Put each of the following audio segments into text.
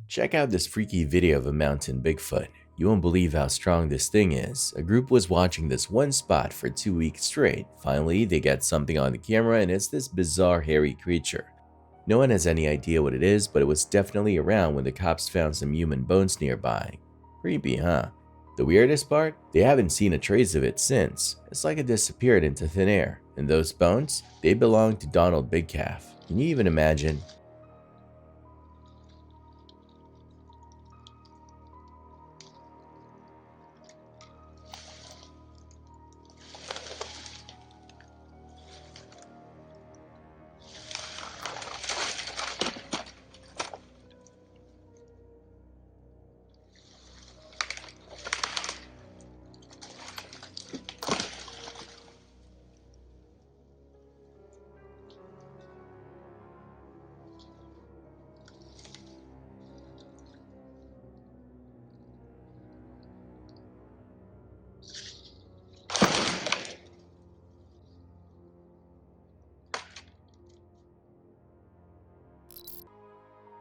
Check out this freaky video of a mountain Bigfoot. You won't believe how strong this thing is. A group was watching this one spot for 2 weeks straight. Finally, they get something on the camera and it's this bizarre hairy creature. No one has any idea what it is, but it was definitely around when the cops found some human bones nearby. Creepy, huh? The weirdest part? They haven't seen a trace of it since. It's like it disappeared into thin air. And those bones? They belong to Donald Big Calf. Can you even imagine?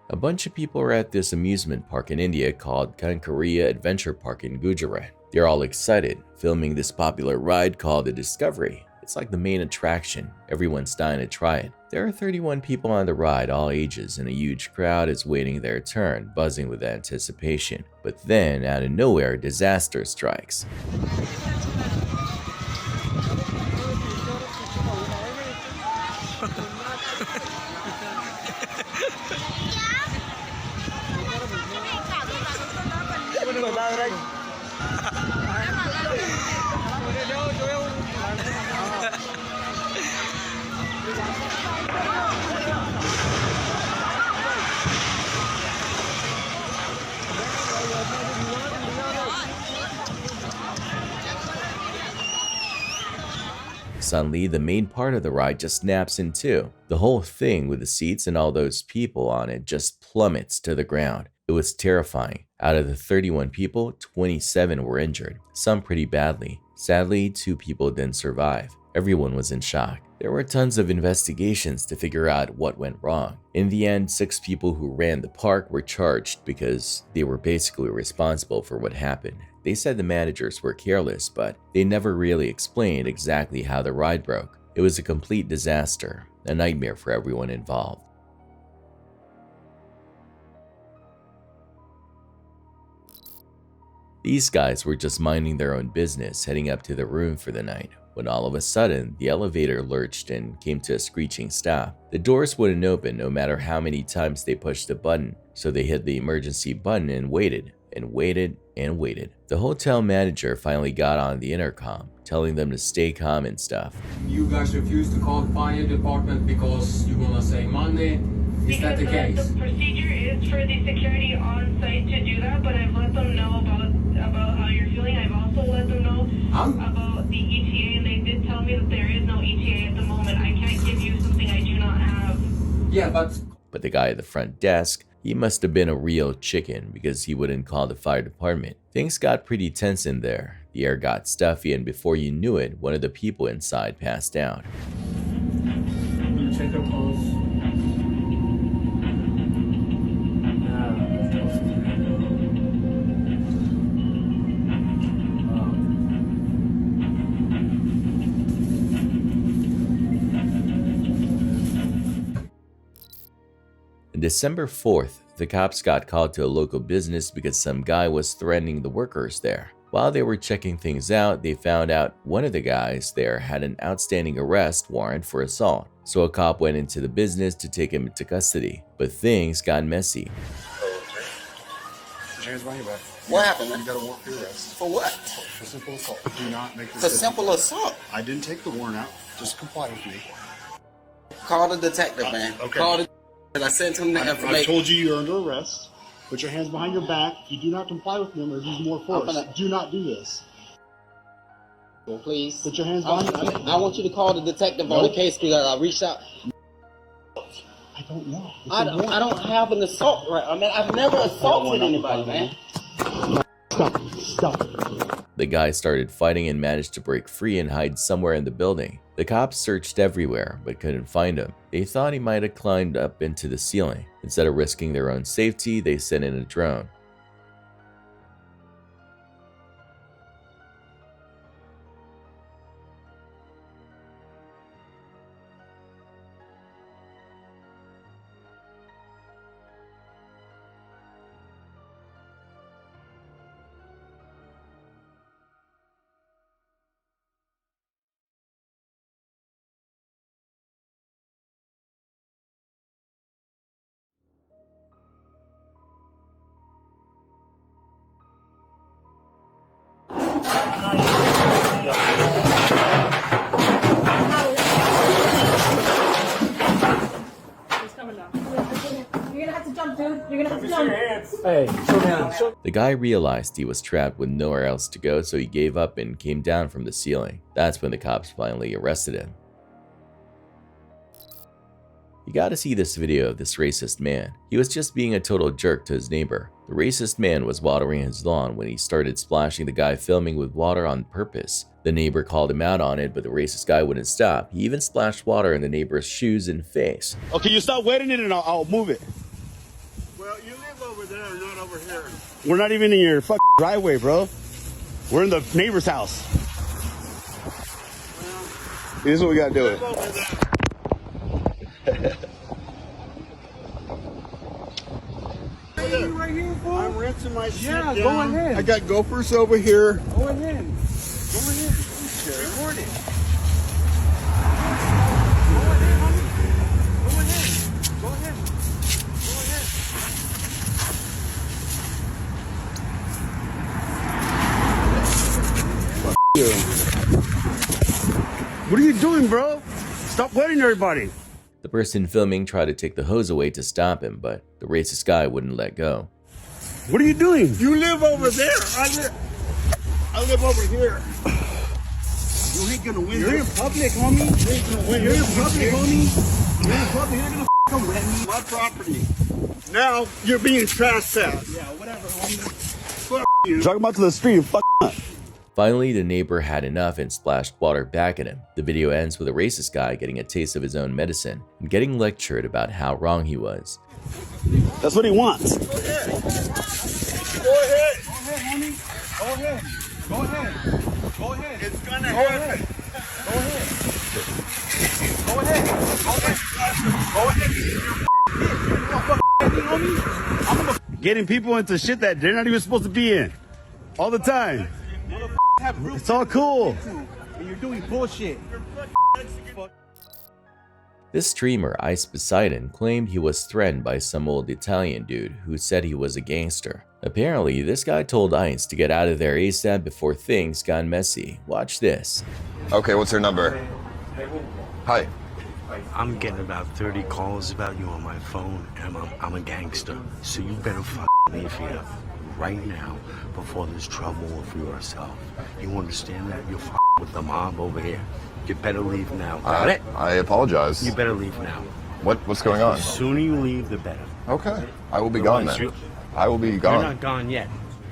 A bunch of people are at this amusement park in India called Kankaria Adventure Park in Gujarat. They're all excited, filming this popular ride called the Discovery. It's like the main attraction. Everyone's dying to try it. There are 31 people on the ride, all ages, and a huge crowd is waiting their turn, buzzing with anticipation. But then, out of nowhere, disaster strikes. Suddenly, the main part of the ride just snaps in two. The whole thing with the seats and all those people on it just plummets to the ground. It was terrifying. Out of the 31 people, 27 were injured, some pretty badly. Sadly, 2 people didn't survive. Everyone was in shock. There were tons of investigations to figure out what went wrong. In the end, 6 people who ran the park were charged because they were basically responsible for what happened. They said the managers were careless, but they never really explained exactly how the ride broke. It was a complete disaster, a nightmare for everyone involved. These guys were just minding their own business, heading up to their room for the night, when all of a sudden, the elevator lurched and came to a screeching stop. The doors wouldn't open no matter how many times they pushed the button, so they hit the emergency button and waited, and waited, and waited. The hotel manager finally got on the intercom, telling them to stay calm and stuff. You guys refuse to call the fire department because you're gonna save money? Is that the case? The procedure is for the security on site to do that, but I've let them know about how you're feeling. I've also let them know about the ETA, and they did tell me that there is no ETA at the moment. I can't give you something I do not have. Yeah, but the guy at the front desk, he must have been a real chicken because he wouldn't call the fire department. Things got pretty tense in there. The air got stuffy, and before you knew it, one of the people inside passed out. check your pulse. December 4th, the cops got called to a local business because some guy was threatening the workers there. While they were checking things out, they found out one of the guys there had an outstanding arrest warrant for assault. So a cop went into the business to take him into custody. But things got messy. What happened, man? You got a warrant for arrest. For what? For simple assault. Do not make this. For simple assault. I didn't take the warrant out. Just comply with me. Call the detective, man. Okay. Call the I sent him the I information. told you you're under arrest. Put your hands behind your back. If you do not comply with me, I'm going to use more force. Do not do this. Please. Put your hands behind your back. I want you to call the detective on the case because I reached out. I don't know. I don't have an assault right. I mean, I've never assaulted anybody, man. Stop. The guy started fighting and managed to break free and hide somewhere in the building. The cops searched everywhere but couldn't find him. They thought he might have climbed up into the ceiling. Instead of risking their own safety, they sent in a drone. The guy realized he was trapped with nowhere else to go, so he gave up and came down from the ceiling. That's when the cops finally arrested him. You gotta see this video of this racist man. He was just being a total jerk to his neighbor. The racist man was watering his lawn when he started splashing the guy filming with water on purpose. The neighbor called him out on it, but the racist guy wouldn't stop. He even splashed water in the neighbor's shoes and face. Okay, you stop waiting in and I'll move it. Well, you live over there, not over here. We're not even in your fucking driveway, bro. We're in the neighbor's house. Well, this is what we gotta do it. Right here, fool? I'm rinsing my shit Yeah, down. go ahead. I got gophers over here. Go ahead. Go ahead. Record it. Go ahead, homie. Go ahead. Go ahead. Go ahead. What are you doing, bro? Stop waiting, everybody. The person filming tried to take the hose away to stop him, but the racist guy wouldn't let go. What are you doing? You live over there. I live over here. You ain't gonna win. You're in public, homie. You ain't gonna win. You're in public, homie. You're in public. You're gonna come with me. My property. Now you're being trespassed. Yeah, whatever, homie. Fuck you. Talk about to the street. Fuck up. Finally, the neighbor had enough and splashed water back at him. The video ends with a racist guy getting a taste of his own medicine and getting lectured about how wrong he was. That's what he wants. Go ahead. Go ahead. Go ahead, homie. Go ahead. Go ahead. Go ahead. It's gonna Go happen. ahead. Go ahead. Go ahead. Go ahead. Go ahead. Getting people into shit that they're not even supposed to be in. All the time. It's all cool. And you're doing bullshit. This streamer, Ice Poseidon, claimed he was threatened by some old Italian dude who said he was a gangster. Apparently, this guy told Ice to get out of there ASAP before things got messy. Watch this. Okay, what's her number? Hi. I'm getting about 30 calls about you on my phone, and I'm a gangster. So you better leave here right now before there's trouble for yourself. You understand that? You're with the mob over here. You better leave now. Got it? I apologize. You better leave now. What's going on? The sooner you leave, the better. Okay. I will be gone then. I will be You're gone. not gone yet.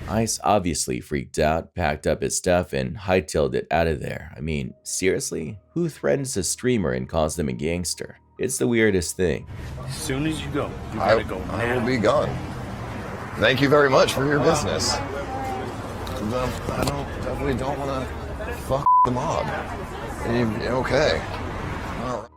Ice obviously freaked out, packed up his stuff, and hightailed it out of there. I mean, seriously? Who threatens a streamer and calls them a gangster? It's the weirdest thing. As soon as you go, you I better go now. will be gone. Thank you very much for your business. I definitely don't want to fuck the mob. Okay. All right.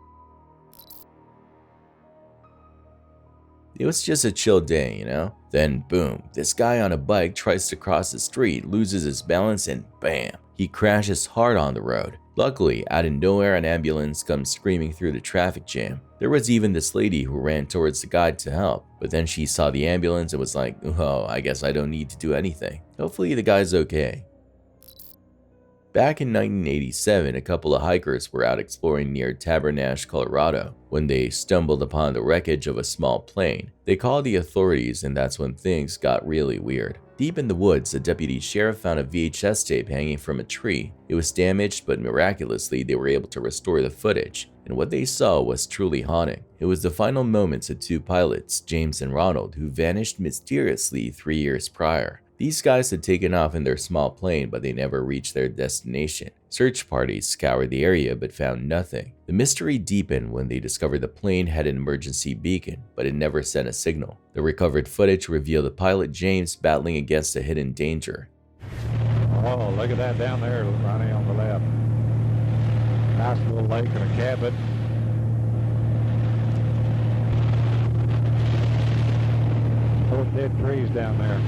It was just a chill day, you know? Then boom, this guy on a bike tries to cross the street, loses his balance, and bam, he crashes hard on the road. Luckily, out of nowhere, an ambulance comes screaming through the traffic jam. There was even this lady who ran towards the guy to help, but then she saw the ambulance and was like, oh, I guess I don't need to do anything. Hopefully the guy's okay. Back in 1987, a couple of hikers were out exploring near Tabernash, Colorado, when they stumbled upon the wreckage of a small plane. They called the authorities, and that's when things got really weird. Deep in the woods, a deputy sheriff found a VHS tape hanging from a tree. It was damaged, but miraculously they were able to restore the footage, and what they saw was truly haunting. It was the final moments of two pilots, James and Ronald, who vanished mysteriously 3 years prior. These guys had taken off in their small plane, but they never reached their destination. Search parties scoured the area but found nothing. The mystery deepened when they discovered the plane had an emergency beacon, but it never sent a signal. The recovered footage revealed the pilot James battling against a hidden danger. Oh, look at that down there, Ronnie, on the left. Nice little lake and a cabin. Those dead trees down there.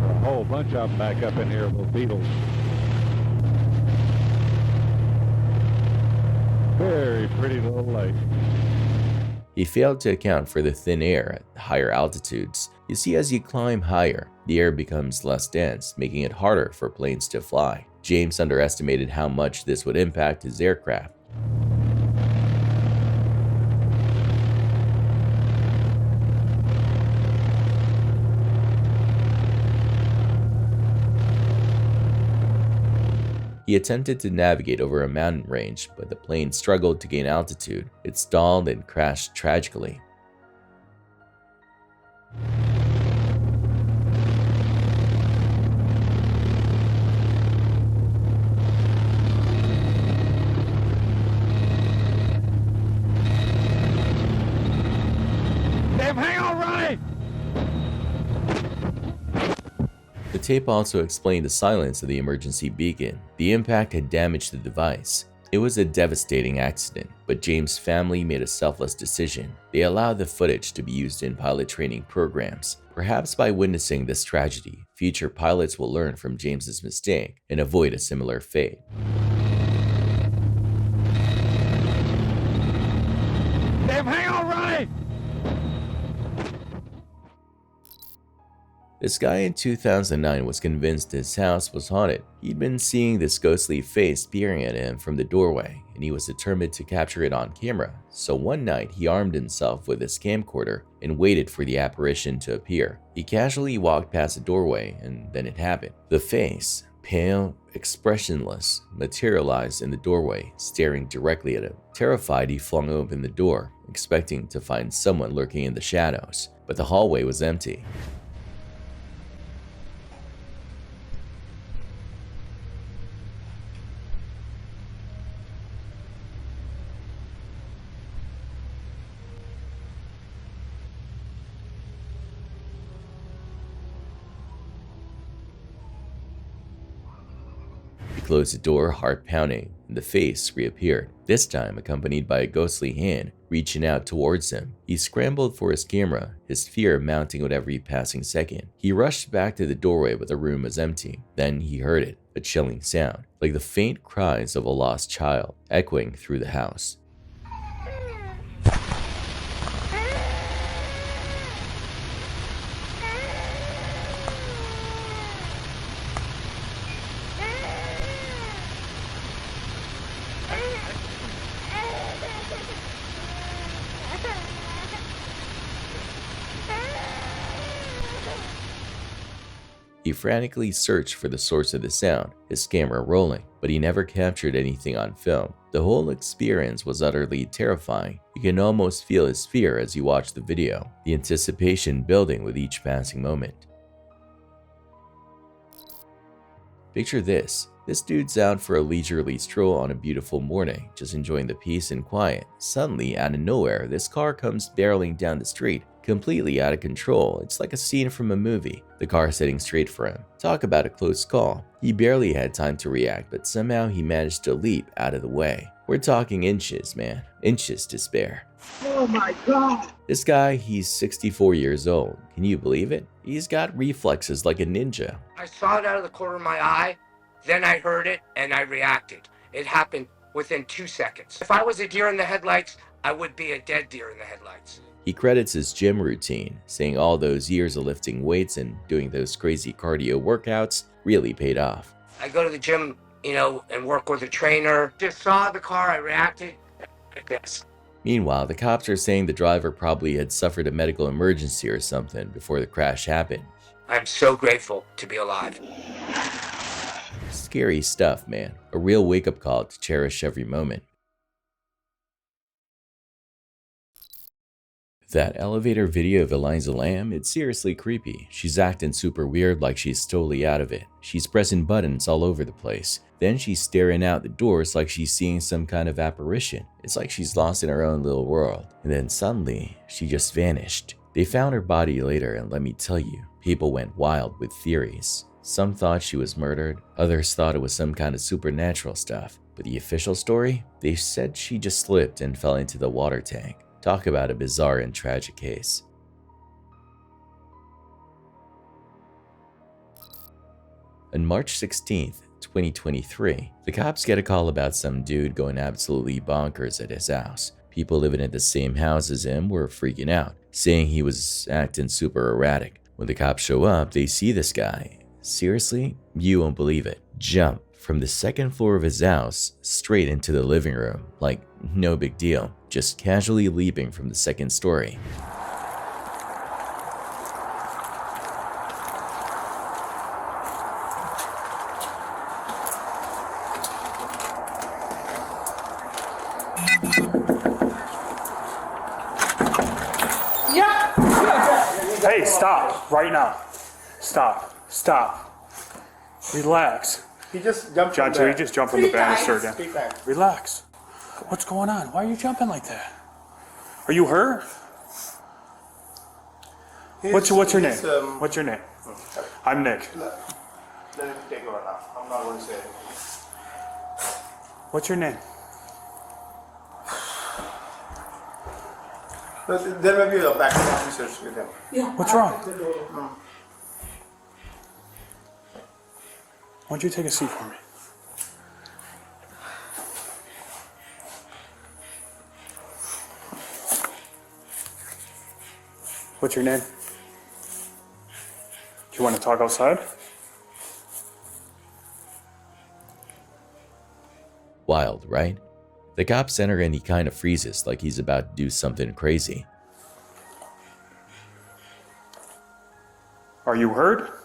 A whole bunch of them back up in here, those beetles. Very pretty little lake. He failed to account for the thin air at higher altitudes. You see, as you climb higher, the air becomes less dense, making it harder for planes to fly. James underestimated how much this would impact his aircraft. He attempted to navigate over a mountain range, but the plane struggled to gain altitude. It stalled and crashed tragically. Damn, hang on, Ronnie! The tape also explained the silence of the emergency beacon. The impact had damaged the device. It was a devastating accident, but James' family made a selfless decision. They allowed the footage to be used in pilot training programs. Perhaps by witnessing this tragedy, future pilots will learn from James's mistake and avoid a similar fate. Damn, hang on, Ronnie! This guy in 2009 was convinced his house was haunted. He'd been seeing this ghostly face peering at him from the doorway, and he was determined to capture it on camera. So one night, he armed himself with his camcorder and waited for the apparition to appear. He casually walked past the doorway, and then it happened. The face, pale, expressionless, materialized in the doorway, staring directly at him. Terrified, he flung open the door, expecting to find someone lurking in the shadows, but the hallway was empty. He closed the door, heart pounding, and the face reappeared, this time accompanied by a ghostly hand reaching out towards him. He scrambled for his camera, his fear mounting with every passing second. He rushed back to the doorway, but the room was empty. Then he heard it, a chilling sound, like the faint cries of a lost child, echoing through the house. He frantically searched for the source of the sound, his camera rolling, but he never captured anything on film. The whole experience was utterly terrifying. You can almost feel his fear as you watch the video, the anticipation building with each passing moment. Picture this. This dude's out for a leisurely stroll on a beautiful morning, just enjoying the peace and quiet. Suddenly, out of nowhere, this car comes barreling down the street, completely out of control. It's like a scene from a movie. The car heading straight for him. Talk about a close call. He barely had time to react, but somehow he managed to leap out of the way. We're talking inches, man. Inches to spare. Oh my God! This guy, he's 64 years old. Can you believe it? He's got reflexes like a ninja. I saw it out of the corner of my eye, then I heard it and I reacted. It happened within 2 seconds. If I was a deer in the headlights, I would be a dead deer in the headlights. He credits his gym routine, saying all those years of lifting weights and doing those crazy cardio workouts really paid off. I go to the gym, and work with a trainer. Just saw the car, I reacted like this. Meanwhile, the cops are saying the driver probably had suffered a medical emergency or something before the crash happened. I'm so grateful to be alive. Scary stuff, man. A real wake-up call to cherish every moment. That elevator video of Eliza Lamb, it's seriously creepy. She's acting super weird like she's totally out of it. She's pressing buttons all over the place. Then she's staring out the doors like she's seeing some kind of apparition. It's like she's lost in her own little world. And then suddenly, she just vanished. They found her body later, and let me tell you, people went wild with theories. Some thought she was murdered, others thought it was some kind of supernatural stuff. But the official story? They said she just slipped and fell into the water tank. Talk about a bizarre and tragic case. On March 16th, 2023, the cops get a call about some dude going absolutely bonkers at his house. People living in the same house as him were freaking out, saying he was acting super erratic. When the cops show up, they see this guy. Seriously? You won't believe it. Jump from the second floor of his house straight into the living room. Like, no big deal. Just casually leaping from the second story. Hey, stop right now. Stop. Relax. He just jumped. John, so he just jumped on the banister again. Speak back. Relax. What's going on? Why are you jumping like that? Are you hurt? What's your name? What's your name? I'm Nick. Let him take over now. I'm not going to say it. What's your name? But there may be a background officers with him. What's wrong? Why don't you take a seat for me? What's your name? Do you want to talk outside? Wild, right? The cops enter and he kind of freezes like he's about to do something crazy. Are you hurt?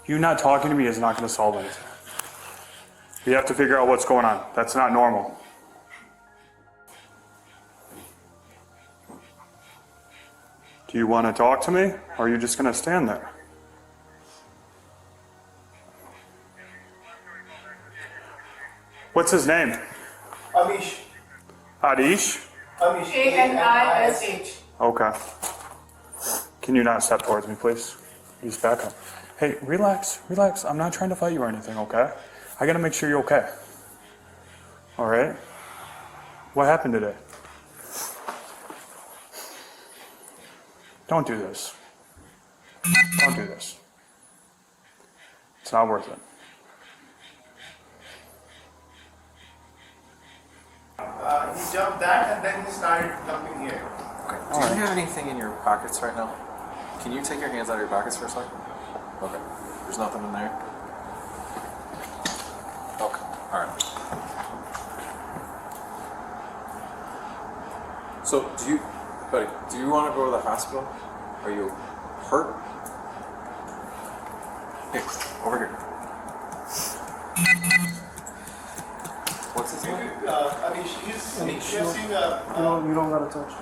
You not talking to me is not going to solve anything. We have to figure out what's going on. That's not normal. Do you want to talk to me, or are you just going to stand there? What's his name? Amish. Adish? Amish. A-N-I-S-H. Okay. Can you not step towards me, please? He's back up. Hey, relax. I'm not trying to fight you or anything, okay? I gotta make sure you're okay. All right? What happened today? Don't do this. Don't do this. It's not worth it. He jumped that and then he started jumping here. Okay. Do you have anything in your pockets right now? Can you take your hands out of your pockets for a second? Okay. There's nothing in there? Okay. Alright. So, buddy, do you want to go to the hospital? Are you hurt? Hey, over here. What's his name? Amish. He's using You don't gotta touch.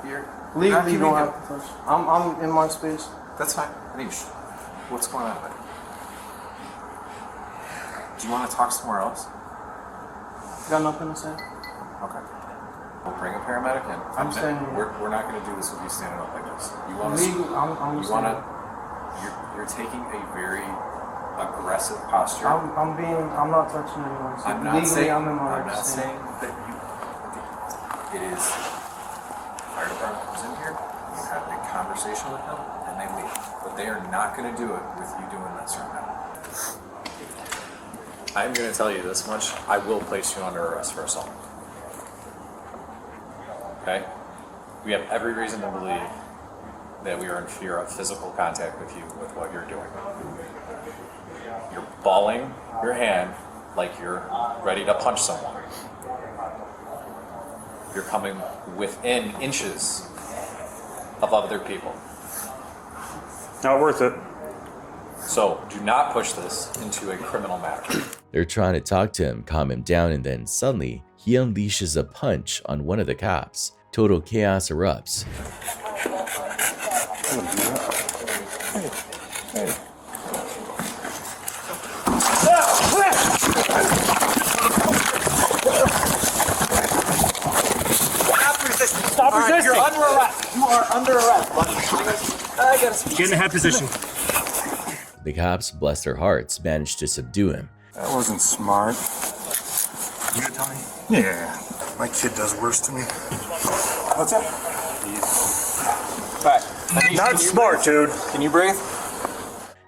You're Legally, you don't have to touch. I'm in my space. That's fine. Anish, what's going on, buddy? Do you want to talk somewhere else? Got nothing to say. Okay. We'll bring a paramedic in. I'm staying here. We're not going to do this with you standing up like this. You want Legal, I'm you want to. You're taking a very aggressive posture. I'm not touching anyone. So I'm not legally, saying. I'm in my I'm right not to stay. saying that you. It is. Fire department comes in here. You have a conversation with them, and they leave. But they are not going to do it with you doing this right now. I'm going to tell you this much. I will place you under arrest for assault. Okay? We have every reason to believe that we are in fear of physical contact with you with what you're doing. You're balling your hand like you're ready to punch someone. You're coming within inches of other people. Not worth it. So do not push this into a criminal matter. They're trying to talk to him, calm him down, and then suddenly he unleashes a punch on one of the cops. Total chaos erupts. Stop resisting. You're under arrest. You are under arrest, buddy. Get in the head position. The cops, bless their hearts, managed to subdue him. That wasn't smart. You gonna tell me? Yeah. My kid does worse to me. What's that? Not smart, dude. Can you breathe?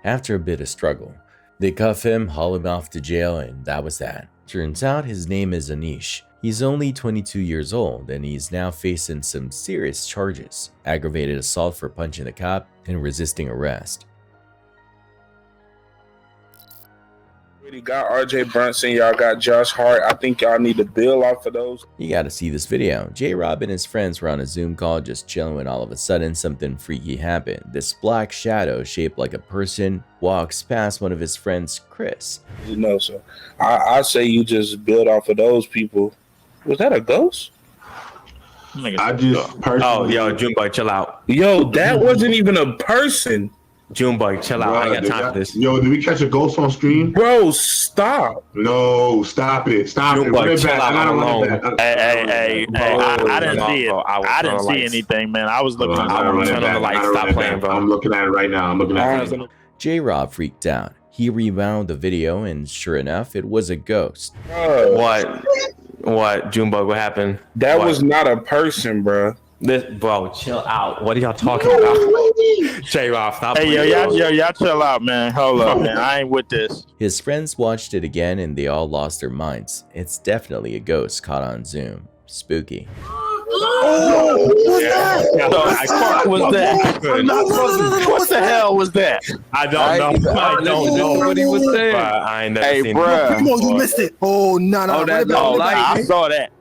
After a bit of struggle, they cuff him, haul him off to jail, and that was that. Turns out his name is Anish. He's only 22 years old, and he's now facing some serious charges: aggravated assault for punching the cop and resisting arrest. You got RJ Brunson, y'all got Josh Hart. I think y'all need to build off of those. You gotta see this video. J-Rob and his friends were on a Zoom call just chilling when all of a sudden something freaky happened. This black shadow shaped like a person walks past one of his friends, Chris. You know, so I say you just build off of those people. Was that a ghost? I just personally... Oh, yo, Junebug, chill out. Yo, that wasn't even a person. Junebug, chill out. I ain't got time for this. Yo, did we catch a ghost on stream? Bro, stop. No, stop it. Stop it. Run it back. I gotta run it back. Hey, I didn't see it. I didn't see anything, man. I was looking. I was turning on the lights. Stop playing, bro. I'm looking at it right now. I'm looking at it. J-Rob freaked out. He rewound the video, and sure enough, it was a ghost. What, Junebug? What happened? That was not a person, bro. Bro, chill out. What are y'all talking about? J-Rob, stop. Hey, y'all chill out, man. Hold up, man. I ain't with this. His friends watched it again, and they all lost their minds. It's definitely a ghost caught on Zoom. Spooky. Oh, what's that? What the hell was that? I don't know. What he was saying. I ain't never seen bruh. it. Come on, you missed it. Oh, no. I saw that.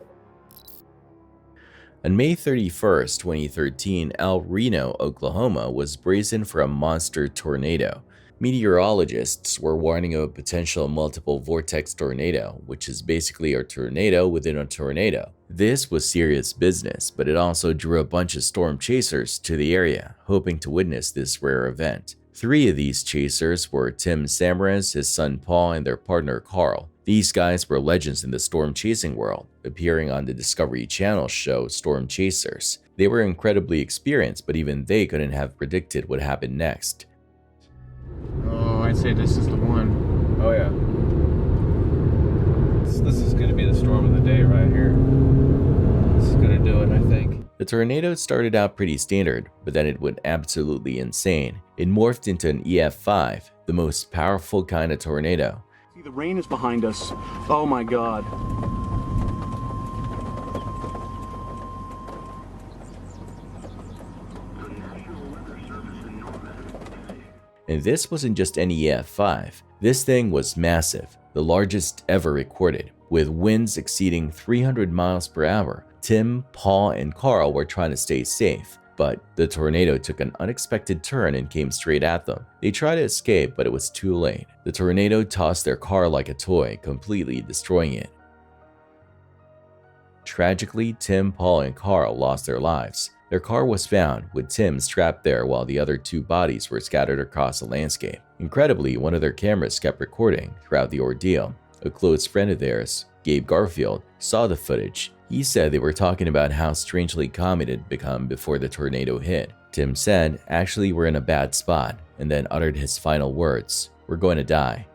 On May 31st, 2013, El Reno, Oklahoma was bracing for a monster tornado. Meteorologists were warning of a potential multiple vortex tornado, which is basically a tornado within a tornado. This was serious business, but it also drew a bunch of storm chasers to the area, hoping to witness this rare event. 3 of these chasers were Tim Samres, his son Paul, and their partner Carl. These guys were legends in the storm chasing world, appearing on the Discovery Channel show Storm Chasers. They were incredibly experienced, but even they couldn't have predicted what happened next. Oh, I'd say this is the one. Oh yeah. This is gonna be the storm of the day right here. This is gonna do it, I think. The tornado started out pretty standard, but then it went absolutely insane. It morphed into an EF5, the most powerful kind of tornado. See, the rain is behind us. Oh my God. And this wasn't just any EF5. This thing was massive, the largest ever recorded, with winds exceeding 300 miles per hour. Tim, Paul, and Carl were trying to stay safe, but the tornado took an unexpected turn and came straight at them. They tried to escape, but it was too late. The tornado tossed their car like a toy, completely destroying it. Tragically, Tim, Paul, and Carl lost their lives. Their car was found, with Tim strapped there while the other 2 bodies were scattered across the landscape. Incredibly, one of their cameras kept recording throughout the ordeal. A close friend of theirs, Gabe Garfield, saw the footage. He said they were talking about how strangely calm it had become before the tornado hit. Tim said, "Actually, we're in a bad spot," and then uttered his final words, "We're going to die."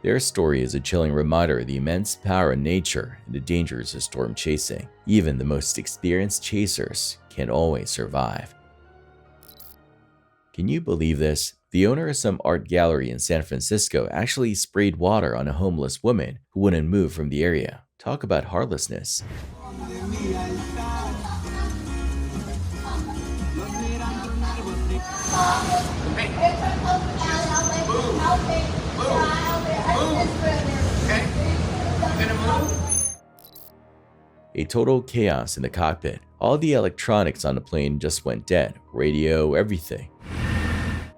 Their story is a chilling reminder of the immense power of nature and the dangers of storm chasing. Even the most experienced chasers can't always survive. Can you believe this? The owner of some art gallery in San Francisco actually sprayed water on a homeless woman who wouldn't move from the area. Talk about heartlessness. A total chaos in the cockpit. All the electronics on the plane just went dead. Radio, everything.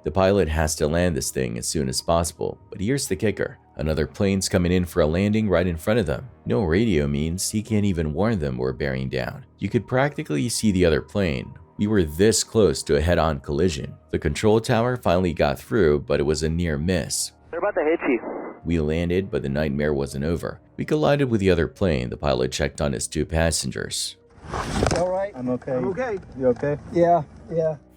The pilot has to land this thing as soon as possible, but here's the kicker. Another plane's coming in for a landing right in front of them. No radio means he can't even warn them we're bearing down. You could practically see the other plane. We were this close to a head-on collision. The control tower finally got through, but it was a near miss. They're about to hit you. We landed, but the nightmare wasn't over. We collided with the other plane. The pilot checked on his 2 passengers. All right? I'm okay. I'm okay. You okay? Yeah.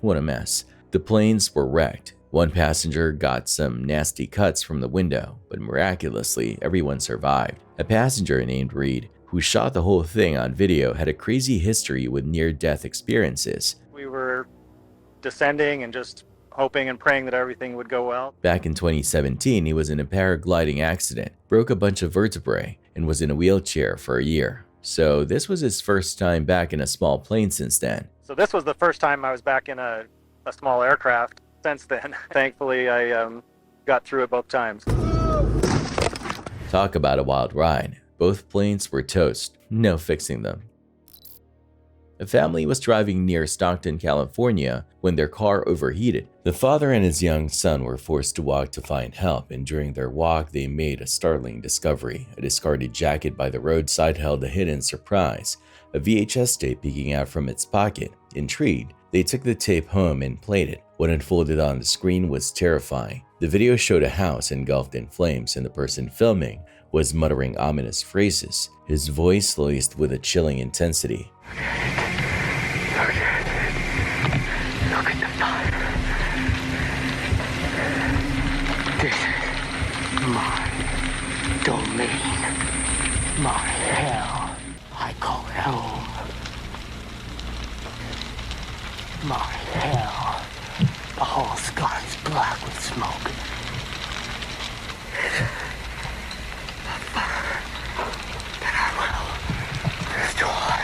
What a mess. The planes were wrecked. One passenger got some nasty cuts from the window, but miraculously, everyone survived. A passenger named Reed, who shot the whole thing on video, had a crazy history with near-death experiences. We were descending and just hoping and praying that everything would go well. Back in 2017, he was in a paragliding accident, broke a bunch of vertebrae, and was in a wheelchair for a year. So this was his first time back in a small plane since then. So this was the first time I was back in a small aircraft since then. Thankfully, I got through it both times. Talk about a wild ride. Both planes were toast, no fixing them. A family was driving near Stockton, California when their car overheated. The father and his young son were forced to walk to find help, and during their walk they made a startling discovery. A discarded jacket by the roadside held a hidden surprise, a VHS tape peeking out from its pocket. Intrigued, they took the tape home and played it. What unfolded on the screen was terrifying. The video showed a house engulfed in flames, and the person filming was muttering ominous phrases, his voice laced with a chilling intensity. Look at the fire. This is my domain, my hell. I call it home. My hell. The whole sky's black with smoke. A fire that I will destroy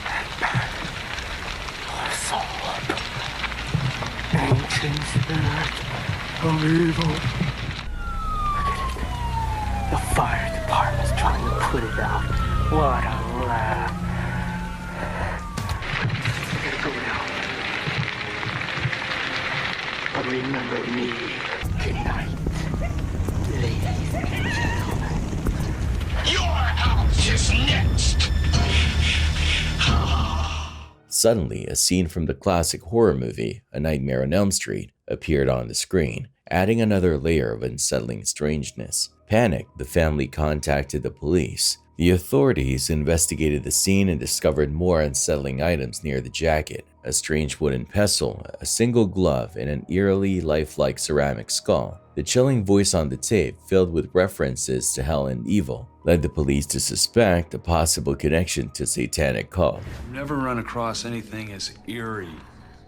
and burn your soul up. Ancient spirit of evil. Look at it. The fire department's trying to put it out. What a laugh. I gotta go now. But remember me. Good night, ladies and gentlemen. Your house is next. Suddenly, a scene from the classic horror movie, A Nightmare on Elm Street, appeared on the screen, adding another layer of unsettling strangeness. Panicked, the family contacted the police. The authorities investigated the scene and discovered more unsettling items near the jacket: a strange wooden pestle, a single glove, and an eerily lifelike ceramic skull. The chilling voice on the tape, filled with references to hell and evil, led the police to suspect a possible connection to satanic cult. I've never run across anything as eerie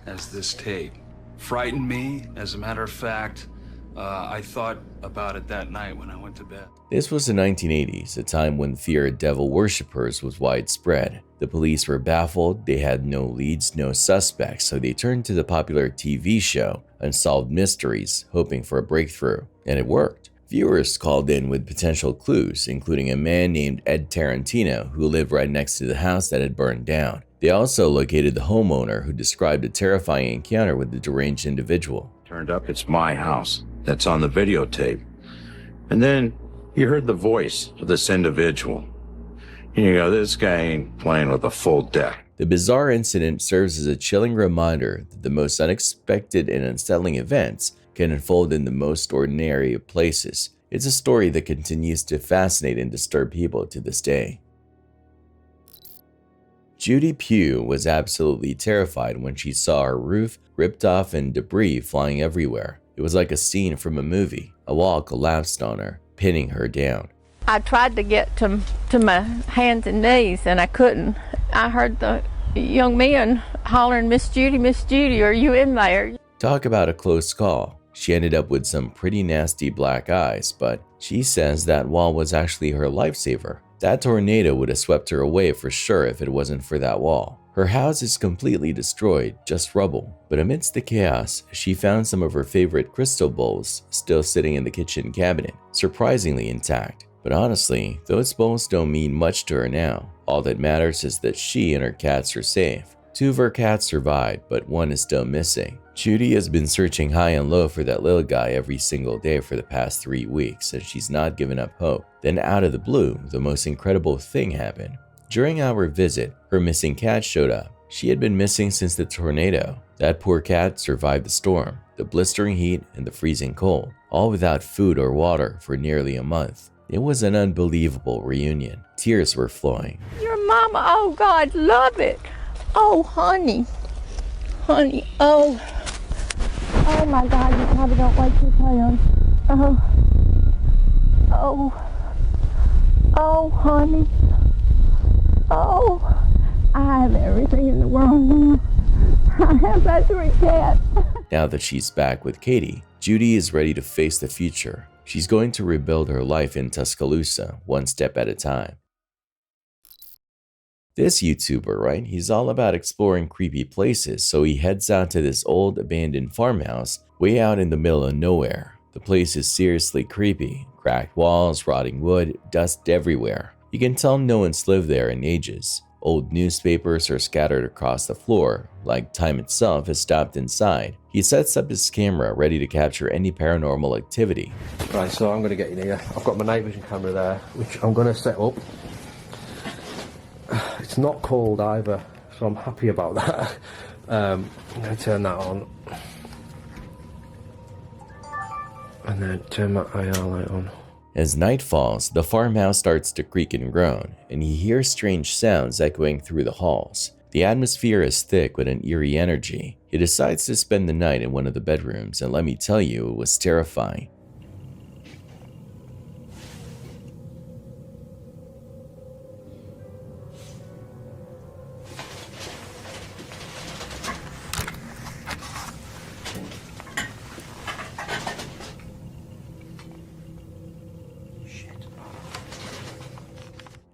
as this tape. Frightened me, as a matter of fact. I thought about it that night when I went to bed. This was the 1980s, a time when fear of devil worshippers was widespread. The police were baffled, they had no leads, no suspects, so they turned to the popular TV show Unsolved Mysteries, hoping for a breakthrough. And it worked. Viewers called in with potential clues, including a man named Ed Tarantino who lived right next to the house that had burned down. They also located the homeowner who described a terrifying encounter with the deranged individual. Turned up, it's my house. That's on the videotape. And then you heard the voice of this individual. And you go, this guy ain't playing with a full deck. The bizarre incident serves as a chilling reminder that the most unexpected and unsettling events can unfold in the most ordinary of places. It's a story that continues to fascinate and disturb people to this day. Judy Pugh was absolutely terrified when she saw her roof ripped off and debris flying everywhere. It was like a scene from a movie. A wall collapsed on her, pinning her down. I tried to get to my hands and knees, and I couldn't. I heard the young men hollering, Miss Judy, are you in there?" Talk about a close call. She ended up with some pretty nasty black eyes, but she says that wall was actually her lifesaver. That tornado would have swept her away for sure if it wasn't for that wall. Her house is completely destroyed, just rubble. But amidst the chaos, she found some of her favorite crystal bowls still sitting in the kitchen cabinet, surprisingly intact. But honestly, those bowls don't mean much to her now. All that matters is that she and her cats are safe. 2 of her cats survived, but 1 is still missing. Judy has been searching high and low for that little guy every single day for the past 3 weeks, and she's not given up hope. Then out of the blue, the most incredible thing happened. During our visit, her missing cat showed up. She had been missing since the tornado. That poor cat survived the storm, the blistering heat, and the freezing cold, all without food or water for nearly a month. It was an unbelievable reunion. Tears were flowing. Your mama, oh God, love it. Oh, honey. Honey, oh. Oh my God, you probably don't like your pounds. Oh. Oh. Oh, honey. Oh. I have everything in the world now. I have that 3 cats. Now that she's back with Katie, Judy is ready to face the future. She's going to rebuild her life in Tuscaloosa, one step at a time. This YouTuber, right? He's all about exploring creepy places, so he heads out to this old abandoned farmhouse way out in the middle of nowhere. The place is seriously creepy. Cracked walls, rotting wood, dust everywhere. You can tell no one's lived there in ages. Old newspapers are scattered across the floor, like time itself has stopped inside. He sets up his camera ready to capture any paranormal activity. Right, so I'm going to get in here. I've got my night vision camera there, which I'm going to set up. It's not cold either, so I'm happy about that. I'm going to turn that on. And then turn my IR light on. As night falls, the farmhouse starts to creak and groan, and he hears strange sounds echoing through the halls. The atmosphere is thick with an eerie energy. He decides to spend the night in one of the bedrooms, and let me tell you, it was terrifying.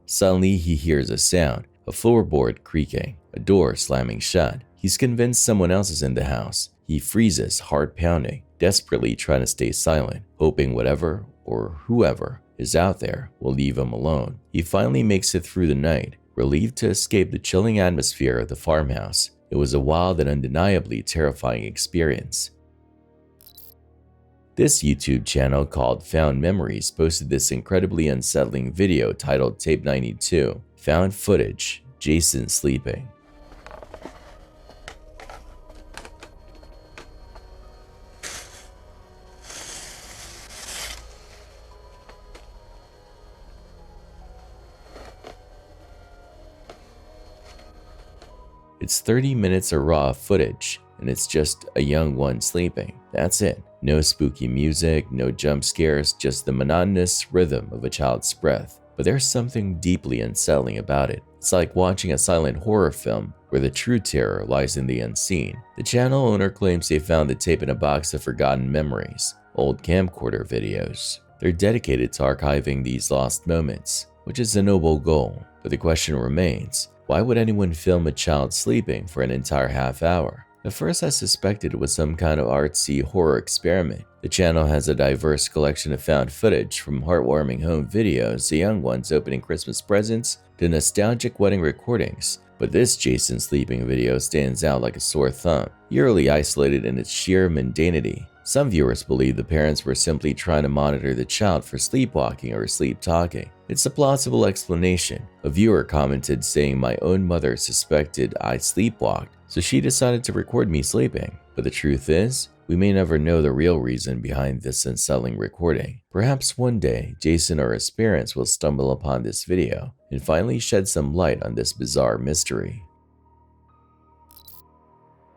Suddenly, he hears a sound, a floorboard creaking, a door slamming shut. He's convinced someone else is in the house. He freezes, heart pounding, desperately trying to stay silent, hoping whatever or whoever is out there will leave him alone. He finally makes it through the night, relieved to escape the chilling atmosphere of the farmhouse. It was a wild and undeniably terrifying experience. This YouTube channel called Found Memories posted this incredibly unsettling video titled Tape 92, Found Footage, Jason Sleeping. It's 30 minutes of raw footage, and it's just a young one sleeping. That's it. No spooky music, no jump scares, just the monotonous rhythm of a child's breath. But there's something deeply unsettling about it. It's like watching a silent horror film where the true terror lies in the unseen. The channel owner claims they found the tape in a box of forgotten memories, old camcorder videos. They're dedicated to archiving these lost moments, which is a noble goal. But the question remains, why would anyone film a child sleeping for an entire half hour? At first I suspected it was some kind of artsy horror experiment. The channel has a diverse collection of found footage, from heartwarming home videos to young ones opening Christmas presents to nostalgic wedding recordings. But this Jason sleeping video stands out like a sore thumb, eerily isolated in its sheer mundanity. Some viewers believe the parents were simply trying to monitor the child for sleepwalking or sleep talking. It's a plausible explanation. A viewer commented saying, "My own mother suspected I sleepwalked, so she decided to record me sleeping." But the truth is, we may never know the real reason behind this unsettling recording. Perhaps one day, Jason or his parents will stumble upon this video and finally shed some light on this bizarre mystery.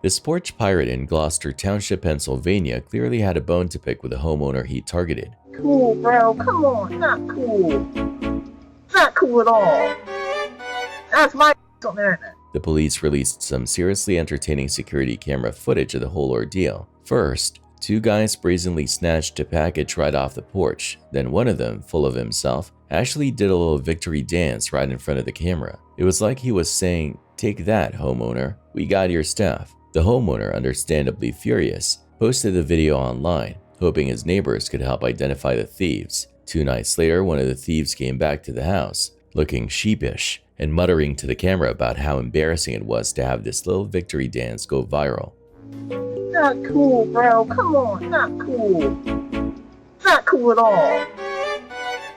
This porch pirate in Gloucester Township, Pennsylvania clearly had a bone to pick with the homeowner he targeted. Cool, bro. Come on. Not cool. Not cool at all. That's my on the internet. The police released some seriously entertaining security camera footage of the whole ordeal. First, two guys brazenly snatched a package right off the porch. Then one of them, full of himself, actually did a little victory dance right in front of the camera. It was like he was saying, "Take that, homeowner. We got your stuff." The homeowner, understandably furious, posted the video online, hoping his neighbors could help identify the thieves. 2 nights later, one of the thieves came back to the house, looking sheepish and muttering to the camera about how embarrassing it was to have this little victory dance go viral. Not cool, bro. Come on, not cool. Not cool at all.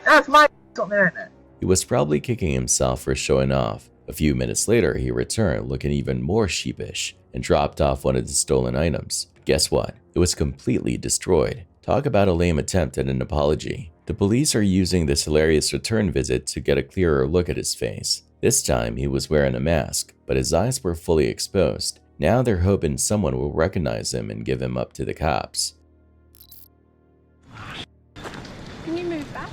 That's my on the internet. He was probably kicking himself for showing off. A few minutes later, he returned looking even more sheepish and dropped off one of the stolen items. Guess what? It was completely destroyed. Talk about a lame attempt at an apology. The police are using this hilarious return visit to get a clearer look at his face. This time, he was wearing a mask, but his eyes were fully exposed. Now they're hoping someone will recognize him and give him up to the cops. Can you move back?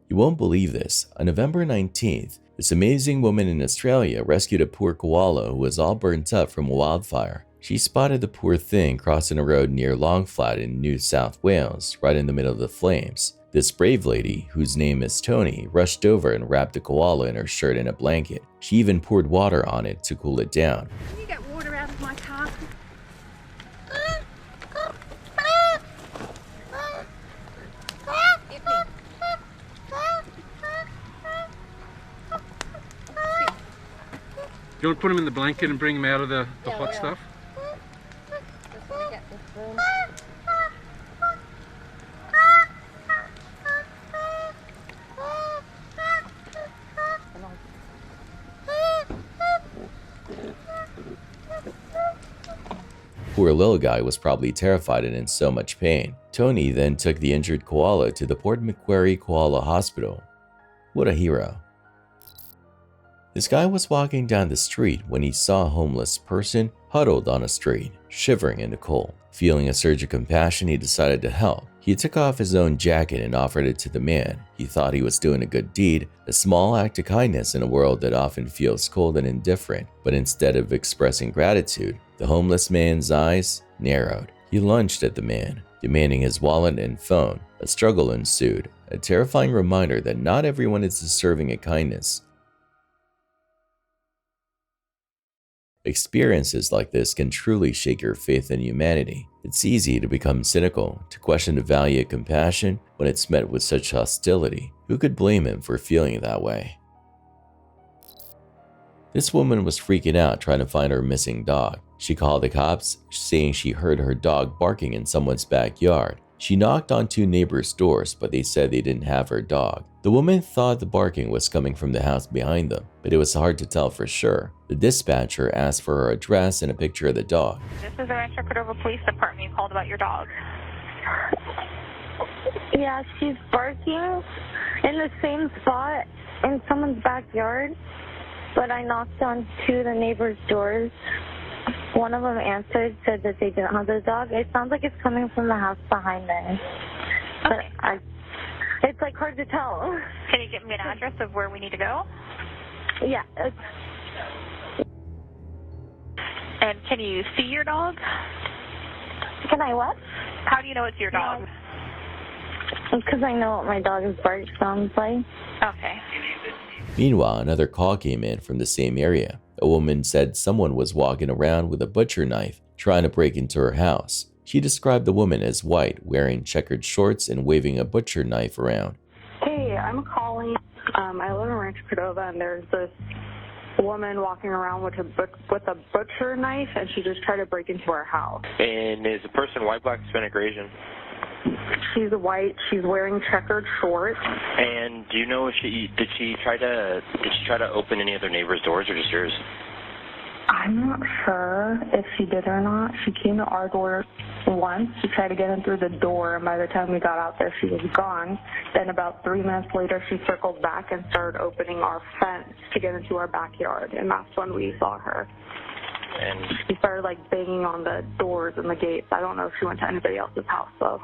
You won't believe this. On November 19th, this amazing woman in Australia rescued a poor koala who was all burnt up from a wildfire. She spotted the poor thing crossing a road near Longflat in New South Wales, right in the middle of the flames. This brave lady, whose name is Tony, rushed over and wrapped the koala in her shirt and a blanket. She even poured water on it to cool it down. Can you get water out of my car? You want to put him in the blanket and bring him out of the hot stuff? Just want to get this room. Poor little guy was probably terrified and in so much pain. Tony then took the injured koala to the Port Macquarie Koala Hospital. What a hero. This guy was walking down the street when he saw a homeless person huddled on a street, shivering in the cold. Feeling a surge of compassion, he decided to help. He took off his own jacket and offered it to the man. He thought he was doing a good deed, a small act of kindness in a world that often feels cold and indifferent. But instead of expressing gratitude, the homeless man's eyes narrowed. He lunged at the man, demanding his wallet and phone. A struggle ensued, a terrifying reminder that not everyone is deserving of kindness. Experiences like this can truly shake your faith in humanity. It's easy to become cynical, to question the value of compassion when it's met with such hostility. Who could blame him for feeling that way? This woman was freaking out trying to find her missing dog. She called the cops, saying she heard her dog barking in someone's backyard. She knocked on 2 neighbors' doors, but they said they didn't have her dog. The woman thought the barking was coming from the house behind them, but it was hard to tell for sure. The dispatcher asked for her address and a picture of the dog. This is the Rancho Cordova Police Department. You called about your dog. Yeah, she's barking in the same spot in someone's backyard, but I knocked on 2 of the neighbors' doors. One of them answered, said that they didn't have the dog. It sounds like it's coming from the house behind them. Okay. But it's like hard to tell. Can you give me an address of where we need to go? Yeah. And can you see your dog? Can I what? How do you know it's your dog? Because I know what my dog's bark sounds like. Okay. Meanwhile, another call came in from the same area. A woman said someone was walking around with a butcher knife trying to break into her house. She described the woman as white, wearing checkered shorts and waving a butcher knife around. Hey, I'm calling. I live in Rancho Cordova, and there's this woman walking around with a butcher knife, and she just tried to break into our house. And is the person white, black, Hispanic, or Asian? She's white. She's wearing checkered shorts. And do you know if did she try to open any other neighbors' doors or just yours? I'm not sure if she did or not. She came to our door once. She tried to get in through the door, and by the time we got out there, she was gone. Then about 3 minutes later, she circled back and started opening our fence to get into our backyard, and that's when we saw her. And she started like banging on the doors and the gates. I don't know if she went to anybody else's house though.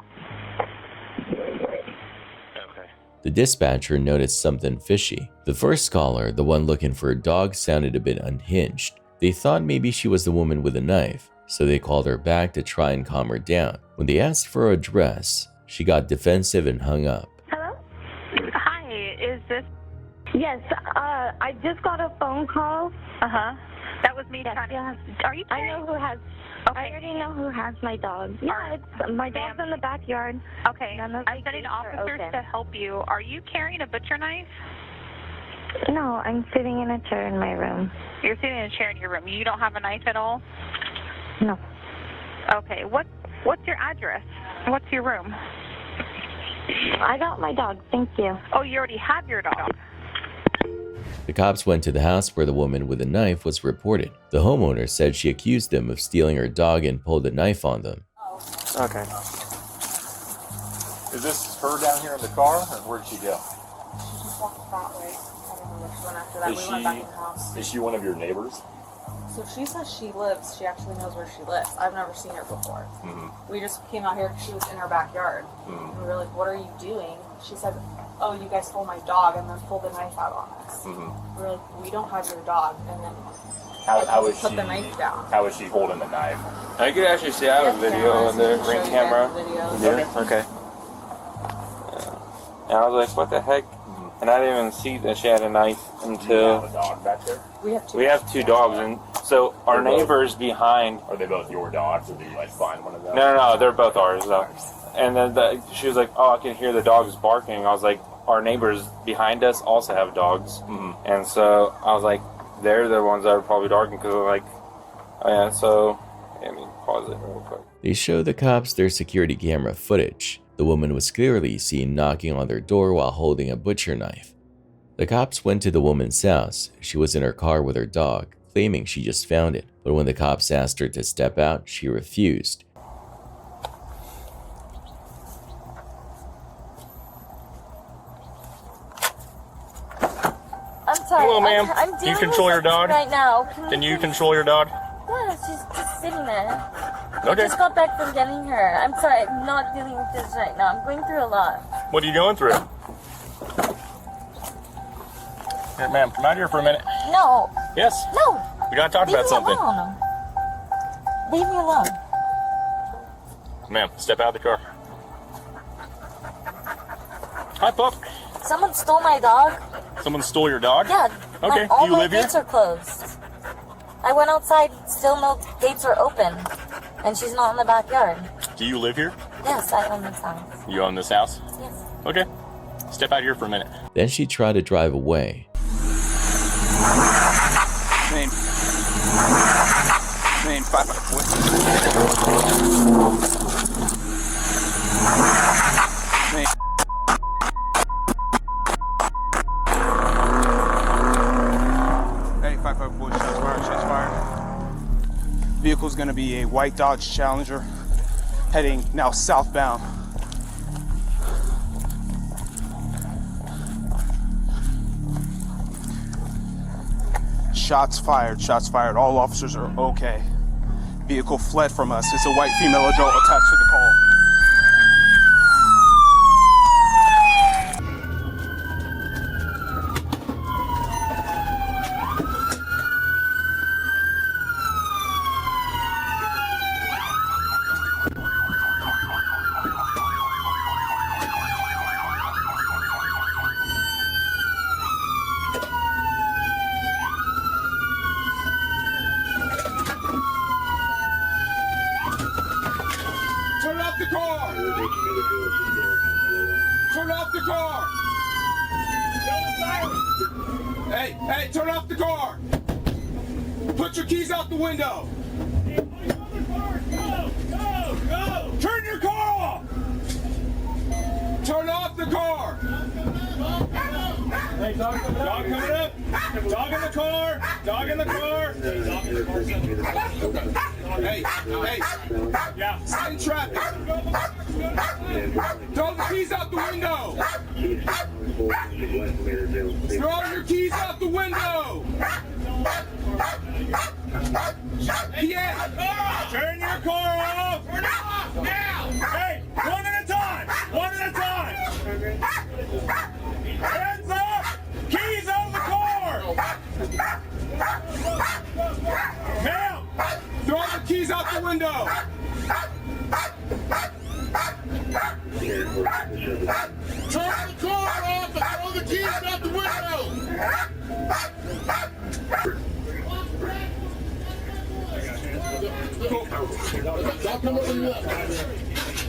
Okay. The dispatcher noticed something fishy. The first caller, the one looking for a dog, sounded a bit unhinged. They thought maybe she was the woman with a knife, so they called her back to try and calm her down. When they asked for her address, she got defensive and hung up. Hello? Hi, is this... Yes, I just got a phone call. Uh-huh. That was me trying to... Are you I know who has... Okay. I already know who has my dog. Yeah, my dog's in the backyard. Okay, I'm sending officers to help you. Are you carrying a butcher knife? No, I'm sitting in a chair in my room. You're sitting in a chair in your room. You don't have a knife at all? No. Okay, what's your address? What's your room? I got my dog, thank you. Oh, you already have your dog. The cops went to the house where the woman with a knife was reported. The homeowner said she accused them of stealing her dog and pulled a knife on them. Okay. Is this her down here in the car, or where'd she go? She just walked that way. I don't know where she went after that. We went back in the house. Is she one of your neighbors? So she says she actually knows where she lives. I've never seen her before. We just came out here because she was in her backyard. And we were like, what are you doing? She said, oh, you guys stole my dog, and then pulled the knife out on us. We were like, we don't have your dog. And then How was put she? the knife down. How was she holding the knife? I could actually see I have a video on the ring camera. Yeah. Okay. And I was like, what the heck? And I didn't even see that she had a knife until. You have a dog back there? We have two dogs, and so our neighbors behind. Are they both your dogs, or did you like find one of them? No, they're both ours though. And then she was like, "Oh, I can hear the dogs barking." I was like, "Our neighbors behind us also have dogs," and so I was like, "They're the ones that are probably barking," because I'm like, "Oh yeah." So let me pause it real quick. They show the cops their security camera footage. The woman was clearly seen knocking on their door while holding a butcher knife. The cops went to the woman's house. She was in her car with her dog, claiming she just found it. But when the cops asked her to step out, she refused. I'm sorry. Hello, ma'am. I'm Do you dealing control with your dog? right now. Can you control your dog? Yeah, she's just sitting there. I Okay. just got back from getting her. I'm sorry, I'm not dealing with this right now. I'm going through a lot. What are you going through? Here, ma'am, come out here for a minute. No. Yes. No. We gotta talk about something. Alone. Leave me alone. Ma'am, step out of the car. Hi, pup. Someone stole my dog. Someone stole your dog? Yeah. Okay. All Do you my live here? gates are closed. I went outside, still no gates are open. And she's not in the backyard. Do you live here? Yes, I own this house. You own this house? Yes. Okay. Step out here for a minute. Then she tried to drive away. Main 5. Main. Hey, 5-5 boys, shots fired. Vehicle's gonna be a white Dodge Challenger, heading now southbound. Shots fired. All officers are okay. Vehicle fled from us. It's a white female adult attached to the call. Turn off the car! Turn off the car! Hey, turn off the car! Put your keys out the window! Go! Turn your car off! Turn off the car! Hey, dog coming up! Dog in the car! Dog in the car! Hey! Yeah. Stay in traffic! Throw the keys out the window! Throw your keys out the window! Yeah! Turn your car off! Turn it off now! Hey! One at a time! One at a time! Hands up! Keys out of the car! Ma'am! Throw the keys out the window! Turn the car off and throw the keys out the window! Y'all come over here.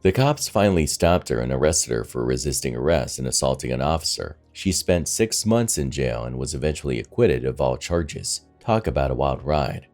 The cops finally stopped her and arrested her for resisting arrest and assaulting an officer. She spent 6 months in jail and was eventually acquitted of all charges. Talk about a wild ride.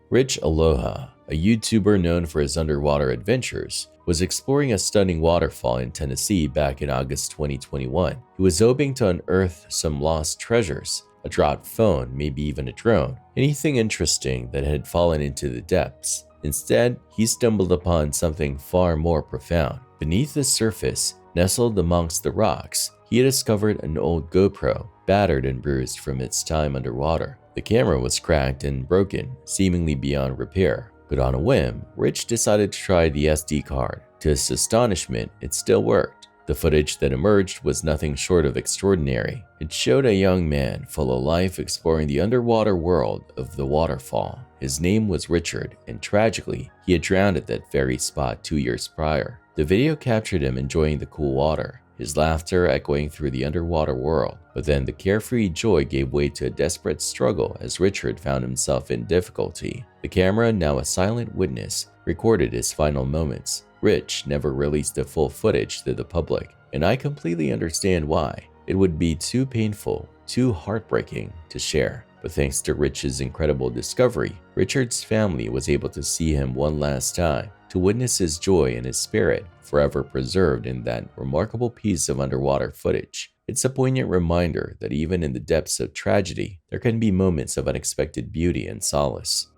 Rich Aloha, a YouTuber known for his underwater adventures, was exploring a stunning waterfall in Tennessee back in August 2021. He was hoping to unearth some lost treasures, a dropped phone, maybe even a drone, anything interesting that had fallen into the depths. Instead, he stumbled upon something far more profound. Beneath the surface, nestled amongst the rocks, he had discovered an old GoPro, battered and bruised from its time underwater. The camera was cracked and broken, seemingly beyond repair. But on a whim, Rich decided to try the SD card. To his astonishment, it still worked. The footage that emerged was nothing short of extraordinary. It showed a young man full of life exploring the underwater world of the waterfall. His name was Richard, and tragically, he had drowned at that very spot 2 years prior. The video captured him enjoying the cool water, his laughter echoing through the underwater world. But then the carefree joy gave way to a desperate struggle as Richard found himself in difficulty. The camera, now a silent witness, recorded his final moments. Rich never released the full footage to the public, and I completely understand why. It would be too painful, too heartbreaking to share. But thanks to Rich's incredible discovery, Richard's family was able to see him one last time, to witness his joy and his spirit forever preserved in that remarkable piece of underwater footage. It's a poignant reminder that even in the depths of tragedy, there can be moments of unexpected beauty and solace.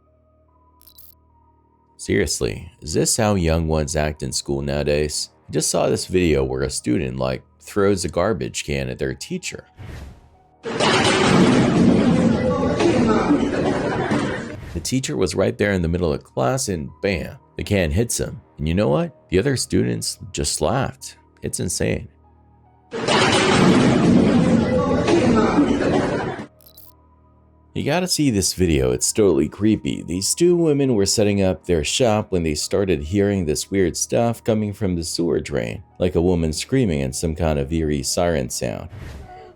Seriously, is this how young ones act in school nowadays? I just saw this video where a student throws a garbage can at their teacher. The teacher was right there in the middle of class and bam, the can hits him. And you know what? The other students just laughed. It's insane. You gotta see this video, it's totally creepy. These two women were setting up their shop when they started hearing this weird stuff coming from the sewer drain, like a woman screaming and some kind of eerie siren sound.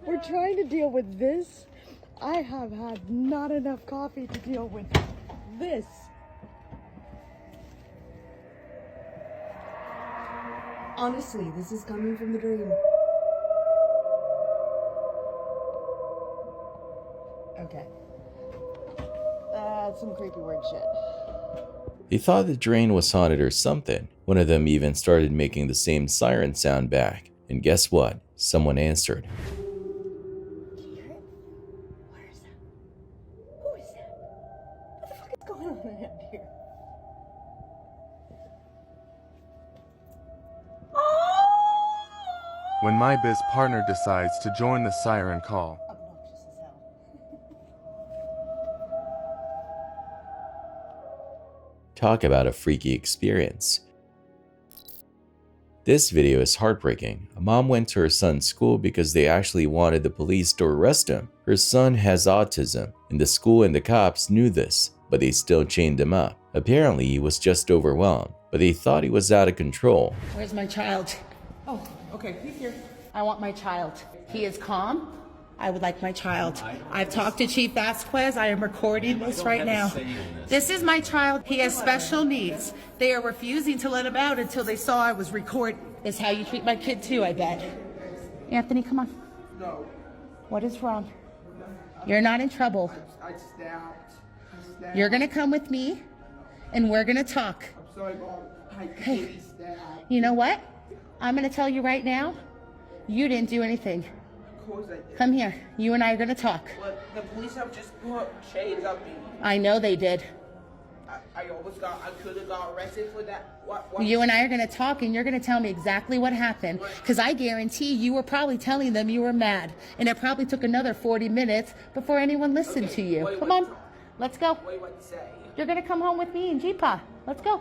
We're trying to deal with this. I have had not enough coffee to deal with this. Honestly, this is coming from the dream. Okay. That's some creepy weird shit. They thought the drain was haunted or something. One of them even started making the same siren sound back. And guess what? Someone answered. Do you hear it? Where is that? Who is that? What the fuck is going on around here? When my biz partner decides to join the siren call. Talk about a freaky experience. This video is heartbreaking. A mom went to her son's school because they actually wanted the police to arrest him. Her son has autism, and the school and the cops knew this, but they still chained him up. Apparently, he was just overwhelmed, but they thought he was out of control. Where's my child? Oh, okay, he's here. I want my child. He is calm. I would like my child. I've talked to Chief Vasquez. I am recording this right now. This is my child. He has special needs. They are refusing to let him out until they saw I was recording. Is how you treat my kid too, I bet. Anthony, come on. No. What is wrong? You're not in trouble. I stabbed. You're gonna come with me, and we're gonna talk. I'm sorry, Mom. I Hey, really stabbed. you know what? I'm gonna tell you right now, you didn't do anything. Of course I did. Come here. You and I are gonna talk. But the police have just put shades up me. I know they did. I could have got arrested for that. What? You and I are gonna talk, and you're gonna tell me exactly what happened. Because I guarantee you were probably telling them you were mad. And it probably took another 40 minutes before anyone listened to you. Come on. Let's go. You're gonna come home with me and Jeepa. Let's go.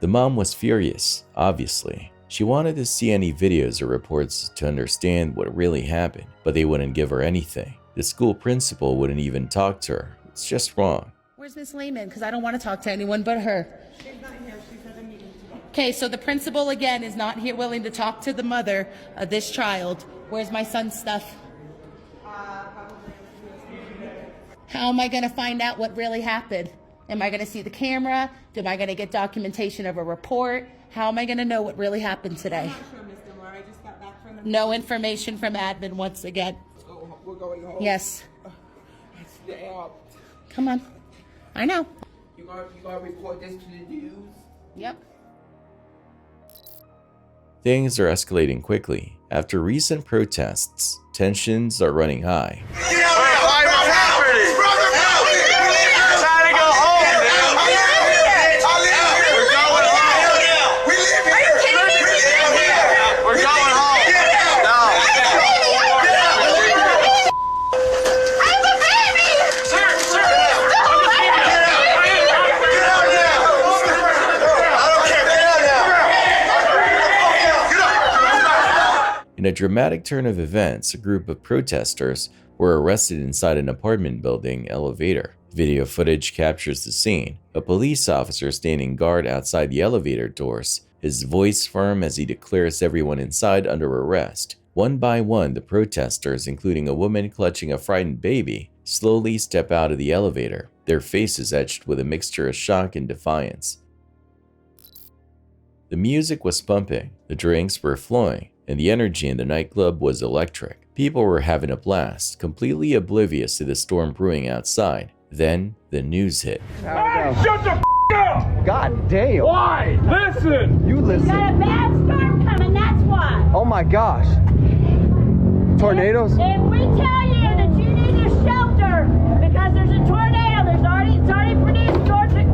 The mom was furious, obviously. She wanted to see any videos or reports to understand what really happened, but they wouldn't give her anything. The school principal wouldn't even talk to her. It's just wrong. Where's Miss Lehman? Because I don't want to talk to anyone but her. She's not here. She's at a meeting. Okay, so the principal again is not here willing to talk to the mother of this child. Where's my son's stuff? How am I going to find out what really happened? Am I going to see the camera? Am I going to get documentation of a report? How am I going to know what really happened today? No information from admin once again. We're going home. Yes. Stop. Come on. I know. You gonna report this to the news? Yep. Things are escalating quickly. After recent protests, tensions are running high. In a dramatic turn of events, a group of protesters were arrested inside an apartment building elevator. Video footage captures the scene. A police officer standing guard outside the elevator doors, his voice firm as he declares everyone inside under arrest. One by one, the protesters, including a woman clutching a frightened baby, slowly step out of the elevator, their faces etched with a mixture of shock and defiance. The music was pumping, the drinks were flowing, and the energy in the nightclub was electric. People were having a blast, completely oblivious to the storm brewing outside. Then, the news hit. Hey, shut the up! God damn! Why? Listen! You listen. We got a bad storm coming, that's why. Oh my gosh. Tornadoes? If we tell you that you need to shelter because there's a tornado, it's already produced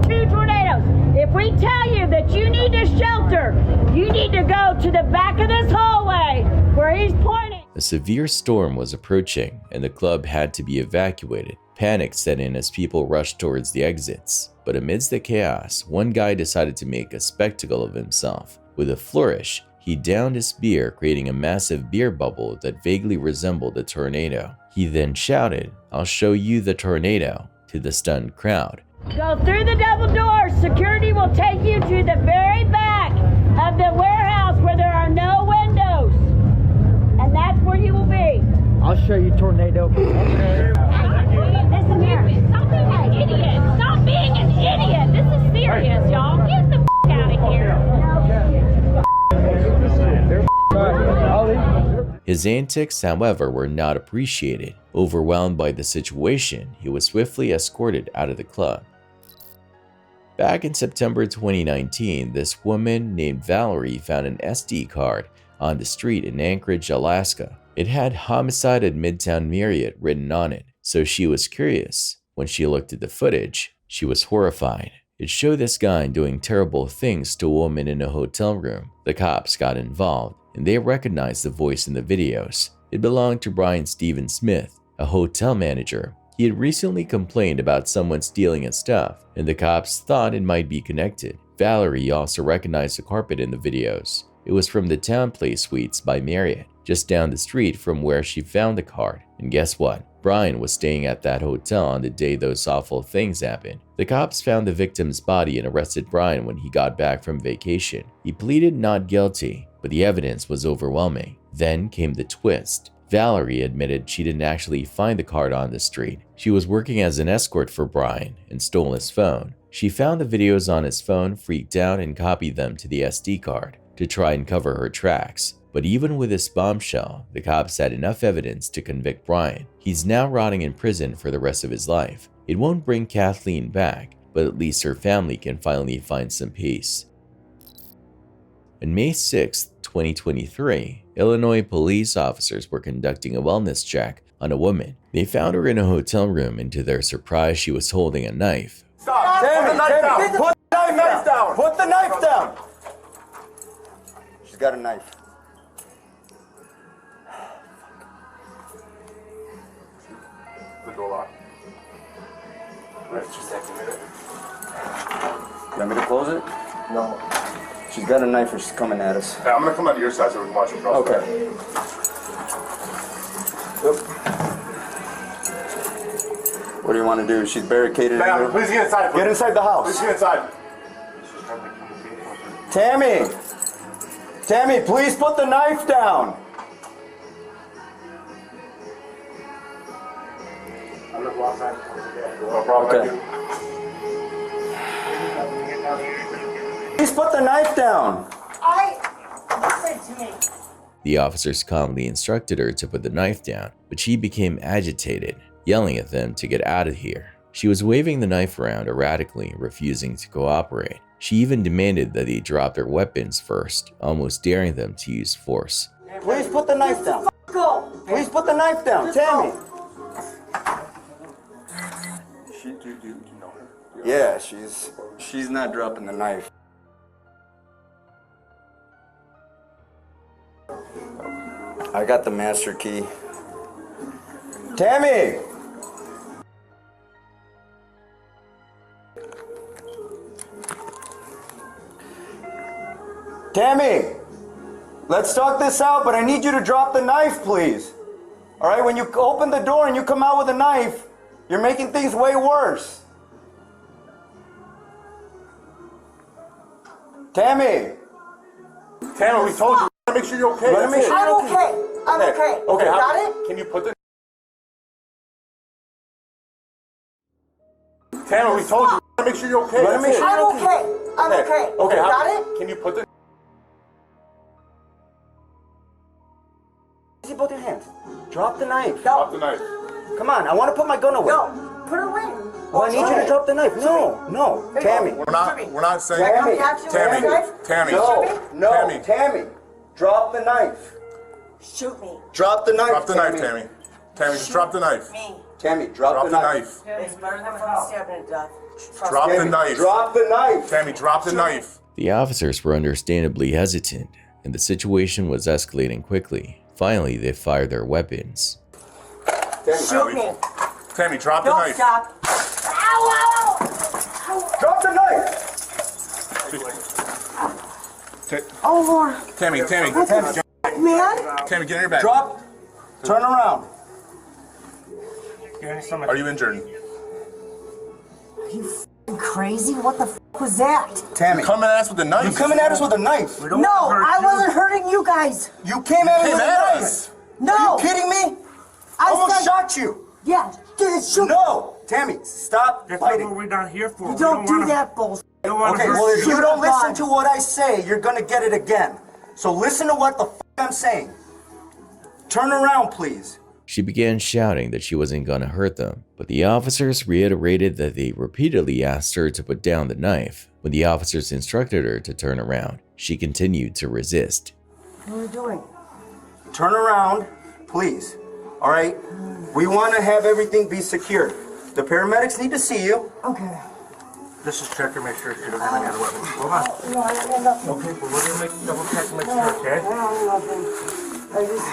2 tornadoes. If we tell you that you need to shelter, you need to go to the back of this hallway where he's pointing. A severe storm was approaching, and the club had to be evacuated. Panic set in as people rushed towards the exits. But amidst the chaos, one guy decided to make a spectacle of himself. With a flourish, he downed his beer, creating a massive beer bubble that vaguely resembled a tornado. He then shouted, "I'll show you the tornado," to the stunned crowd. Go through the double doors. Security will take you to the very back of the warehouse where there are no windows. And that's where you will be. I'll show you tornado. Listen here. Stop being an idiot. Stop being an idiot. This is serious, y'all. Get the out of here. His antics, however, were not appreciated. Overwhelmed by the situation, he was swiftly escorted out of the club. Back in September 2019, this woman named Valerie found an SD card on the street in Anchorage, Alaska. It had "Homicide at Midtown Marriott" written on it, so she was curious. When she looked at the footage, she was horrified. It showed this guy doing terrible things to a woman in a hotel room. The cops got involved, and they recognized the voice in the videos. It belonged to Brian Steven Smith, a hotel manager. He had recently complained about someone stealing his stuff, and the cops thought it might be connected. Valerie also recognized the carpet in the videos. It was from the Town Place Suites by Marriott, just down the street from where she found the card. And guess what? Brian was staying at that hotel on the day those awful things happened. The cops found the victim's body and arrested Brian when he got back from vacation. He pleaded not guilty, but the evidence was overwhelming. Then came the twist. Valerie admitted she didn't actually find the card on the street. She was working as an escort for Brian and stole his phone. She found the videos on his phone, freaked out, and copied them to the SD card to try and cover her tracks. But even with this bombshell, the cops had enough evidence to convict Brian. He's now rotting in prison for the rest of his life. It won't bring Kathleen back, but at least her family can finally find some peace. On May 6, 2023, Illinois police officers were conducting a wellness check on a woman. They found her in a hotel room, and to their surprise, she was holding a knife. Stop! Put the knife down! Put the knife down! Put the knife down! She's got a knife. The door locked. Just a minute. You want me to close it? No. She's got a knife and she's coming at us. Hey, I'm gonna come out to your side so we can watch her cross. Okay. Yep. What do you want to do? She's barricaded. Ma'am, please get inside. Get inside the house. Please get inside. Tammy! Tammy, please put the knife down. I'm gonna go outside. No problem. Okay. Please put the knife down. Listen to me. The officers calmly instructed her to put the knife down, but she became agitated, yelling at them to get out of here. She was waving the knife around erratically, refusing to cooperate. She even demanded that they drop their weapons first, almost daring them to use force. Please put the knife down. Please put the knife down. Tammy. Do you know her? Yeah, she's not dropping the knife. I got the master key. Tammy! Tammy! Let's talk this out, but I need you to drop the knife, please. All right, when you open the door and you come out with a knife, you're making things way worse. Tammy! Tammy, we told you. Make sure you're okay. I'm okay. I'm okay. Okay, Got it? Can you put the... Tammy, we told you. Make sure you're okay. I'm okay. I'm okay. Okay, Got it? Can you put the... Easy, both your hands. Drop the knife. Drop the knife. Come on, I want to put my gun away. No, put it away. Well, I need you to drop the knife. No, Tammy. We're not saying... Tammy. No, Tammy. Drop the knife. Shoot me. Drop the knife. Drop the knife, Tammy. Tammy, just drop the knife. Me. Tammy, drop the knife. It's better than fucking stabbing to death. Drop the knife. Drop the knife. Tammy, drop the knife. The officers were understandably hesitant, and the situation was escalating quickly. Finally, they fired their weapons. Shoot me. Tammy, drop the Don't knife. stop. Ow! Drop the knife. Oh, Lord. Tammy. Man? Tammy, get in your bag. Drop. Turn around. Are you injured? Are you f***ing crazy? What the f*** was that? Tammy. You're coming at us with a knife. You're coming at us with a knife. No, I wasn't hurting you guys. You came at me with a knife. No. Are you kidding me? I almost shot you. Yeah, shoot. No. Tammy, stop fighting. We're not here for. You don't do that bullshit. Okay, well, if you don't listen to what I say, you're gonna get it again. So listen to what the f I'm saying. Turn around, please. She began shouting that she wasn't gonna hurt them, but the officers reiterated that they repeatedly asked her to put down the knife. When the officers instructed her to turn around, she continued to resist. What are you doing? Turn around, please. All right? We want to have everything be secured. The paramedics need to see you. Okay. Let's just check her, make sure she doesn't have any other weapons. Hold on. No, I have nothing. Okay, but we're gonna double check and make sure, okay? I have nothing. I just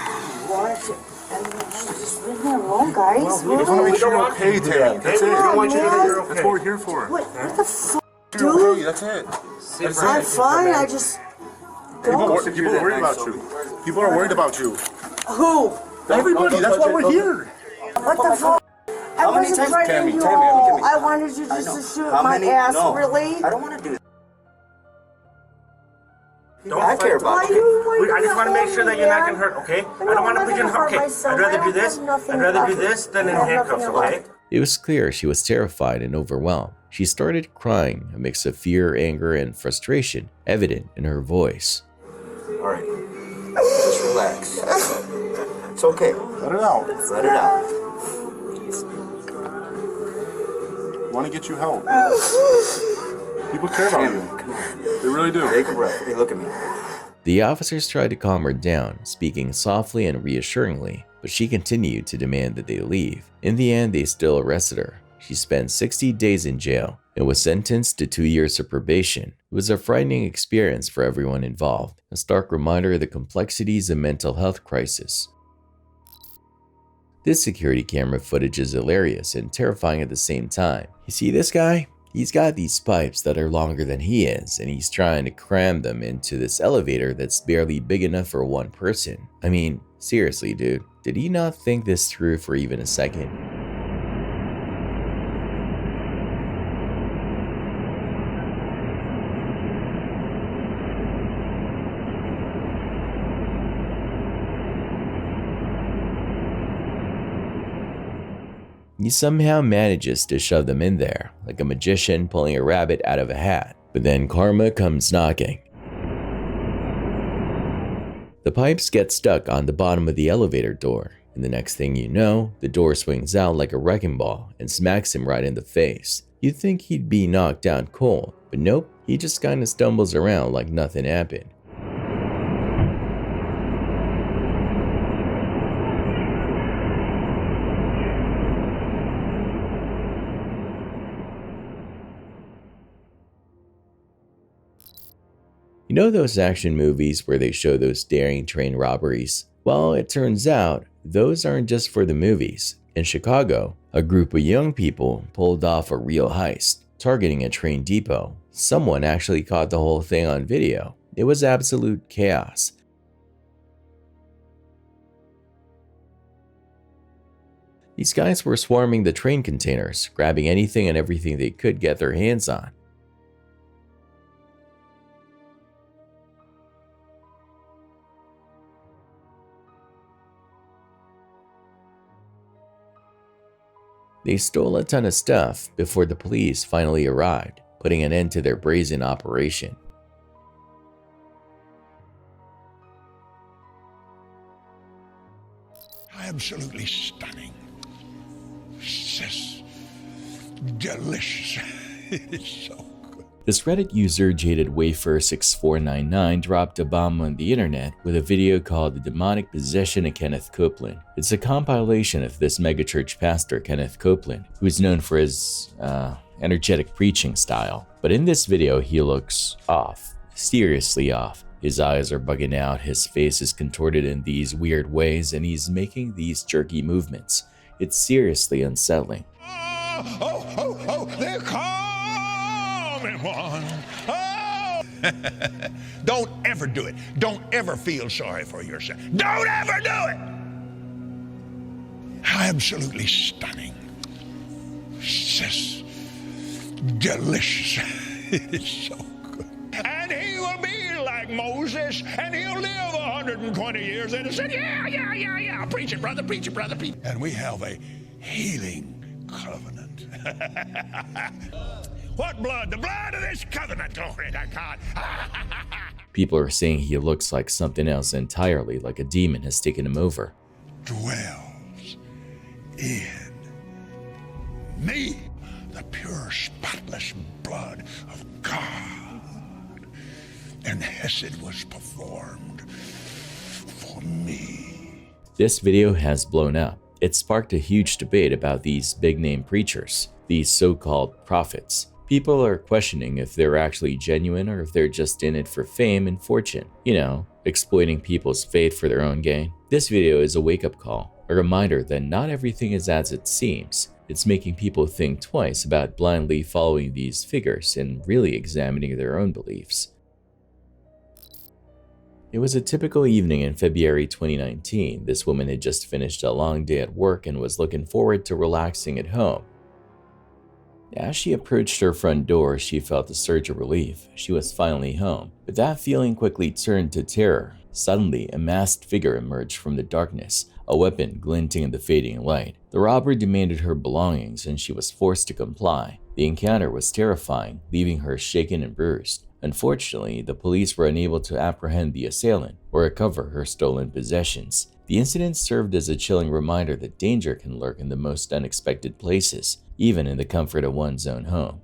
wanted to. Just leave me alone, guys. Well, we just want to make sure you're okay, Tammy. That's it. We don't want you to think you're okay. That's what we're here for. What the fuck, You're okay. dude? That's it. I'm fine. I just. People are worried about you. People are worried about you. Who? Everybody. That's why we're here. What the fuck? I wasn't threatening you all. I wanted you just to shoot my ass, really? I don't want to do that. I care about you. I just want to make sure that you're not getting hurt, okay? I don't want to put you in handcuffs. Okay, I'd rather do this. I'd rather do this than in handcuffs, okay? It was clear she was terrified and overwhelmed. She started crying, a mix of fear, anger, and frustration evident in her voice. All right. Just relax. It's okay. Let it out. Let it out. Want to get you help. People care about you. They really do. Take a breath. Hey, look at me. The officers tried to calm her down, speaking softly and reassuringly, but she continued to demand that they leave. In the end, they still arrested her. She spent 60 days in jail and was sentenced to 2 years of probation. It was a frightening experience for everyone involved, a stark reminder of the complexities of mental health crisis. This security camera footage is hilarious and terrifying at the same time. You see this guy? He's got these pipes that are longer than he is, and he's trying to cram them into this elevator that's barely big enough for one person. I mean, seriously, dude, did he not think this through for even a second? He somehow manages to shove them in there, like a magician pulling a rabbit out of a hat. But then karma comes knocking. The pipes get stuck on the bottom of the elevator door, and the next thing you know, the door swings out like a wrecking ball and smacks him right in the face. You'd think he'd be knocked out cold, but nope, he just kinda stumbles around like nothing happened. You know those action movies where they show those daring train robberies? Well, it turns out those aren't just for the movies. In Chicago, a group of young people pulled off a real heist, targeting a train depot. Someone actually caught the whole thing on video. It was absolute chaos. These guys were swarming the train containers, grabbing anything and everything they could get their hands on. They stole a ton of stuff before the police finally arrived, putting an end to their brazen operation. Absolutely stunning. Sis. Delicious. It is so good. This Reddit user JadedWafer6499 dropped a bomb on the internet with a video called The Demonic Possession of Kenneth Copeland. It's a compilation of this megachurch pastor, Kenneth Copeland, who is known for his energetic preaching style. But in this video, he looks off, seriously off. His eyes are bugging out, his face is contorted in these weird ways, and he's making these jerky movements. It's seriously unsettling. Oh, they're coming one. Oh! Don't ever do it. Don't ever feel sorry for yourself. Don't ever do it! Absolutely stunning. Sis. Delicious. It is so good. And he will be like Moses, and he'll live 120 years. And he said, yeah. Preach it, brother, preach it, brother, preach it. And we have a healing covenant. What blood? The blood of this covenant. Glory to God. People are saying he looks like something else entirely, like a demon has taken him over. Dwells in me, the pure, spotless blood of God. And Hesed was performed for me. This video has blown up. It sparked a huge debate about these big-name preachers, these so-called prophets. People are questioning if they're actually genuine or if they're just in it for fame and fortune. You know, exploiting people's faith for their own gain. This video is a wake-up call, a reminder that not everything is as it seems. It's making people think twice about blindly following these figures and really examining their own beliefs. It was a typical evening in February 2019. This woman had just finished a long day at work and was looking forward to relaxing at home. As she approached her front door, she felt a surge of relief. She was finally home. But that feeling quickly turned to terror. Suddenly, a masked figure emerged from the darkness, a weapon glinting in the fading light. The robber demanded her belongings, and she was forced to comply. The encounter was terrifying, leaving her shaken and bruised. Unfortunately, the police were unable to apprehend the assailant or recover her stolen possessions. The incident served as a chilling reminder that danger can lurk in the most unexpected places, even in the comfort of one's own home.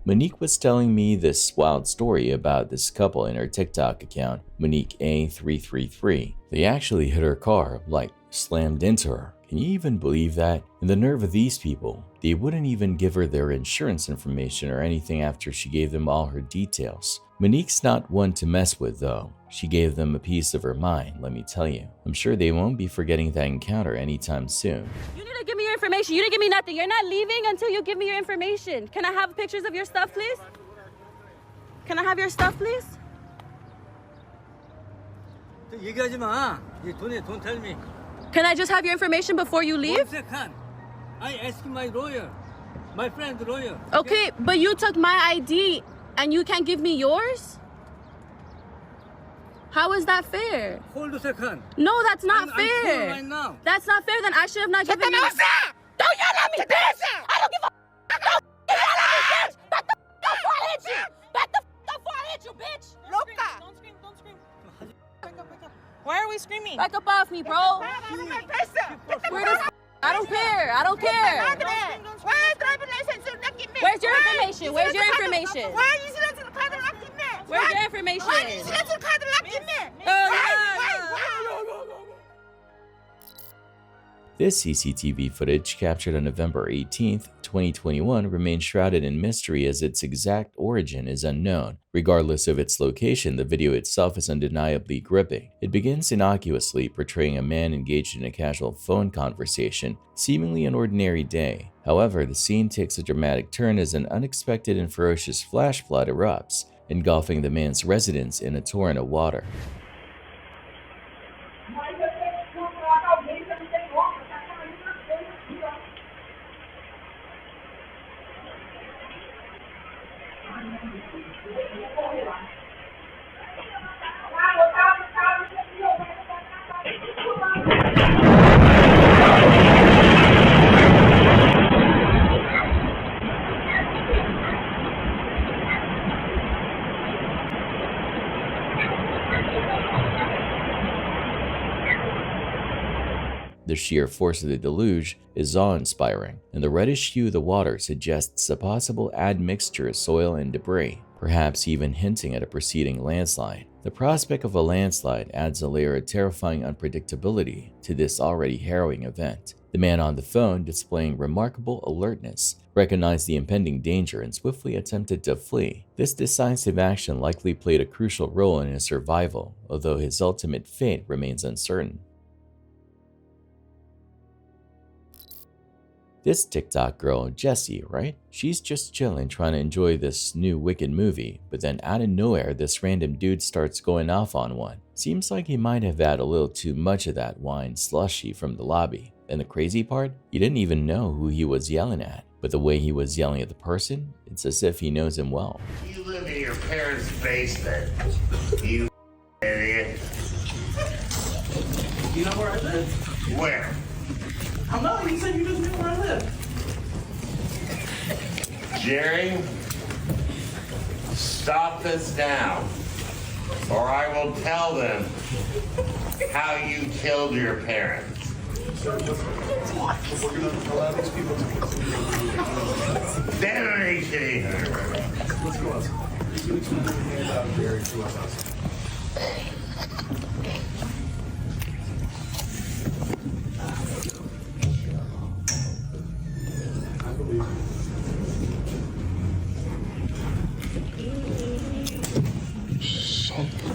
Monique was telling me this wild story about this couple in her TikTok account, Monique A333. They actually hit her car, like slammed into her. Can you even believe that? And the nerve of these people, they wouldn't even give her their insurance information or anything after she gave them all her details. Monique's not one to mess with though. She gave them a piece of her mind, let me tell you. I'm sure they won't be forgetting that encounter anytime soon. You need to give me your information. You didn't give me nothing. You're not leaving until you give me your information. Can I have pictures of your stuff, please? Can I have your stuff, please? Don't tell me. Can I just have your information before you leave? 1 second. I asked my lawyer, my friend's lawyer. Okay, but you took my ID and you can't give me yours? How is that fair? Hold a second. No, that's not I'm fair. right now. That's not fair. Then I should have not given you. at me, bitch! I don't give a don't yell at me, bitch! Back the before I hit you! Back the before I hit you, bitch! Loca. Don't scream, don't scream. Why are we screaming? Back up off me, bro! Where this I don't care, I don't care! Where's your information? Where's your information? Where's your information? This CCTV footage, captured on November 18, 2021, remains shrouded in mystery as its exact origin is unknown. Regardless of its location, the video itself is undeniably gripping. It begins innocuously, portraying a man engaged in a casual phone conversation, seemingly an ordinary day. However, the scene takes a dramatic turn as an unexpected and ferocious flash flood erupts, engulfing the man's residence in a torrent of water. The sheer force of the deluge is awe-inspiring, and the reddish hue of the water suggests a possible admixture of soil and debris, perhaps even hinting at a preceding landslide. The prospect of a landslide adds a layer of terrifying unpredictability to this already harrowing event. The man on the phone, displaying remarkable alertness, recognized the impending danger and swiftly attempted to flee. This decisive action likely played a crucial role in his survival, although his ultimate fate remains uncertain. This TikTok girl, Jessie, right? She's just chilling trying to enjoy this new Wicked movie, but then out of nowhere this random dude starts going off on one. Seems like he might have had a little too much of that wine slushy from the lobby. And the crazy part? You didn't even know who he was yelling at, but the way he was yelling at the person, it's as if he knows him well. You live in your parents' basement, you idiot. You know where I live? Where? I know, you said you just knew where I live. Jerry, stop this now, or I will tell them how you killed your parents. We're gonna allow these people to Damnation! Let's go outside. You can explain everything about Jerry to us outside.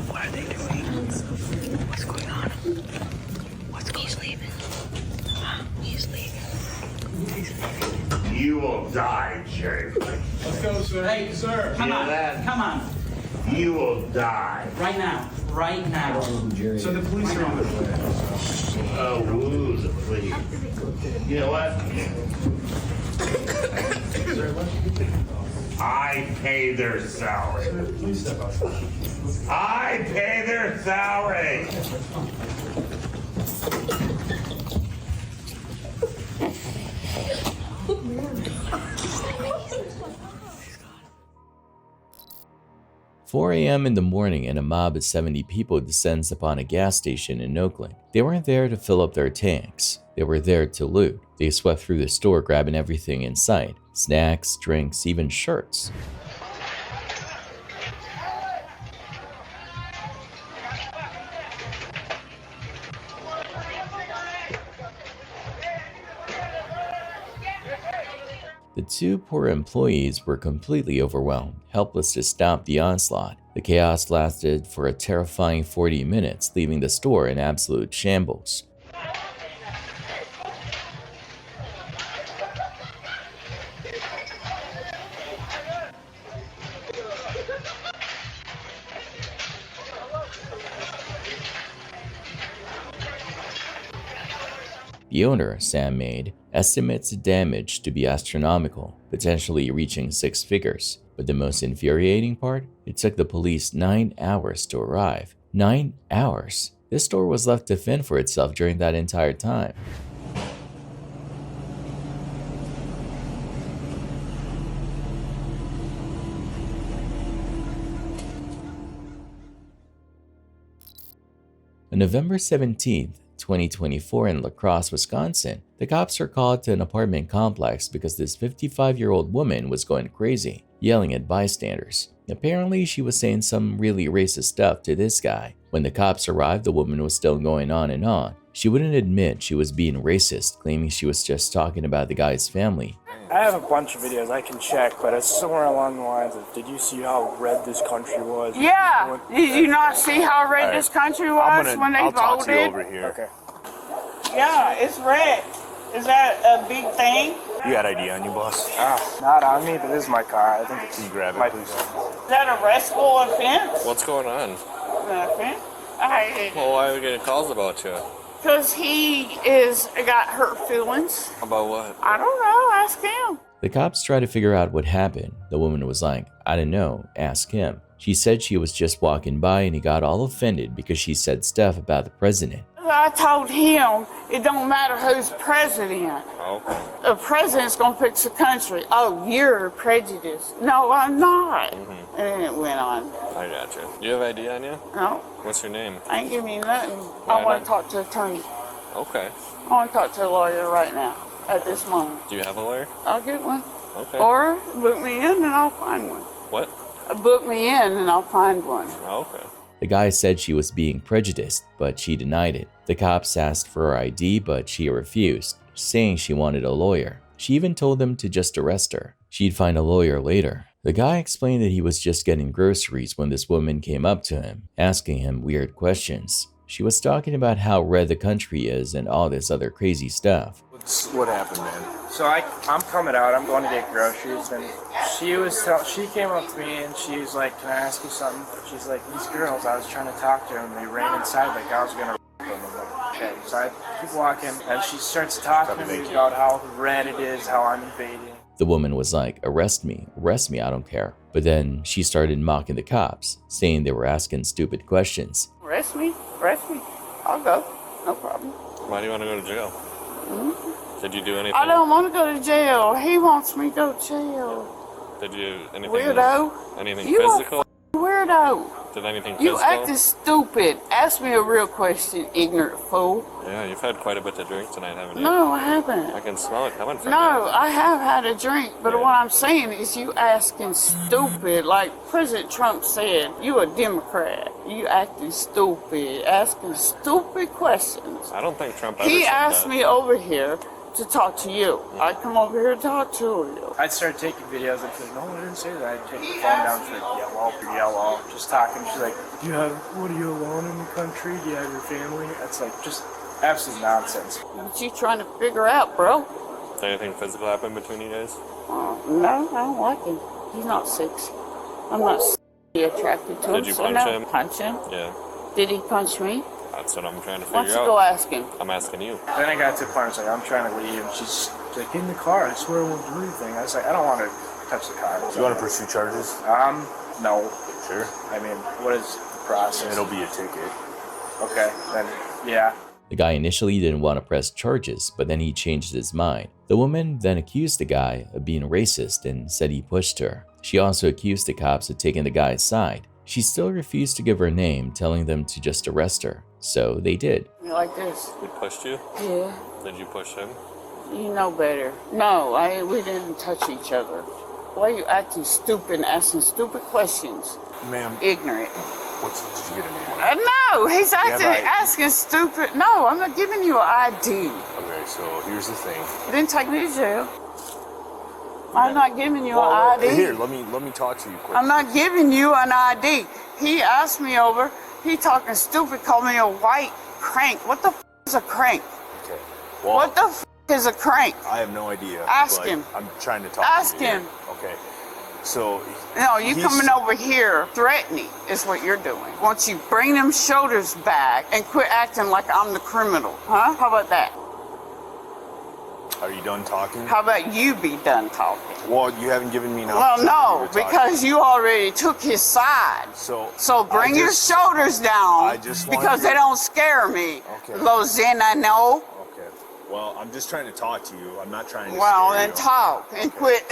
What are they doing? What's going on? He's leaving. He's leaving. He's leaving. You will die, Jerry. Let's go, sir. Hey, sir, come on. Come on. You will die. Right now. Right now. So the police are on the way. Oh, woo, the police. You know what? I pay their salary. Please step outside. I pay their salary. 4 a.m. in the morning and a mob of 70 people descends upon a gas station in Oakland. They weren't there to fill up their tanks. They were there to loot. They swept through the store grabbing everything in sight. Snacks, drinks, even shirts. The two poor employees were completely overwhelmed, helpless to stop the onslaught. The chaos lasted for a terrifying 40 minutes, leaving the store in absolute shambles. The owner, Sam Maid, estimates the damage to be astronomical, potentially reaching 6 figures. But the most infuriating part? It took the police 9 hours to arrive. 9 hours! This store was left to fend for itself during that entire time. On November 17th, 2024 in La Crosse, Wisconsin, the cops are called to an apartment complex because this 55-year-old woman was going crazy, yelling at bystanders. Apparently, she was saying some really racist stuff to this guy. When the cops arrived, the woman was still going on and on. She wouldn't admit she was being racist, claiming she was just talking about the guy's family. I have a bunch of videos I can check, but it's somewhere along the lines of, did you see how red this country was? Yeah. Did you not see how red this country was when they I'll voted? talk to you over here. Okay. Yeah, it's red. Is that a big thing? You got ID on you, boss? Not on me, but this is my car. I think it's... Can you grab it, please? Is that a arrestable offense? What's going on? An offense? Well, why are we getting calls about you? Because he got hurt feelings. About what? I don't know. Ask him. The cops tried to figure out what happened. The woman was like, I don't know, ask him. She said she was just walking by and he got all offended because she said stuff about the president. I told him it don't matter who's president. Okay. The president's gonna fix the country. Oh, you're prejudiced. No, I'm not. And then it went on. I got you. Do you have ID on you? No. What's your name? I ain't giving you nothing. Why I want not? to talk to an attorney. Okay. I want to talk to a lawyer right now, at this moment. Do you have a lawyer? I'll get one. Okay. Or book me in and I'll find one. What? Book me in and I'll find one. Okay. The guy said she was being prejudiced, but she denied it. The cops asked for her ID, but she refused, saying she wanted a lawyer. She even told them to just arrest her. She'd find a lawyer later. The guy explained that he was just getting groceries when this woman came up to him, asking him weird questions. She was talking about how red the country is and all this other crazy stuff. What happened, man? So I'm coming out. I'm going to get groceries, and she came up to me and she was like, "Can I ask you something?" She's like, "These girls, I was trying to talk to them. They ran inside like I was gonna them." I'm like, "Okay." So I keep walking, and she starts talking to me about how red it is, how I'm invading. The woman was like, arrest me, I don't care. But then she started mocking the cops, saying they were asking stupid questions. Arrest me? Arrest me. I'll go. No problem. Why do you want to go to jail? Did you do anything? I don't want to go to jail. He wants me to go to jail. Did you anything? Weirdo. Anything You physical? a weirdo. Did anything You physical? acting stupid. Ask me a real question, ignorant fool. Yeah, you've had quite a bit to drink tonight, haven't you? No, I haven't. I can smell it coming from No, I have had a drink, but what I'm saying is you asking stupid. Like President Trump said, you a Democrat. You acting stupid, asking stupid questions. I don't think Trump ever He said asked that. me over here to talk to you. I come over here to talk to you. I'd start taking videos and she's like, "No, I didn't say that." I'd take the phone down. She's like, yellow, just talking. She's like, what are you alone in the country? Do you have your family? It's like just absolute nonsense. What you trying to figure out, bro? Did anything physical happen between you guys? No, I don't like him. He's not sexy. I'm not attracted to him. Did you so punch no. him? Punch him? Yeah. Did he punch me? That's what I'm trying to Why figure don't you out. go ask him? I'm asking you. Then I got to the point, I was like, I'm trying to leave, and she's like, "Get in the car, I swear I won't do anything." I was like, I don't want to touch the car. You want to pursue charges? No. Sure. I mean, what is the process? It'll be a ticket. Okay, then, yeah. The guy initially didn't want to press charges, but then he changed his mind. The woman then accused the guy of being racist and said he pushed her. She also accused the cops of taking the guy's side. She still refused to give her name, telling them to just arrest her. So they did. You like this? He pushed you? Yeah. Did you push him? You know better. No, we didn't touch each other. Why are you acting stupid and asking stupid questions? Ma'am. Ignorant. Did you get a name? No, he's asking stupid. No, I'm not giving you an ID. Okay, so here's the thing. You didn't take me to jail. I'm not giving you an ID. Here, let me talk to you quick. I'm not giving you an ID. He asked me over. He talking stupid, called me a white crank. What the f is a crank? Okay. Well, What the f is a crank? I have no idea. Ask but him. I'm trying to talk Ask to you. him. Okay. So. No, you he's- coming over here threatening is what you're doing. Once you bring them shoulders back and quit acting like I'm the criminal, huh? How about that? Are you done talking? How about you be done talking? Well, you haven't given me an Well, opportunity no, to talk. because you already took his side. So bring your shoulders down I just wanted because to- they don't scare me. Okay. Lozena, no. Okay. Well, I'm just trying to talk to you. I'm not trying to Well, scare then you. talk and quit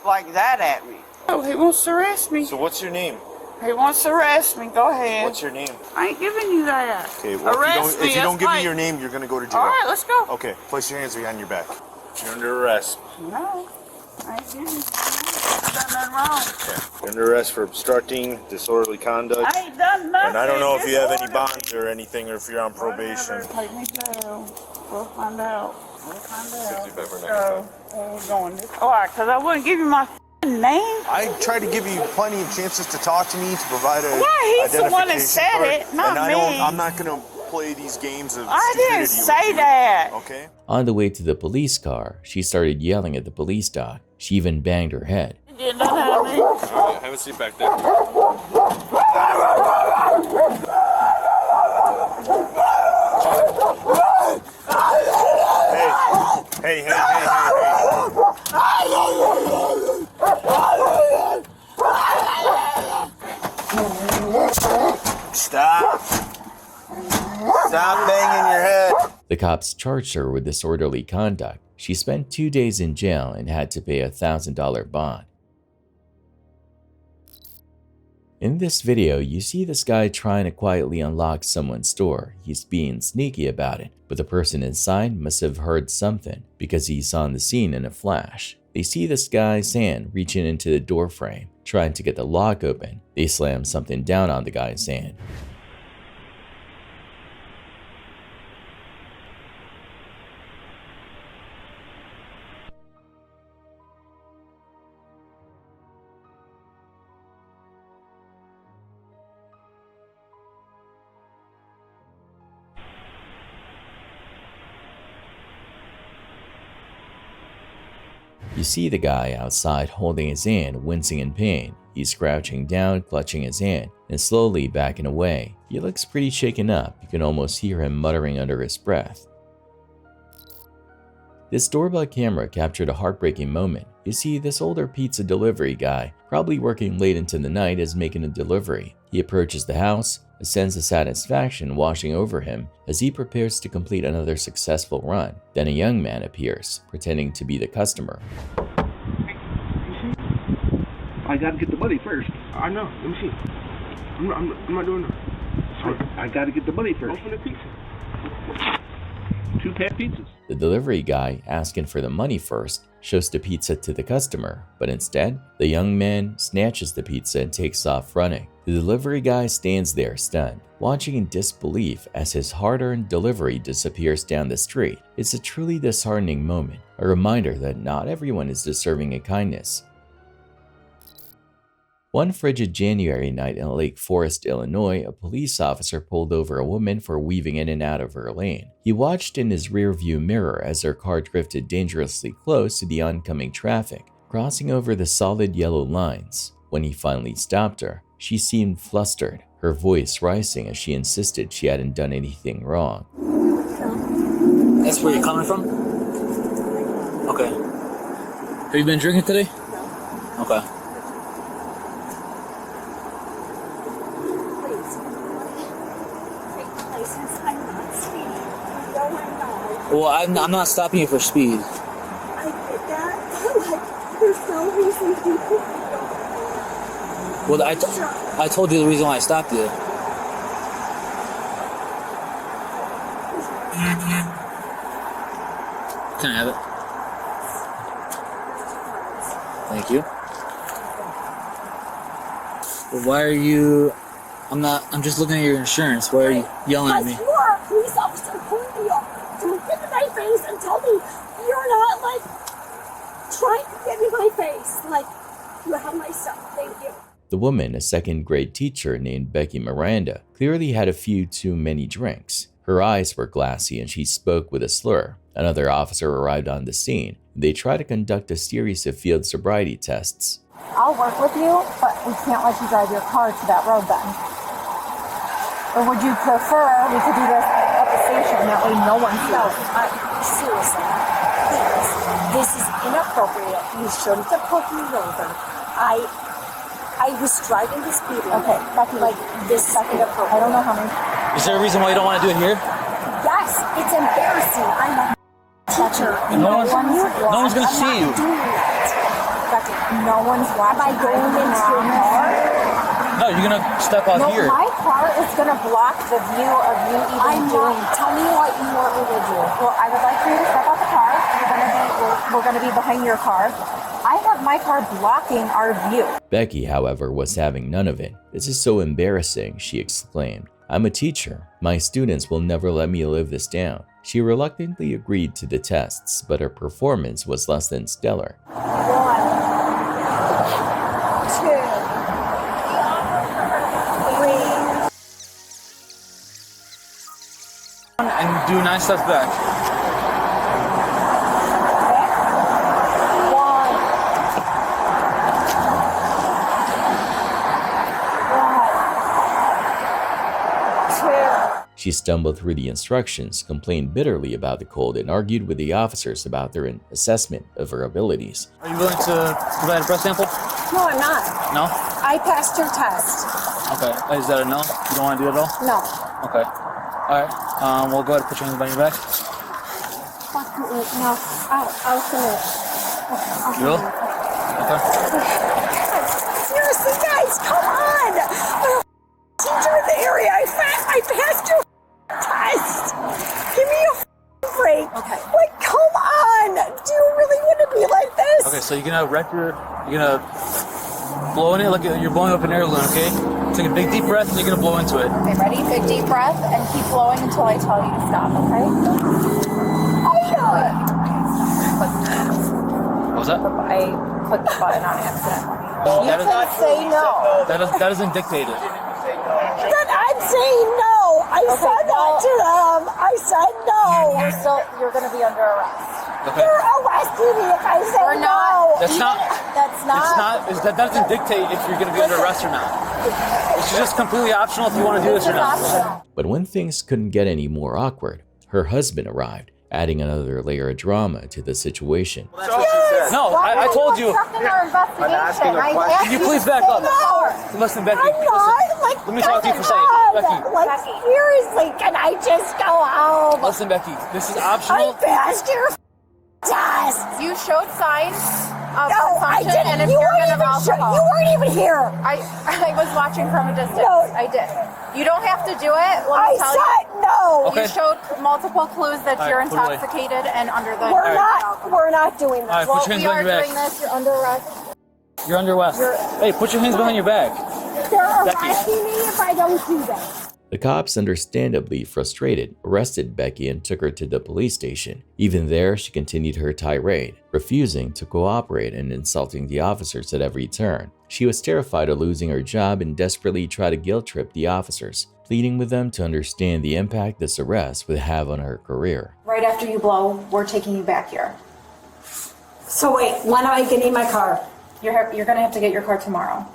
like that at me. Oh, he wants to arrest me. So what's your name? He wants to arrest me. Go ahead. What's your name? I ain't giving you that. Okay, well, Arrest if you don't give me like... your name, you're going to go to jail. All right, let's go. Okay, place your hands behind your back. You're under arrest. No, I ain't giving you I've done nothing wrong. Okay. You're under arrest for obstructing disorderly conduct. I ain't done nothing. And I don't know if you have any bonds or anything, or if you're on probation. Take me down. We'll find out. We'll find out. 65 for next So, where we going? All right, because I wouldn't give you my name. I tried to give you plenty of chances to talk to me, to provide a Why? He's the one that identification said card, it, not and me. I'm not going to play these games of I didn't stupidity say with you. that. Okay? On the way to the police car, she started yelling at the police dog. She even banged her head. You didn't have me. All right, have a seat back there. Hey. Stop. Stop banging your head. The cops charged her with disorderly conduct. She spent 2 days in jail and had to pay a $1,000 bond. In this video, you see this guy trying to quietly unlock someone's door. He's being sneaky about it, but the person inside must have heard something because he saw the scene in a flash. They see this guy's hand reaching into the door frame, trying to get the lock open. They slam something down on the guy's hand. You see the guy outside holding his hand, wincing in pain. He's crouching down, clutching his hand, and slowly backing away. He looks pretty shaken up. You can almost hear him muttering under his breath. This doorbell camera captured a heartbreaking moment. You see, this older pizza delivery guy, probably working late into the night, is making a delivery. He approaches the house, a sense of satisfaction washing over him as he prepares to complete another successful run. Then a young man appears, pretending to be the customer. I gotta get the money first. I know. Let me see. I'm not doing that. I gotta get the money first. Open the pizza. 2 pan pizzas. The delivery guy, asking for the money first, shows the pizza to the customer, but instead, the young man snatches the pizza and takes off running. The delivery guy stands there stunned, watching in disbelief as his hard-earned delivery disappears down the street. It's a truly disheartening moment, a reminder that not everyone is deserving of kindness. One frigid January night in Lake Forest, Illinois, a police officer pulled over a woman for weaving in and out of her lane. He watched in his rearview mirror as her car drifted dangerously close to the oncoming traffic, crossing over the solid yellow lines. When he finally stopped her, she seemed flustered, her voice rising as she insisted she hadn't done anything wrong. That's where you're coming from? Okay. Have you been drinking today? Okay. Well, I'm not stopping you for speed. I did that, but there's no reason to. Well, I told you the reason why I stopped you. Can I have it? Thank you. Well, why are you... I'm just looking at your insurance. Why are you yelling at me? You are a police officer. Who are you? To look into my face and tell me you're not, like, trying to get in my face. Like, you have my stuff. Thank you. The woman, a second-grade teacher named Becky Miranda, clearly had a few too many drinks. Her eyes were glassy and she spoke with a slur. Another officer arrived on the scene. They tried to conduct a series of field sobriety tests. I'll work with you, but we can't let you drive your car to that road then. Or would you prefer we could do this at the station? That way no one sees. Seriously, please. This is inappropriate. You shouldn't have pulled me over. I was driving the speed limit. Okay, Becky, like this is inappropriate. I don't know how many. Is there a reason why you don't want to do it here? Yes, it's embarrassing. I'm a teacher. No one's gonna see you. Doing it. Becky, no one's watching. Am I going into your car? No, you're gonna step off No, here. my car is gonna block the view of you even doing. Tell me what you want me to do. Well, I would like for you to step out the car. We're gonna be behind your car. I have my car blocking our view. Becky, however, was having none of it. "This is so embarrassing," she exclaimed. "I'm a teacher. My students will never let me live this down." She reluctantly agreed to the tests, but her performance was less than stellar. 1, 2, 3. And do 9 steps back. She stumbled through the instructions, complained bitterly about the cold, and argued with the officers about their assessment of her abilities. Are you willing to provide a breath sample? No, I'm not. No? I passed your test. Okay. Is that a no? You don't want to do it at all? No. Okay. Alright. We'll go ahead and put your hands behind your back. No. I'll submit. You will? Okay. Seriously, guys, come on! I'm a teacher in the area. I passed your test. Give me a break. Okay. Like, come on! Do you really want to be like this? Okay, so you're gonna blow in it like you're blowing up an air balloon, okay? Take a big deep breath and you're gonna blow into it. Okay, ready? Big deep breath and keep blowing until I tell you to stop, okay? What was that? I clicked the button on accident. You That can say no. That doesn't dictate it. Then I'm saying no. I said that to them. I said no. You're gonna be under arrest. Okay. You're arresting me if I say We're not. no. That doesn't dictate if you're gonna be under arrest or not. It's just completely optional if you want to do this or not. But when things couldn't get any more awkward, her husband arrived, adding another layer of drama to the situation. No, I told you. Can you please back up? Listen, Becky. Let me talk to you for a second. Becky. Like, seriously, can I just go home? Listen, Becky, this is optional. I passed your test. You showed signs of No, I consumption didn't. and if You you're weren't gonna even alcohol. you weren't even here. I was watching from a distance. No. I did. You don't have to do it. Let I me tell said no. You showed multiple clues that All you're right, put it away. intoxicated and under the. We're not doing this. All right, put your hands we are behind your doing back. this. You're under arrest. You're under arrest. Hey, put your hands behind your back. They're Becky. arresting me if I don't do that. The cops, understandably frustrated, arrested Becky and took her to the police station. Even there, she continued her tirade, refusing to cooperate and insulting the officers at every turn. She was terrified of losing her job and desperately tried to guilt-trip the officers, pleading with them to understand the impact this arrest would have on her career. Right after you blow, we're taking you back here. So wait, when am I getting my car? You're gonna have to get your car tomorrow.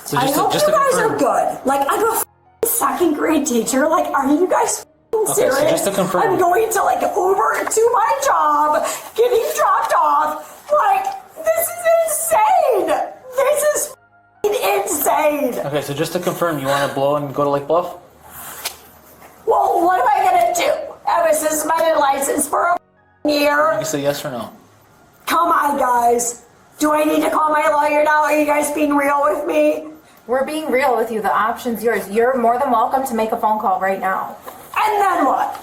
So I hope you guys are good. Like, I'm a second grade teacher. Like, are you guys serious? so just to confirm. I'm going to like Uber to my job, getting dropped off. Like, this is insane. This is insane. Okay, so just to confirm, you want to blow and go to Lake Bluff? Well, what am I gonna do? Have a suspended license for a year? You can say yes or no. Come on, guys. Do I need to call my lawyer now? Are you guys being real with me? We're being real with you. The option's yours. You're more than welcome to make a phone call right now. And then what?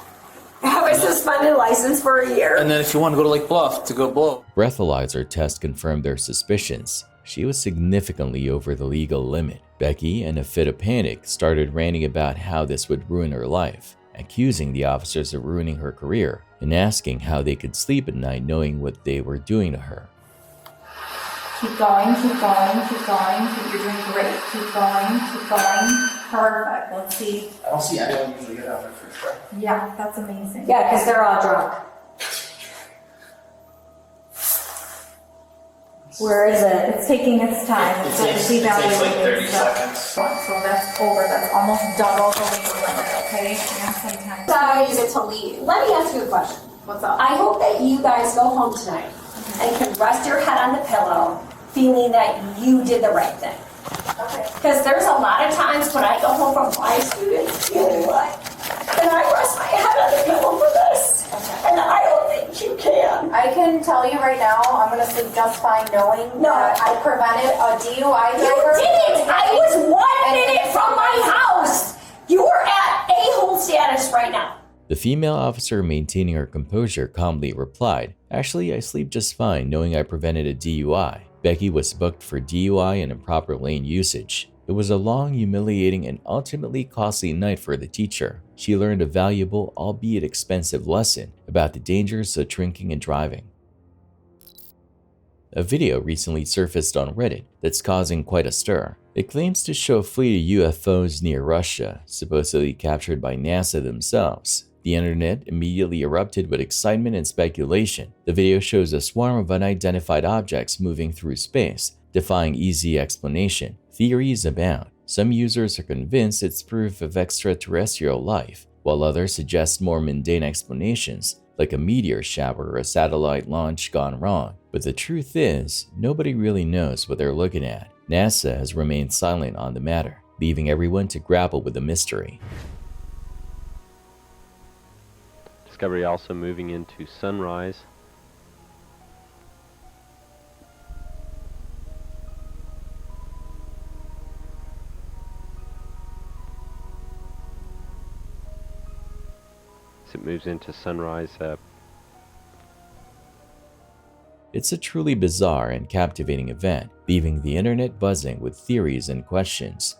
Have a suspended license for a year. And then if you want to go to Lake Bluff to go blow. Breathalyzer tests confirmed their suspicions. She was significantly over the legal limit. Becky, in a fit of panic, started ranting about how this would ruin her life, accusing the officers of ruining her career, and asking how they could sleep at night knowing what they were doing to her. Keep going, keep going, keep going. You're doing great. Keep going, keep going. Perfect. Let's see. I don't see anyone usually get out there first, right? Yeah, that's amazing. Yeah, because they're all drunk. Where is it? It's taking its time. It takes like 30 seconds. So that's over. That's almost double the legal limit, okay? And sometimes. Guys, to leave. Let me ask you a question. What's up? I hope that you guys go home tonight and can rest your head on the pillow feeling that you did the right thing. Okay. Because there's a lot of times when I go home from my students feeling like, and I rest my head on the pillow for this. Okay. And I don't think you can. I can tell tell you right now, I'm gonna sleep just fine knowing that I prevented a DUI driver. You didn't! I was 1 minute from my house! You are at a-hole status right now. The female officer, maintaining her composure, calmly replied, "Actually, I sleep just fine knowing I prevented a DUI." Becky was booked for DUI and improper lane usage. It was a long, humiliating, and ultimately costly night for the teacher. She learned a valuable, albeit expensive, lesson about the dangers of drinking and driving. A video recently surfaced on Reddit that's causing quite a stir. It claims to show a fleet of UFOs near Russia, supposedly captured by NASA themselves. The internet immediately erupted with excitement and speculation. The video shows a swarm of unidentified objects moving through space, defying easy explanation. Theories abound. Some users are convinced it's proof of extraterrestrial life, while others suggest more mundane explanations, like a meteor shower or a satellite launch gone wrong. But the truth is, nobody really knows what they're looking at. NASA has remained silent on the matter, leaving everyone to grapple with the mystery. Discovery also moving into sunrise. As it moves into sunrise. It's a truly bizarre and captivating event, leaving the internet buzzing with theories and questions.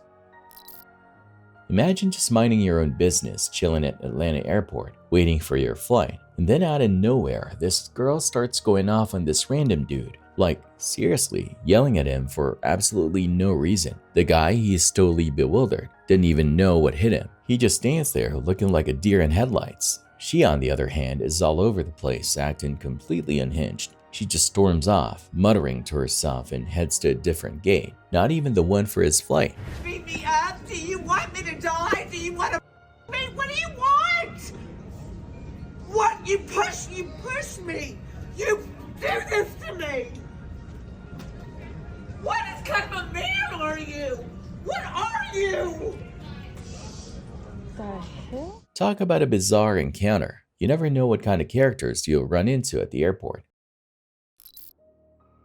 Imagine just minding your own business, chilling at Atlanta airport, waiting for your flight, and then out of nowhere, this girl starts going off on this random dude. Like, seriously, yelling at him for absolutely no reason. The guy, he's totally bewildered, didn't even know what hit him. He just stands there looking like a deer in headlights. She, on the other hand, is all over the place, acting completely unhinged. She just storms off, muttering to herself, and heads to a different gate, not even the one for his flight. Beat me up? Do you want me to die? Do you want to me? What do you want? What? You push me. You do this to me. What kind of a man are you? What are you? The hell? Talk about a bizarre encounter. You never know what kind of characters you'll run into at the airport.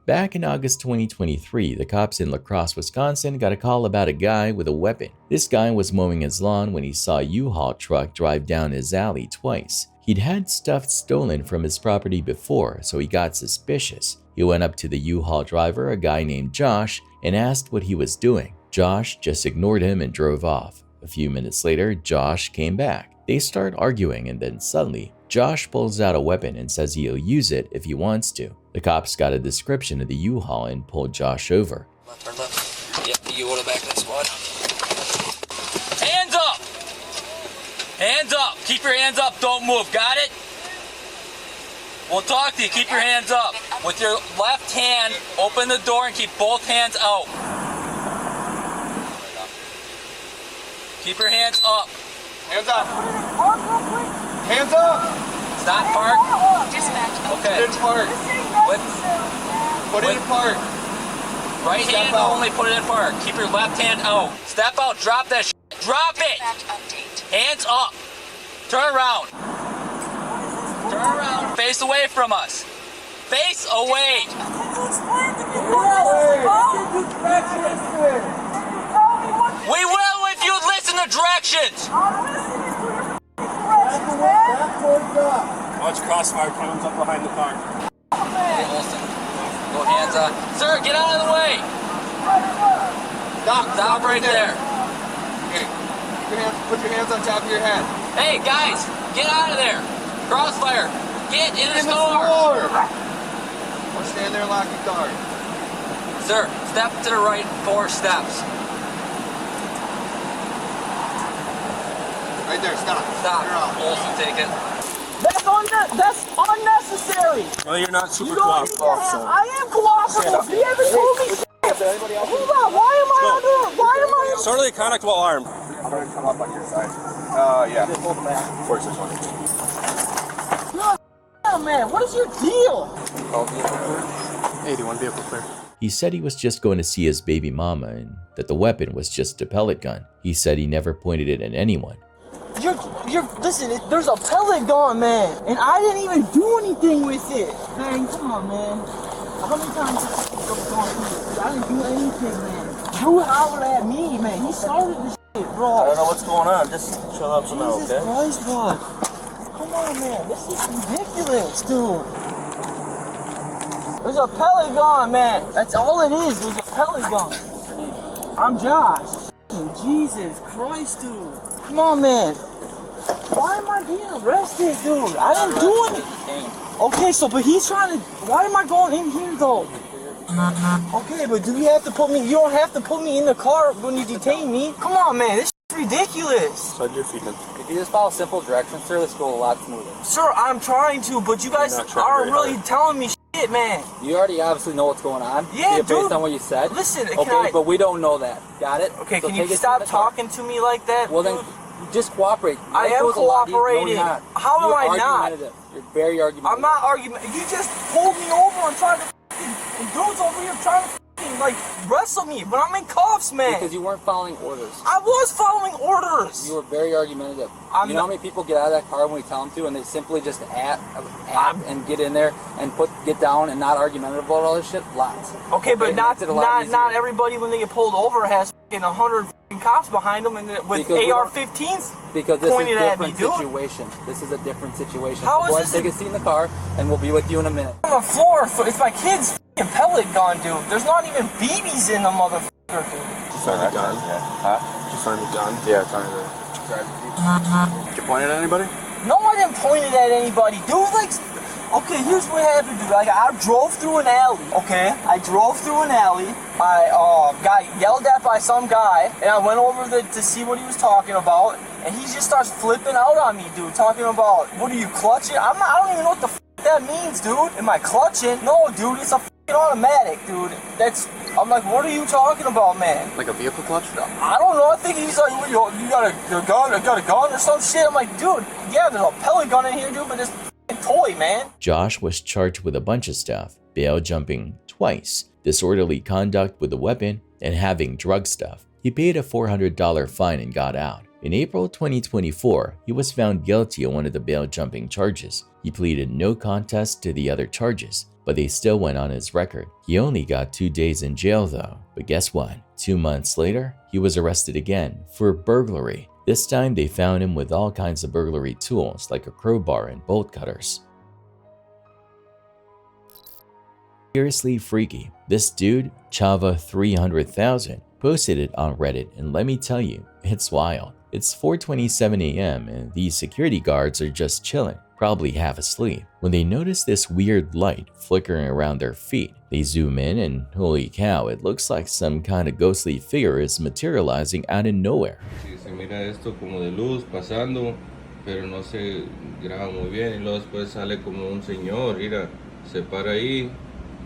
Back in August 2023, the cops in La Crosse, Wisconsin got a call about a guy with a weapon. This guy was mowing his lawn when he saw a U-Haul truck drive down his alley twice. He'd had stuff stolen from his property before, so he got suspicious. He went up to the U-Haul driver, a guy named Josh, and asked what he was doing. Josh just ignored him and drove off. A few minutes later, Josh came back. They start arguing, and then suddenly, Josh pulls out a weapon and says he'll use it if he wants to. The cops got a description of the U-Haul and pulled Josh over. Turn left. Yep, you order back that squad. Hands up! Hands up! Keep your hands up, don't move, got it? We'll talk to you, keep your hands up. With your left hand, open the door and keep both hands out. Keep your hands up. Hands up. Hands up. It's not park. Dispatch. Okay. Put it in park. Put it in park. Right hand only, put it in park. Keep your left hand out. Step out, drop that shit. Drop it. Hands up. Turn around. Turn around. Face away from us. Face away. We will if you listen to directions. Watch crossfire comes up behind the car. Hey, Olsen. Go hands up. Sir, get out of the way. Stop right there. Okay. Put your hands on top of your head. Hey, guys, get out of there. Crossfire. Get in the store. Or stand there and lock your car. Sir, step to the right 4 steps. Right there, stop. Stop. Olsen, take it. That's unnecessary. Well, you're not super You don't cooperative, officer. I am cooperative. You haven't told me shit. Hold on. Why am I Disorderly conduct while armed. I'm going to come up on your side. Yeah. Towards this one. Oh, man, what is your deal? Hey, do you want vehicle clear? He said he was just going to see his baby mama and that the weapon was just a pellet gun. He said he never pointed it at anyone. listen, there's a pellet gun, man, and I didn't even do anything with it. Man, come on, man. How many times has this gone through? I didn't do anything, man. You hollered at me, man. He started this shit, bro. I don't know what's going on. Just shut up for now, okay? Jesus Christ, bud. Come on, man. This is ridiculous, dude. There's a pellet gun, man. That's all it is. There's a pellet gun. I'm Josh. Jesus Christ, dude. Come on, man. Why am I being arrested, dude? I didn't do anything. Okay, so, but he's trying to... Why am I going in here, though? Okay, but do you have to put me... You don't have to put me in the car when you detain me. Come on, man. This is ridiculous. Slide your feet in. If you just follow simple directions, sir, this will go a lot smoother. Sir, I'm trying to, but you guys aren't really telling me shit, man. You already obviously know what's going on. Yeah, based dude. on what you said. Listen, okay, but we don't know that. Got it? Okay, so can you stop talking to me like that? Well, then just cooperate. I am cooperating. How am I not? You're very argumentative. I'm not argumentative. You just pulled me over and tried to and dude's over here trying to like wrestle me, but I'm in cuffs, man. Because you weren't following orders. I was following orders. You were very argumentative. You know how many people get out of that car when we tell them to, and they simply just act and get in there and get down and not argumentative about all this shit? Lots. Okay, but not everybody when they get pulled over has 100 cops behind them and with AR-15s because this pointed is a at me, different dude. situation. This is a different situation. How so is this? Take a seat in the car, and we'll be with you in a minute. On the floor, it's my kid's pellet gun, dude. There's not even BBs in the motherfucker, dude. Did you find the gun? Yeah. Huh? Did you find the gun? Yeah, it's under the... Did you point it at anybody? No, I didn't point it at anybody, dude. Like, okay, here's what happened, dude. Like, I drove through an alley, okay? I drove through an alley. I got yelled at by some guy, and I went over to see what he was talking about, and he just starts flipping out on me, dude, talking about, what are you, clutching? I don't even know what the f that means, dude. Am I clutching? No, dude, it's a f***ing automatic, dude. I'm like, what are you talking about, man? Like a vehicle clutch? I don't know. I think he's like, you got a gun? I got a gun or some shit. I'm like, dude, yeah, there's a pellet gun in here, dude, but it's a toy, man. Josh was charged with a bunch of stuff: bail jumping twice, disorderly conduct with a weapon, and having drug stuff. He paid a $400 fine and got out. In April 2024, he was found guilty on one of the bail jumping charges. He pleaded no contest to the other charges, but they still went on his record. He only got 2 days in jail though. But guess what? 2 months later, he was arrested again for burglary. This time they found him with all kinds of burglary tools like a crowbar and bolt cutters. Seriously freaky. This dude, Chava300,000, posted it on Reddit, and let me tell you, it's wild. It's 4:27 a.m. and these security guards are just chilling, probably half asleep, when they notice this weird light flickering around their feet. They zoom in and holy cow, it looks like some kind of ghostly figure is materializing out of nowhere. Se mira esto como de luz pasando, pero no se graba muy bien, y luego después sale como un señor, mira, se para ahí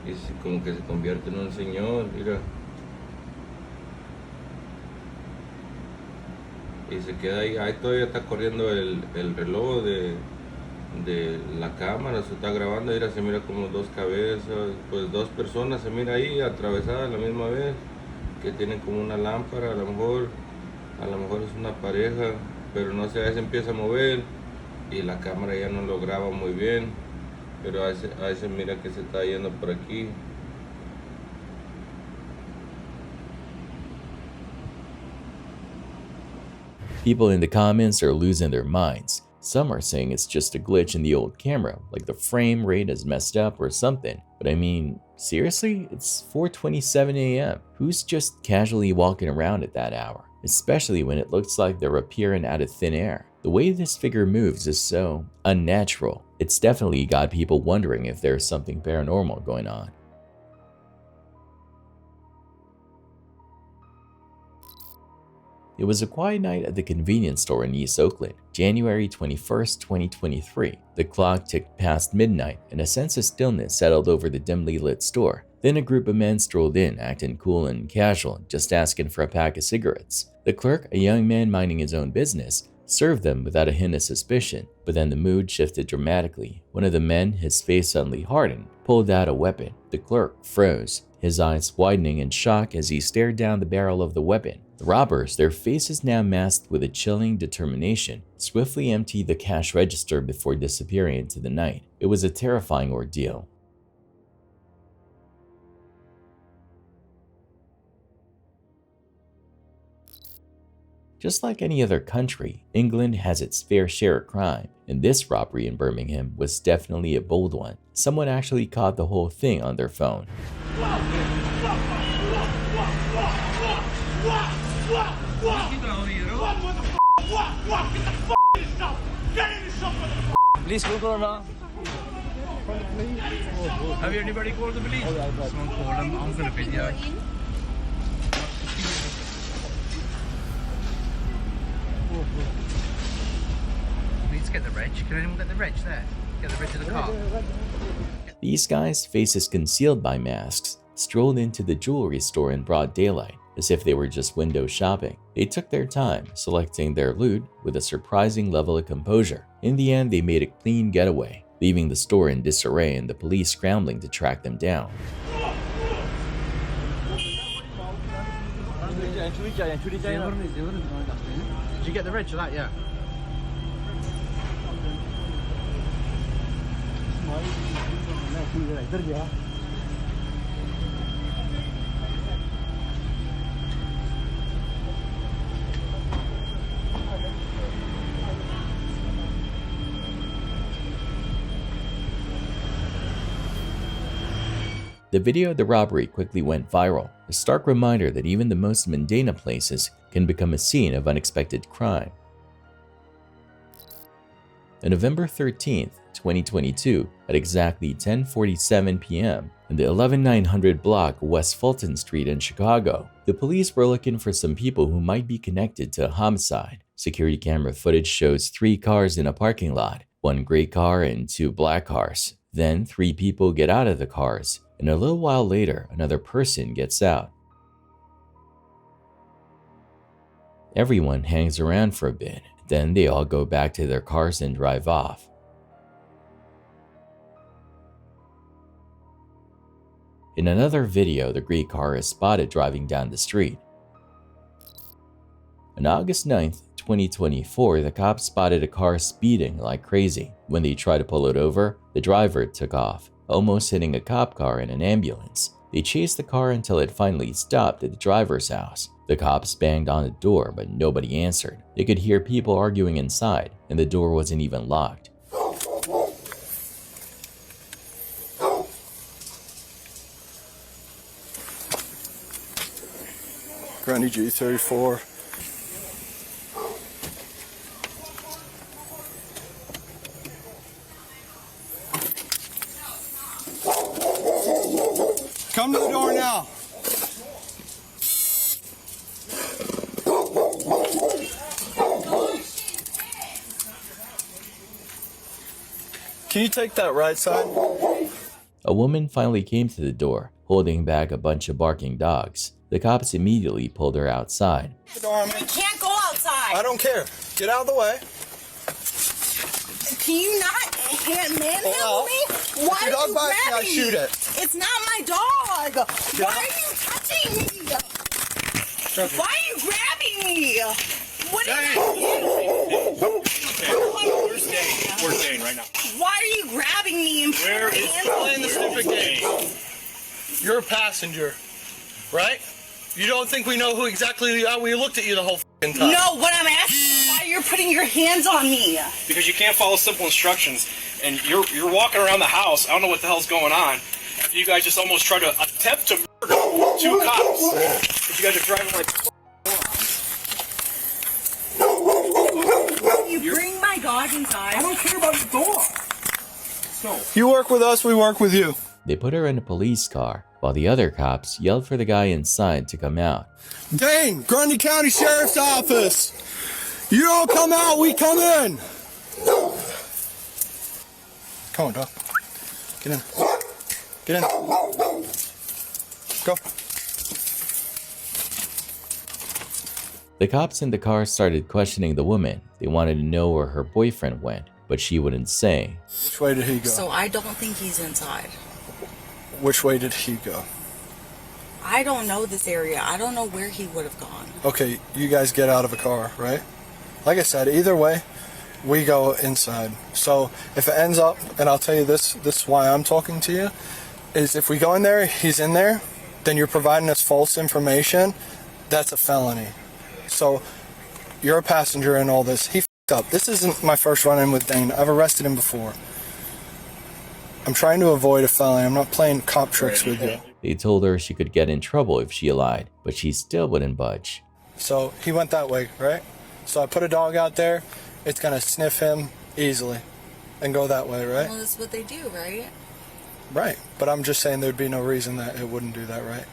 y como que se convierte en un señor, mira. Y se queda ahí todavía está corriendo el reloj de la cámara, se está grabando, mira, se mira como dos cabezas, pues dos personas se mira ahí atravesadas a la misma vez, que tienen como una lámpara, a lo mejor es una pareja, pero no sé, a veces empieza a mover y la cámara ya no lo graba muy bien, pero a veces mira que se está yendo por aquí. People in the comments are losing their minds. Some are saying it's just a glitch in the old camera, like the frame rate is messed up or something. But I mean, seriously? It's 4:27 a.m. Who's just casually walking around at that hour? Especially when it looks like they're appearing out of thin air. The way this figure moves is so unnatural. It's definitely got people wondering if there's something paranormal going on. It was a quiet night at the convenience store in East Oakland, January 21st, 2023. The clock ticked past midnight and a sense of stillness settled over the dimly lit store. Then a group of men strolled in, acting cool and casual, just asking for a pack of cigarettes. The clerk, a young man minding his own business, served them without a hint of suspicion, but then the mood shifted dramatically. One of the men, his face suddenly hardened, pulled out a weapon. The clerk froze, his eyes widening in shock as he stared down the barrel of the weapon. The robbers, their faces now masked with a chilling determination, swiftly emptied the cash register before disappearing into the night. It was a terrifying ordeal. Just like any other country, England has its fair share of crime, and this robbery in Birmingham was definitely a bold one. Someone actually caught the whole thing on their phone. Police will go now. Have anybody called the police? Someone called them. I'm gonna video. Let's get the reg. Can anyone get the reg there? Get the reg of the car. These guys, faces concealed by masks, strolled into the jewelry store in broad daylight, as if they were just window shopping. They took their time, selecting their loot with a surprising level of composure. In the end, they made a clean getaway, leaving the store in disarray and the police scrambling to track them down. Did you get the reg of that? Yeah. The video of the robbery quickly went viral, a stark reminder that even the most mundane of places can become a scene of unexpected crime. On November 13th, 2022, at exactly 10:47 p.m. in the 11900 block of West Fulton Street in Chicago, the police were looking for some people who might be connected to a homicide. Security camera footage shows 3 cars in a parking lot, 1 gray car and 2 black cars. Then 3 people get out of the cars, and a little while later, another person gets out. Everyone hangs around for a bit, then they all go back to their cars and drive off. In another video, the gray car is spotted driving down the street. On August 9th, 2024, the cops spotted a car speeding like crazy. When they tried to pull it over, the driver took off, almost hitting a cop car and an ambulance. They chased the car until it finally stopped at the driver's house. The cops banged on the door, but nobody answered. They could hear people arguing inside, and the door wasn't even locked. Granny G34. Come to the door now. Can you take that right side? A woman finally came to the door, holding back a bunch of barking dogs. The cops immediately pulled her outside. I can't go outside. I don't care. Get out of the way. Can you not manhandle me? Why If your are dog you bites me, I grabbing shoot me? it. It's not my dog. Why are you touching me? Why are you grabbing me? What are you doing? Where's Dane right now? Why are you grabbing me and Where is Playing the stupid game. You're a passenger, right? You don't think we know who exactly you are? We looked at you the whole f***ing time. No, what I'm asking is why you're putting your hands on me. Because you can't follow simple instructions, and you're walking around the house. I don't know what the hell's going on. You guys just almost try to attempt to murder 2 cops. But you guys are driving like. You bring my dog inside. I don't care about the dog. No. You work with us, we work with you. They put her in a police car, while the other cops yelled for the guy inside to come out. Dane, Grundy County Sheriff's Office. You don't come out, we come in. Come on, dog. Get in. Get in. Go. The cops in the car started questioning the woman. They wanted to know where her boyfriend went, but she wouldn't say. Which way did he go? So I don't think he's inside. Which way did he go? I don't know this area. I don't know where he would have gone. Okay, you guys get out of a car, right? Like I said, either way, we go inside. So if it ends up, and I'll tell you this is why I'm talking to you, is if we go in there, he's in there, then you're providing us false information, that's a felony. So you're a passenger in all this. He f***ed up. This isn't my first run-in with Dane. I've arrested him before. I'm trying to avoid a felony. I'm not playing cop tricks with you. They told her she could get in trouble if she lied, but she still wouldn't budge. So he went that way, right? So I put a dog out there, it's gonna sniff him easily and go that way, right? Well, that's what they do, right? Right, but I'm just saying there'd be no reason that it wouldn't do that, right?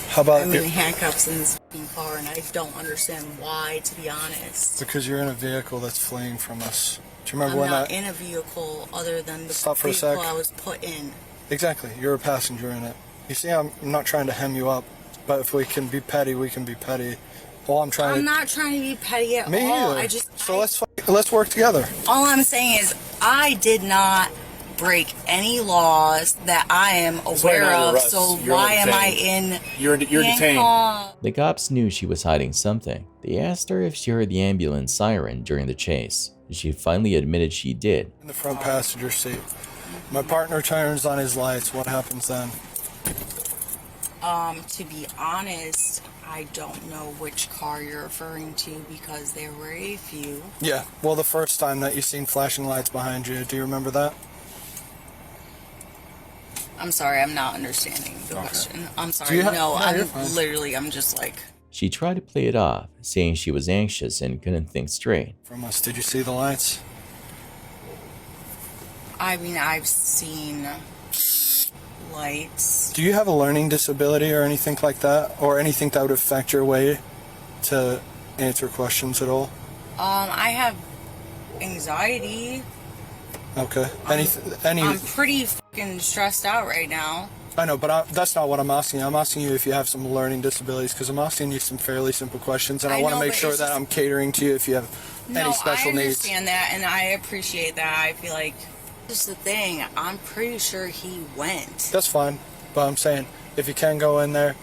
How about I'm in handcuffs in this f***ing car, and I don't understand why, to be honest. Because you're in a vehicle that's fleeing from us. Do you remember I'm when not that... in a vehicle other than the Stop for a vehicle sec. I was put in. Exactly, you're a passenger in it. You see, I'm not trying to hem you up, but if we can be petty, we can be petty. All I'm trying I'm not trying to be petty at Me all. either. I just... So let's work together. All I'm saying is I did not break any laws that I am aware of, so why am I in You're detained. handcuffs? The cops knew she was hiding something. They asked her if she heard the ambulance siren during the chase. She finally admitted she did. In the front passenger seat. My partner turns on his lights. What happens then? To be honest, I don't know which car you're referring to because there were a few. Yeah, well, the first time that you seen flashing lights behind you, do you remember that? I'm sorry, I'm not understanding the question. I'm Do sorry. you No, you're fine. I'm just like... She tried to play it off, saying she was anxious and couldn't think straight. From us, did you see the lights? I mean, I've seen lights. Do you have a learning disability or anything like that? Or anything that would affect your way to answer questions at all? I have anxiety. Okay. I'm pretty fucking stressed out right now. I know, but that's not what I'm asking you. I'm asking you if you have some learning disabilities, because I'm asking you some fairly simple questions, and I want to make sure that I'm catering to you if you have any special needs. I understand that, and I appreciate that. I feel like this is the thing. I'm pretty sure he went. That's fine, but I'm saying if you can go in there,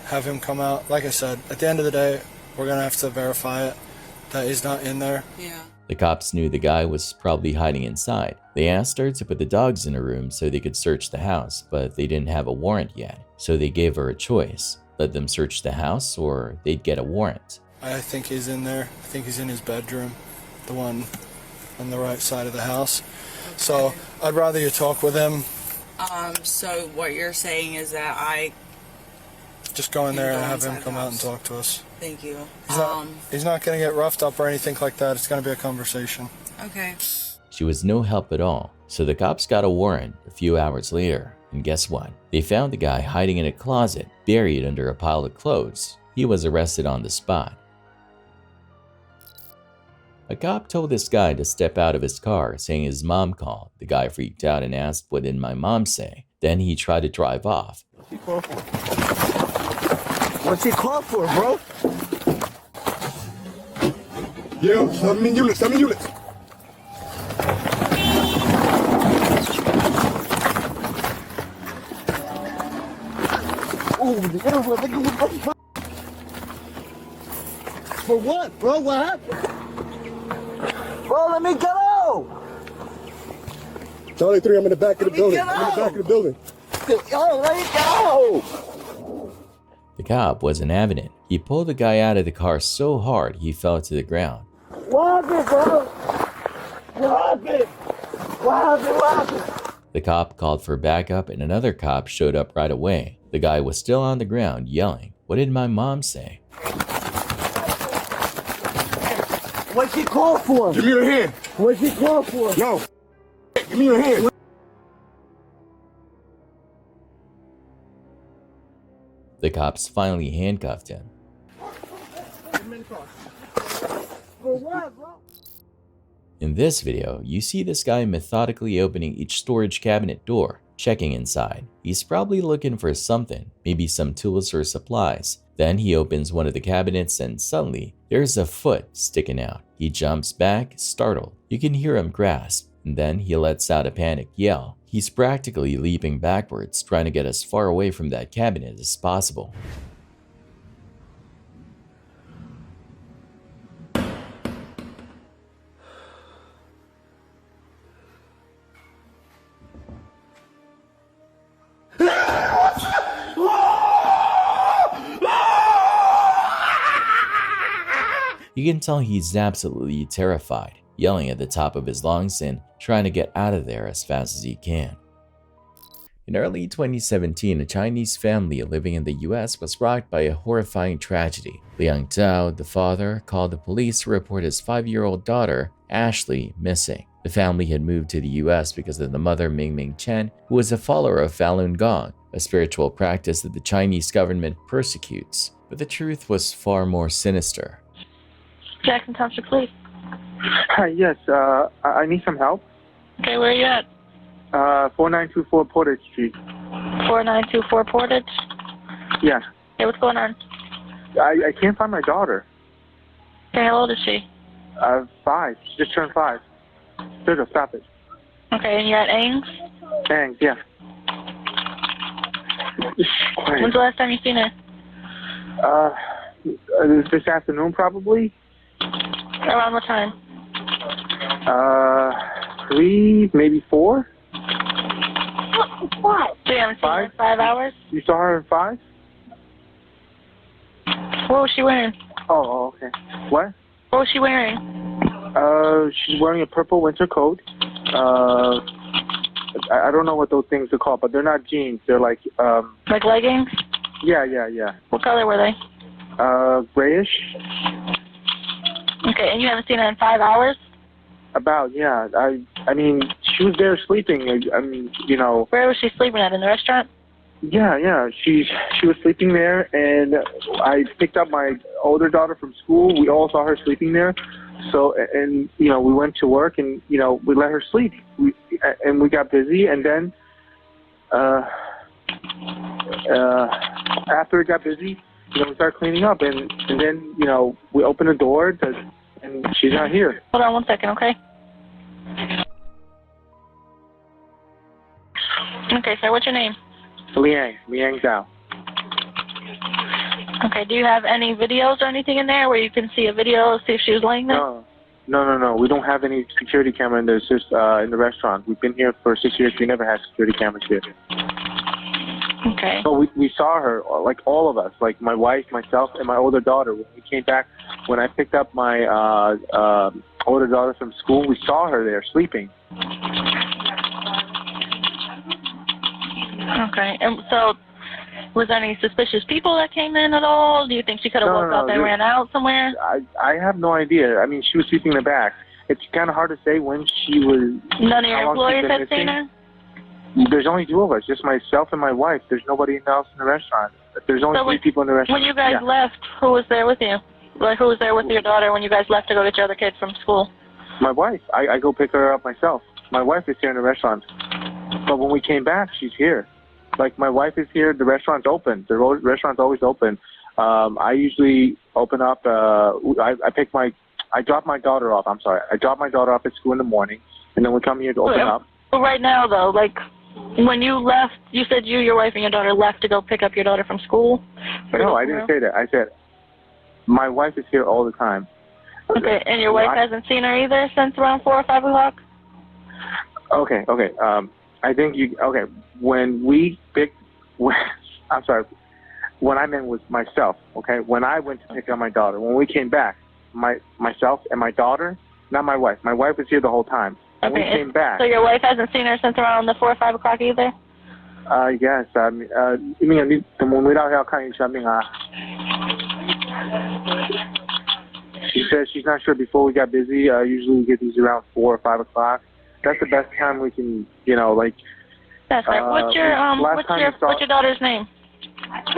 have him come out. Like I said, at the end of the day, we're gonna have to verify it that he's not in there. Yeah. The cops knew the guy was probably hiding inside. They asked her to put the dogs in a room so they could search the house, but they didn't have a warrant yet. So they gave her a choice. Let them search the house or they'd get a warrant. I think he's in there. I think he's in his bedroom, the one on the right side of the house. So I'd rather you talk with him. So what you're saying is that I just go in there go and have him inside come the out and house. talk to us. Thank you. He's not going to get roughed up or anything like that. It's going to be a conversation. Okay. She was no help at all, so the cops got a warrant a few hours later, and guess what? They found the guy hiding in a closet, buried under a pile of clothes. He was arrested on the spot. A cop told this guy to step out of his car, saying his mom called. The guy freaked out and asked, "What did my mom say?" Then he tried to drive off. What's he call for, bro? Yo, send me units, send me units. Oh, for what, bro? What happened? Bro, let me go! Charlie 3, I'm in the back of the building. I'm in the back of the building. Yo, let me go! The cop wasn't having it. He pulled the guy out of the car so hard he fell to the ground. What happened, bro? What happened? What happened? What happened? The cop called for backup and another cop showed up right away. The guy was still on the ground yelling, "What did my mom say?" What's he call for? Give me your hand. What's he call for? No. Give me your hand. The cops finally handcuffed him. For what, bro? In this video, you see this guy methodically opening each storage cabinet door, checking inside. He's probably looking for something, maybe some tools or supplies. Then he opens one of the cabinets and suddenly, there's a foot sticking out. He jumps back, startled. You can hear him grasp, and then he lets out a panicked yell. He's practically leaping backwards, trying to get as far away from that cabinet as possible. You can tell he's absolutely terrified, yelling at the top of his lungs and trying to get out of there as fast as he can. In early 2017, a Chinese family living in the US was rocked by a horrifying tragedy. Liang Zhao, the father, called the police to report his 5-year-old daughter, Ashley, missing. The family had moved to the US because of the mother Mingming Chen, who was a follower of Falun Gong, a spiritual practice that the Chinese government persecutes. But the truth was far more sinister. Jackson Township Police. Hi, yes, I need some help. Okay, where are you at? 4924 Portage Street. 4924 Portage? Yeah. Hey, what's going on? I can't find my daughter. Okay, how old is she? 5. She just turned 5. Sergio, stop it. Okay, and you're at Ames? Thanks, yeah. When's the last time you seen her? This afternoon, probably. Around what time? 3, maybe 4. What? So you haven't seen her in 5 hours? You saw her in 5? What was she wearing? Oh, okay. What? What was she wearing? She's wearing a purple winter coat. I don't know what those things are called, but they're not jeans. They're like Like leggings? Yeah. What color were they? Grayish. Okay, and you haven't seen her in 5 hours? About, yeah. I mean, she was there sleeping. I mean, you know. Where was she sleeping at? In the restaurant? Yeah. She was sleeping there, and I picked up my older daughter from school. We all saw her sleeping there. So, and you know, we went to work, and you know, we let her sleep. We got busy, and then after it got busy, you know, we started cleaning up, and then you know, we opened the door and she's not here. Hold on 1 second, okay? Okay, sir, what's your name? Liang Zhao. Okay, do you have any videos or anything in there where you can see a video, see if she was laying there? No. We don't have any security camera in there. It's just in the restaurant. We've been here for 6 years. We never had security cameras here. Okay. So we saw her, like all of us, like my wife, myself, and my older daughter. When we came back, when I picked up my older daughter from school, we saw her there sleeping. Okay, and so was there any suspicious people that came in at all? Do you think she could have woke up and ran out somewhere? I have no idea. I mean, she was sleeping in the back. It's kind of hard to say when she was. None of your employees had seen her? There's only 2 of us, just myself and my wife. There's nobody else in the restaurant. There's only 3 people in the restaurant. When you guys left, who was there with you? Like, who was there with your daughter when you guys left to go get your other kids from school? My wife. I go pick her up myself. My wife is here in the restaurant. But when we came back, she's here. Like, my wife is here. The restaurant's open. The restaurant's always open. I usually open up. I drop my daughter off. I'm sorry. I drop my daughter off at school in the morning, and then we come here to open up. But right now, though, like, when you left, you said your wife and your daughter left to go pick up your daughter from school? No, I didn't say that. I said my wife is here all the time. Okay, and your wife hasn't seen her either since around 4 or 5 o'clock? Okay. I think I'm sorry. When I meant was myself, okay? When I went to pick up my daughter, when we came back, myself and my daughter, not my wife. My wife was here the whole time. When we came back. So your wife hasn't seen her since around the 4 or 5 o'clock either? Yes. She says she's not sure before we got busy. Usually we get these around 4 or 5 o'clock. That's the best time we can, you know, like. That's right. What's your daughter's name?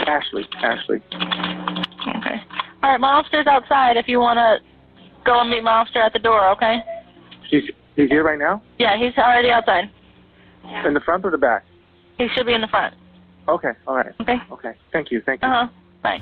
Ashley. Okay. All right, my officer's outside if you want to go and meet my officer at the door, okay? He's here right now? Yeah, he's already outside. In the front or the back? He should be in the front. Okay, all right. Okay, thank you. Bye.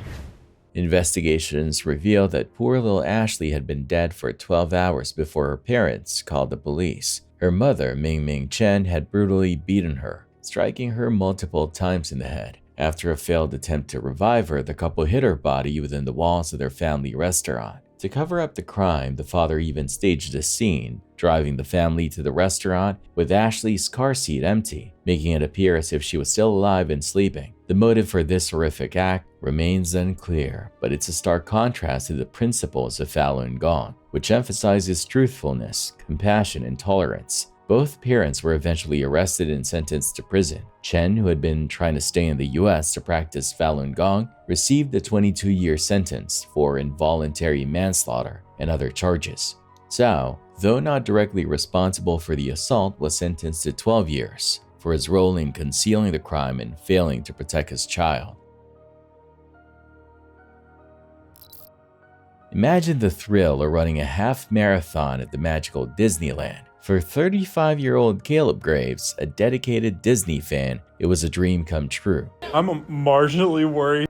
Investigations revealed that poor little Ashley had been dead for 12 hours before her parents called the police. Her mother, Ming Ming Chen, had brutally beaten her, striking her multiple times in the head. After a failed attempt to revive her, the couple hid her body within the walls of their family restaurant. To cover up the crime, the father even staged a scene, driving the family to the restaurant with Ashley's car seat empty, making it appear as if she was still alive and sleeping. The motive for this horrific act remains unclear, but it's a stark contrast to the principles of Falun Gong, which emphasizes truthfulness, compassion, and tolerance. Both parents were eventually arrested and sentenced to prison. Chen, who had been trying to stay in the US to practice Falun Gong, received a 22-year sentence for involuntary manslaughter and other charges. Zhao, though not directly responsible for the assault, was sentenced to 12 years for his role in concealing the crime and failing to protect his child. Imagine the thrill of running a half marathon at the magical Disneyland. For 35-year-old Caleb Graves, a dedicated Disney fan, it was a dream come true. I'm marginally worried.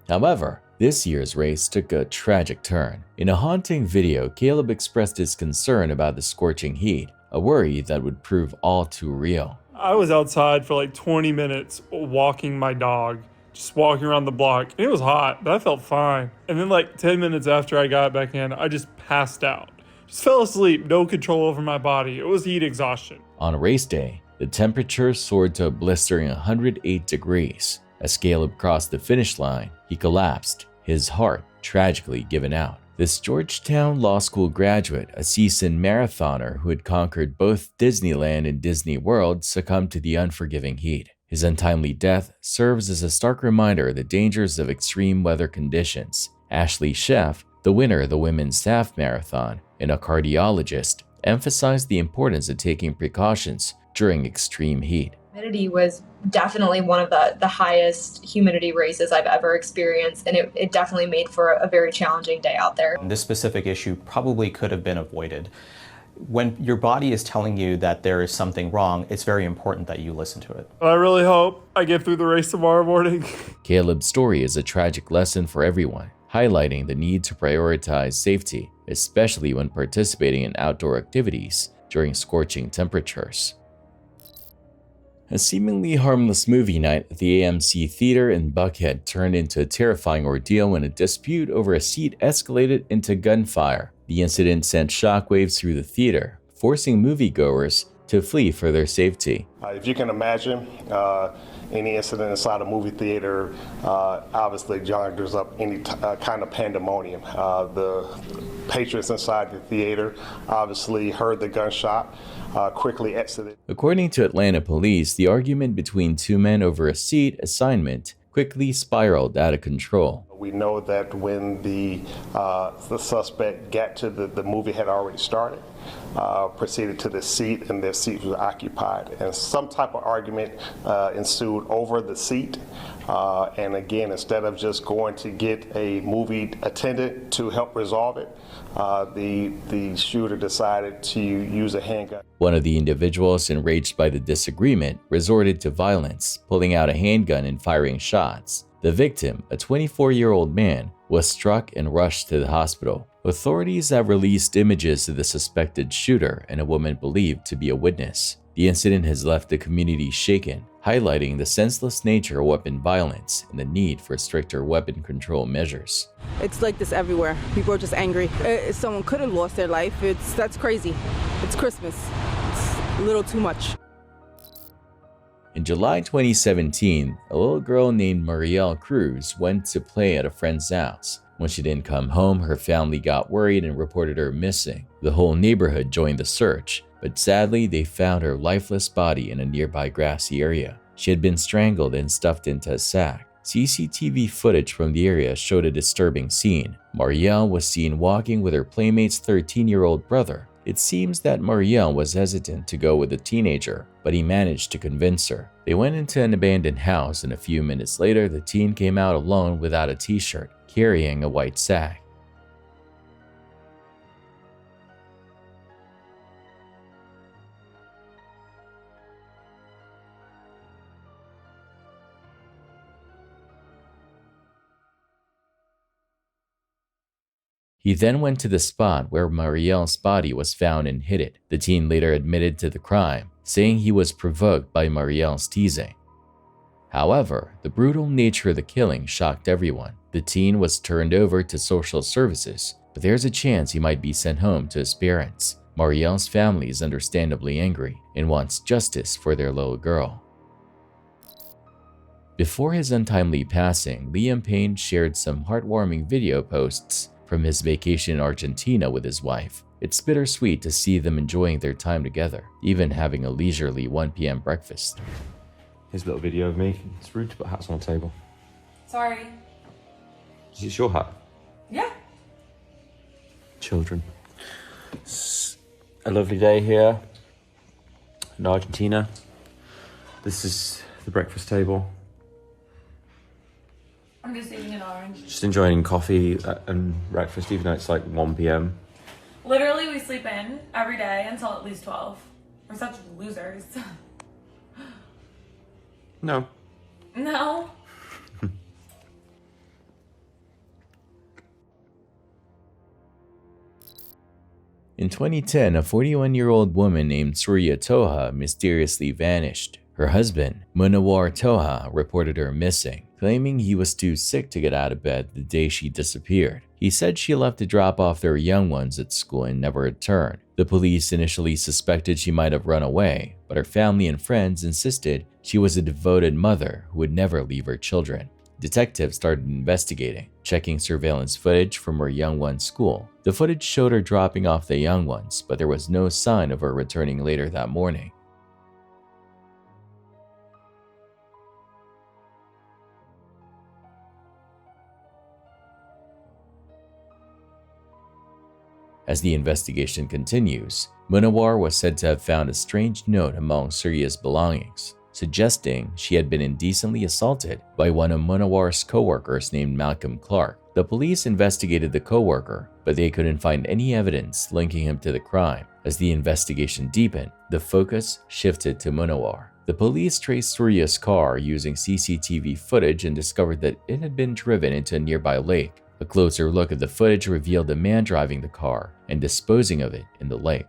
However, this year's race took a tragic turn. In a haunting video, Caleb expressed his concern about the scorching heat, a worry that would prove all too real. I was outside for like 20 minutes walking my dog, just walking around the block. It was hot, but I felt fine. And then like 10 minutes after I got back in, I just passed out. Just fell asleep, no control over my body. It was heat exhaustion. On race day, the temperature soared to a blistering 108 degrees. As Caleb crossed the finish line, he collapsed, his heart tragically given out. This Georgetown Law School graduate, a seasoned marathoner who had conquered both Disneyland and Disney World, succumbed to the unforgiving heat. His untimely death serves as a stark reminder of the dangers of extreme weather conditions. Ashley Sheff, the winner of the women's half marathon, and a cardiologist, emphasized the importance of taking precautions during extreme heat. Humidity was definitely one of the highest humidity races I've ever experienced, and it definitely made for a very challenging day out there. This specific issue probably could have been avoided. When your body is telling you that there is something wrong, it's very important that you listen to it. I really hope I get through the race tomorrow morning. Caleb's story is a tragic lesson for everyone, highlighting the need to prioritize safety, especially when participating in outdoor activities during scorching temperatures. A seemingly harmless movie night at the AMC Theater in Buckhead turned into a terrifying ordeal when a dispute over a seat escalated into gunfire. The incident sent shockwaves through the theater, forcing moviegoers to flee for their safety. If you can imagine, any incident inside a movie theater obviously conjures up any kind of pandemonium. The patrons inside the theater obviously heard the gunshot, quickly exited. According to Atlanta police, the argument between two men over a seat assignment quickly spiraled out of control. We know that when the suspect got to the movie had already started, proceeded to the seat, and their seat was occupied. And some type of argument ensued over the seat. And again, instead of just going to get a movie attendant to help resolve it, the shooter decided to use a handgun. One of the individuals, enraged by the disagreement, resorted to violence, pulling out a handgun and firing shots. The victim, a 24-year-old man, was struck and rushed to the hospital. Authorities have released images of the suspected shooter and a woman believed to be a witness. The incident has left the community shaken, highlighting the senseless nature of weapon violence and the need for stricter weapon control measures. It's like this everywhere. People are just angry. Someone could have lost their life. That's crazy. It's Christmas. It's a little too much. In July 2017, a little girl named Marielle Cruz went to play at a friend's house. When she didn't come home, her family got worried and reported her missing. The whole neighborhood joined the search, but sadly, they found her lifeless body in a nearby grassy area. She had been strangled and stuffed into a sack. CCTV footage from the area showed a disturbing scene. Marielle was seen walking with her playmate's 13-year-old brother. It seems that Marielle was hesitant to go with the teenager, but he managed to convince her. They went into an abandoned house, and a few minutes later, the teen came out alone without a t-shirt, carrying a white sack. He then went to the spot where Marielle's body was found and hid it. The teen later admitted to the crime, saying he was provoked by Marielle's teasing. However, the brutal nature of the killing shocked everyone. The teen was turned over to social services, but there's a chance he might be sent home to his parents. Marielle's family is understandably angry and wants justice for their little girl. Before his untimely passing, Liam Payne shared some heartwarming video posts from his vacation in Argentina with his wife. It's bittersweet to see them enjoying their time together, even having a leisurely 1 p.m. breakfast. Here's a little video of me. It's rude to put hats on the table. Sorry. Is it your hat? Yeah. Children. It's a lovely day here in Argentina. This is the breakfast table. I'm just eating an orange. Just enjoying coffee and breakfast, even though it's like 1 p.m. Literally, we sleep in every day until at least 12. We're such losers. No. No. In 2010, a 41-year-old woman named Surya Toha mysteriously vanished. Her husband, Munawar Toha, reported her missing, claiming he was too sick to get out of bed the day she disappeared. He said she left to drop off their young ones at school and never returned. The police initially suspected she might have run away, but her family and friends insisted she was a devoted mother who would never leave her children. Detectives started investigating, checking surveillance footage from her young one's school. The footage showed her dropping off the young ones, but there was no sign of her returning later that morning. As the investigation continues, Munawar was said to have found a strange note among Surya's belongings, suggesting she had been indecently assaulted by one of Munawar's co-workers named Malcolm Clark. The police investigated the co-worker, but they couldn't find any evidence linking him to the crime. As the investigation deepened, the focus shifted to Munawar. The police traced Surya's car using CCTV footage and discovered that it had been driven into a nearby lake. A closer look at the footage revealed a man driving the car and disposing of it in the lake.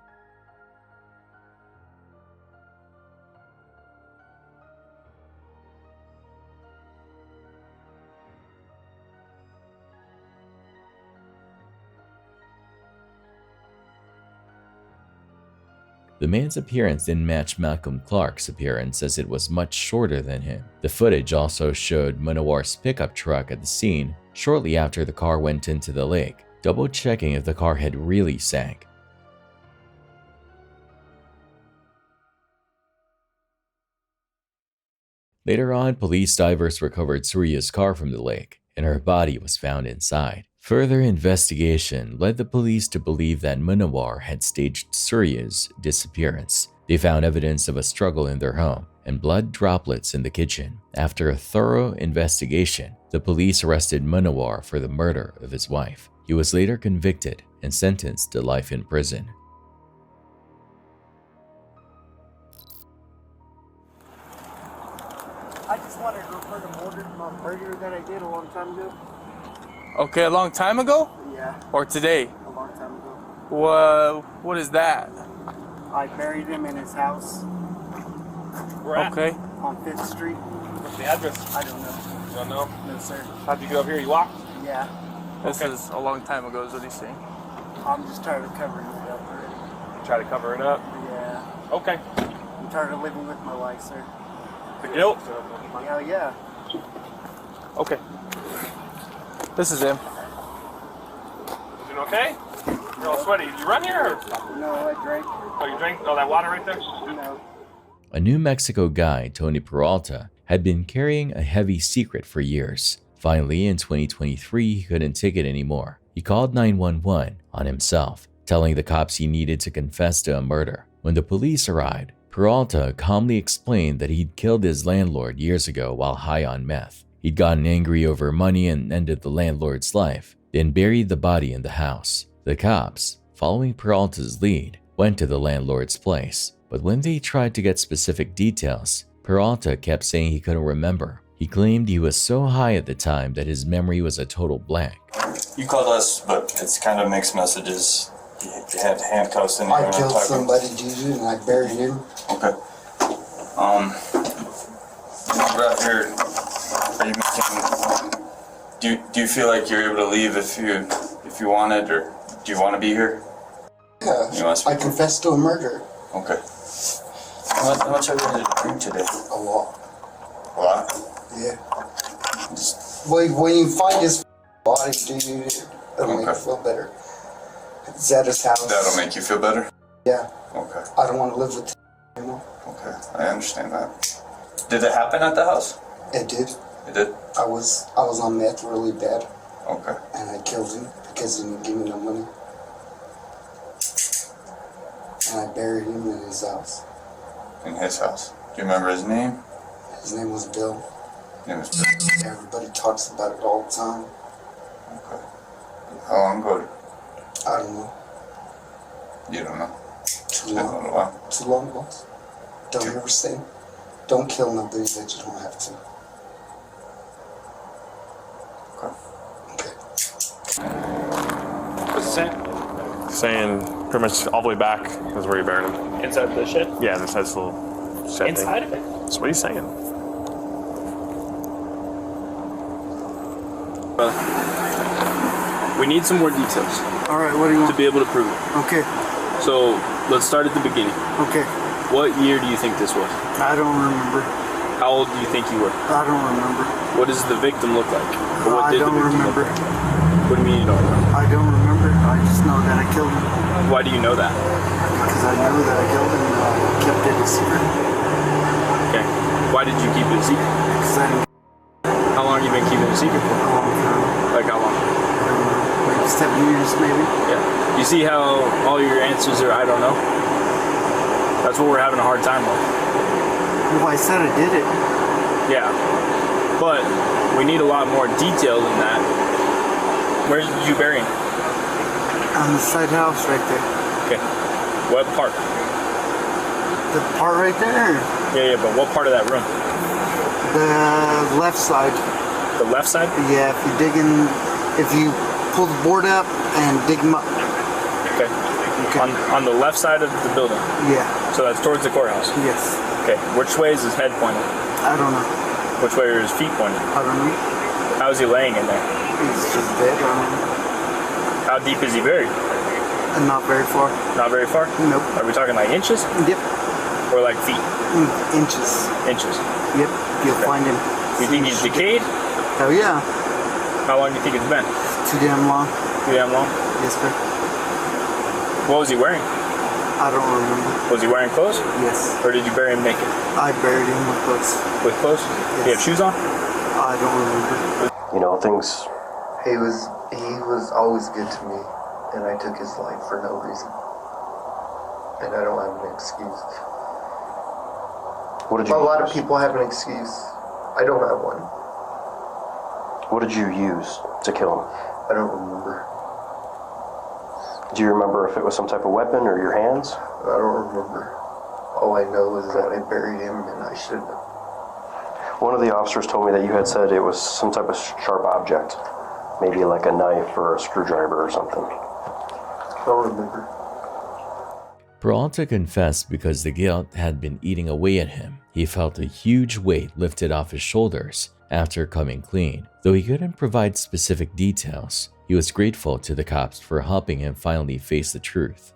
The man's appearance didn't match Malcolm Clark's appearance, as it was much shorter than him. The footage also showed Munawar's pickup truck at the scene shortly after the car went into the lake, double-checking if the car had really sank. Later on, police divers recovered Surya's car from the lake, and her body was found inside. Further investigation led the police to believe that Munawar had staged Surya's disappearance. They found evidence of a struggle in their home and blood droplets in the kitchen. After a thorough investigation, the police arrested Munawar for the murder of his wife. He was later convicted and sentenced to life in prison. I just wanted to refer to murder that I did a long time ago. Okay, a long time ago? Yeah. Or today? A long time ago. What is that? I buried him in his house. Okay. On 5th Street. What's the address? I don't know. You don't know? No, sir. How'd you get over here? You walked? Yeah. This is a long time ago, is what he's saying. I'm just tired of covering it up already. Try to cover it up? Yeah. Okay. I'm tired of living with my life, sir. The guilt? Hell yeah. Okay. This is him. Doing okay? You're all sweaty. You run here? Or? No, I drank. Oh, you drank all that water right there? No. A New Mexico guy, Tony Peralta, had been carrying a heavy secret for years. Finally, in 2023, he couldn't take it anymore. He called 911 on himself, telling the cops he needed to confess to a murder. When the police arrived, Peralta calmly explained that he'd killed his landlord years ago while high on meth. He'd gotten angry over money and ended the landlord's life, then buried the body in the house. The cops, following Peralta's lead, went to the landlord's place. But when they tried to get specific details, Peralta kept saying he couldn't remember. He claimed he was so high at the time that his memory was a total blank. You called us, but it's kind of mixed messages. You had handcuffs in here. I killed somebody, dude, and I buried him. Okay. Right here, are you making? Do you feel like you're able to leave if you wanted, or do you want to be here? Yeah. I confessed to a murder. Okay. How much have you had to drink today? A lot. A lot? Yeah. When you find his body, dude, it'll make you feel better. It's at his house. That'll make you feel better? Yeah. Okay. I don't want to live with anymore. Okay, I understand that. Did it happen at the house? It did. It did? I was on meth really bad. Okay. And I killed him because he didn't give me no money. And I buried him in his house. In his house? Do you remember his name? His name was Bill. His name was Bill. Everybody talks about it all the time. Okay. How long ago? I don't know. You don't know? Too long. Too long, boss. Don't ever say. Don't kill nobody that you don't have to. What's it saying? Saying pretty much all the way back is where you buried him. Inside the shed? Yeah, this has a little shed Inside thing. of it? That's what he's saying. We need some more details. All right, what do you want? To be able to prove it. Okay. So let's start at the beginning. Okay. What year do you think this was? I don't remember. How old do you think you were? I don't remember. What does the victim look like? Or what I did don't the victim remember. look like? What do you mean you don't remember? I don't remember. I just know that I killed him. Why do you know that? Because I know that I killed him and I kept it a secret. Okay. Why did you keep it a secret? Because I didn't. How long have you been keeping it a secret for? A long time. Like how long? Like 7 years maybe. Yeah. You see how all your answers are I don't know? That's what we're having a hard time with. Well, I said I did it. Yeah. But we need a lot more detail than that. Where did you bury him? On the side house right there. Okay. What part? The part right there. Yeah, but what part of that room? The left side. The left side? Yeah, if you pull the board up and dig them up. Okay. On the left side of the building? Yeah. So that's towards the courthouse? Yes. Okay. Which way is his head pointed? I don't know. Which way are his feet pointed? I don't know. How is he laying in there? He's just dead. I don't know. How deep is he buried? Not very far. Not very far? Nope. Are we talking like inches? Yep. Or like feet? Inches. Inches. Yep. You'll find him. You think he's decayed? Hell yeah. How long do you think it's been? Too damn long. Too damn long? Yes, sir. What was he wearing? I don't remember. Was he wearing clothes? Yes. Or did you bury him naked? I buried him with clothes. With clothes? Yes. Did he have shoes on? I don't remember. You know, things. He was always good to me, and I took his life for no reason. And I don't have an excuse. What did you A lot of use? people have an excuse. I don't have one. What did you use to kill him? I don't remember. Do you remember if it was some type of weapon or your hands? I don't remember. All I know is that I buried him and I shouldn't have. One of the officers told me that you had said it was some type of sharp object. Maybe like a knife or a screwdriver or something. I don't remember. Peralta confessed because the guilt had been eating away at him. He felt a huge weight lifted off his shoulders after coming clean. Though he couldn't provide specific details, he was grateful to the cops for helping him finally face the truth.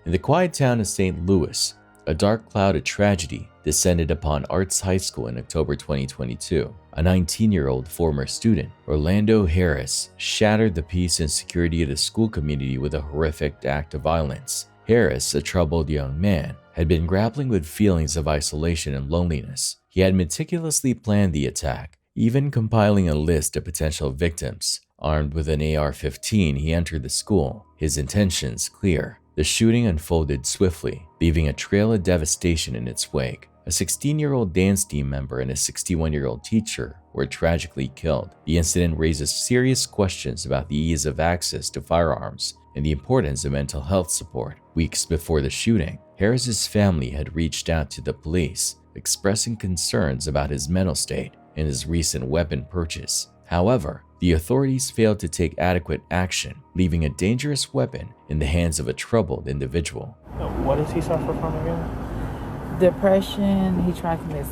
In the quiet town of St. Louis, a dark cloud of tragedy descended upon Arts High School in October 2022. A 19-year-old former student, Orlando Harris, shattered the peace and security of the school community with a horrific act of violence. Harris, a troubled young man, had been grappling with feelings of isolation and loneliness. He had meticulously planned the attack, even compiling a list of potential victims. Armed with an AR-15, he entered the school, his intentions clear. The shooting unfolded swiftly, leaving a trail of devastation in its wake. A 16-year-old dance team member and a 61-year-old teacher were tragically killed. The incident raises serious questions about the ease of access to firearms and the importance of mental health support. Weeks before the shooting, Harris's family had reached out to the police, expressing concerns about his mental state and his recent weapon purchase. However, the authorities failed to take adequate action, leaving a dangerous weapon in the hands of a troubled individual. What does he suffer from again? Depression. He tried to commit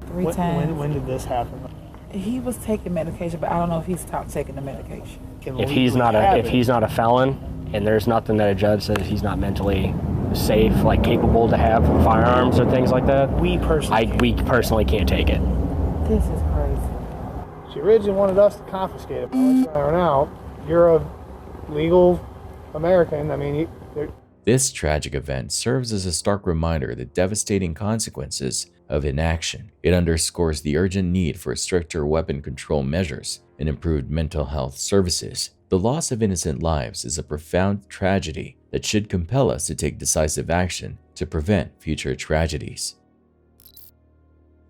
three times. When did this happen? He was taking medication, but I don't know if he stopped taking the medication. If he's not a felon, and there's nothing that a judge says he's not mentally safe, like capable to have firearms or things like that, we personally can't take it. This is crazy. She originally wanted us to confiscate it, but let's try her now. You're a legal American. I mean, This tragic event serves as a stark reminder of the devastating consequences of inaction. It underscores the urgent need for stricter weapon control measures and improved mental health services. The loss of innocent lives is a profound tragedy that should compel us to take decisive action to prevent future tragedies.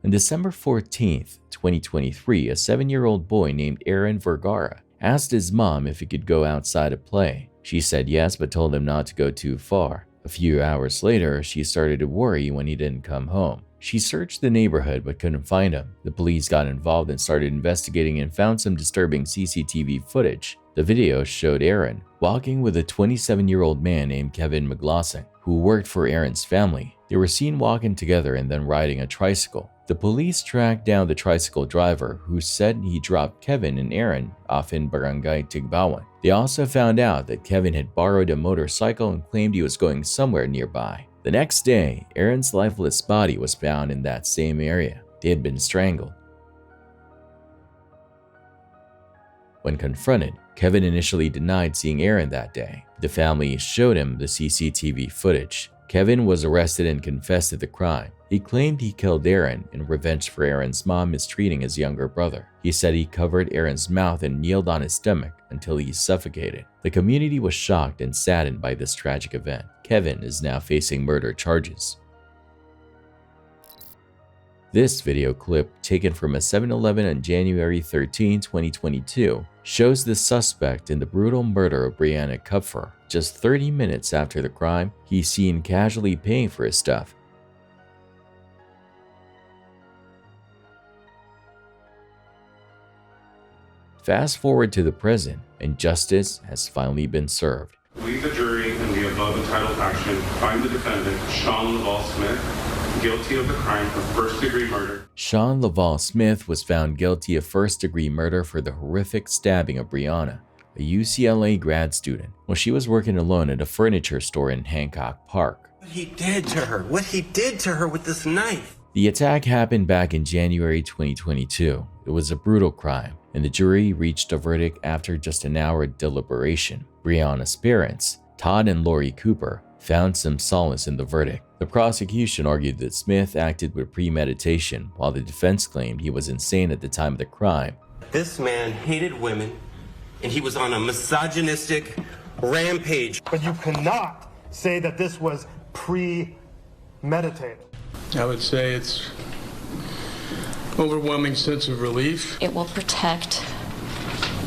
On December 14th, 2023, a 7-year-old boy named Aaron Vergara asked his mom if he could go outside to play. She said yes, but told him not to go too far. A few hours later, she started to worry when he didn't come home. She searched the neighborhood but couldn't find him. The police got involved and started investigating and found some disturbing CCTV footage. The video showed Aaron walking with a 27-year-old man named Kevin McLaughlin, who worked for Aaron's family. They were seen walking together and then riding a tricycle. The police tracked down the tricycle driver, who said he dropped Kevin and Aaron off in Barangay Tigbawan. They also found out that Kevin had borrowed a motorcycle and claimed he was going somewhere nearby. The next day, Aaron's lifeless body was found in that same area. They had been strangled. When confronted, Kevin initially denied seeing Aaron that day. The family showed him the CCTV footage. Kevin was arrested and confessed to the crime. He claimed he killed Aaron in revenge for Aaron's mom mistreating his younger brother. He said he covered Aaron's mouth and kneeled on his stomach until he suffocated. The community was shocked and saddened by this tragic event. Kevin is now facing murder charges. This video clip, taken from a 7-Eleven on January 13, 2022, shows the suspect in the brutal murder of Brianna Kupfer. Just 30 minutes after the crime, he's seen casually paying for his stuff. Fast forward to the present, and justice has finally been served. We, the jury, in the above entitled action, find the defendant, Sean Laval Smith, guilty of the crime of first-degree murder. Sean Laval Smith was found guilty of first-degree murder for the horrific stabbing of Brianna, a UCLA grad student, while she was working alone at a furniture store in Hancock Park. What he did to her with this knife. The attack happened back in January 2022. It was a brutal crime, and the jury reached a verdict after just an hour of deliberation. Brianna's parents, Todd and Lori Cooper, found some solace in the verdict. The prosecution argued that Smith acted with premeditation, while the defense claimed he was insane at the time of the crime. This man hated women, and he was on a misogynistic rampage. But you cannot say that this was premeditated. I would say it's overwhelming sense of relief. It will protect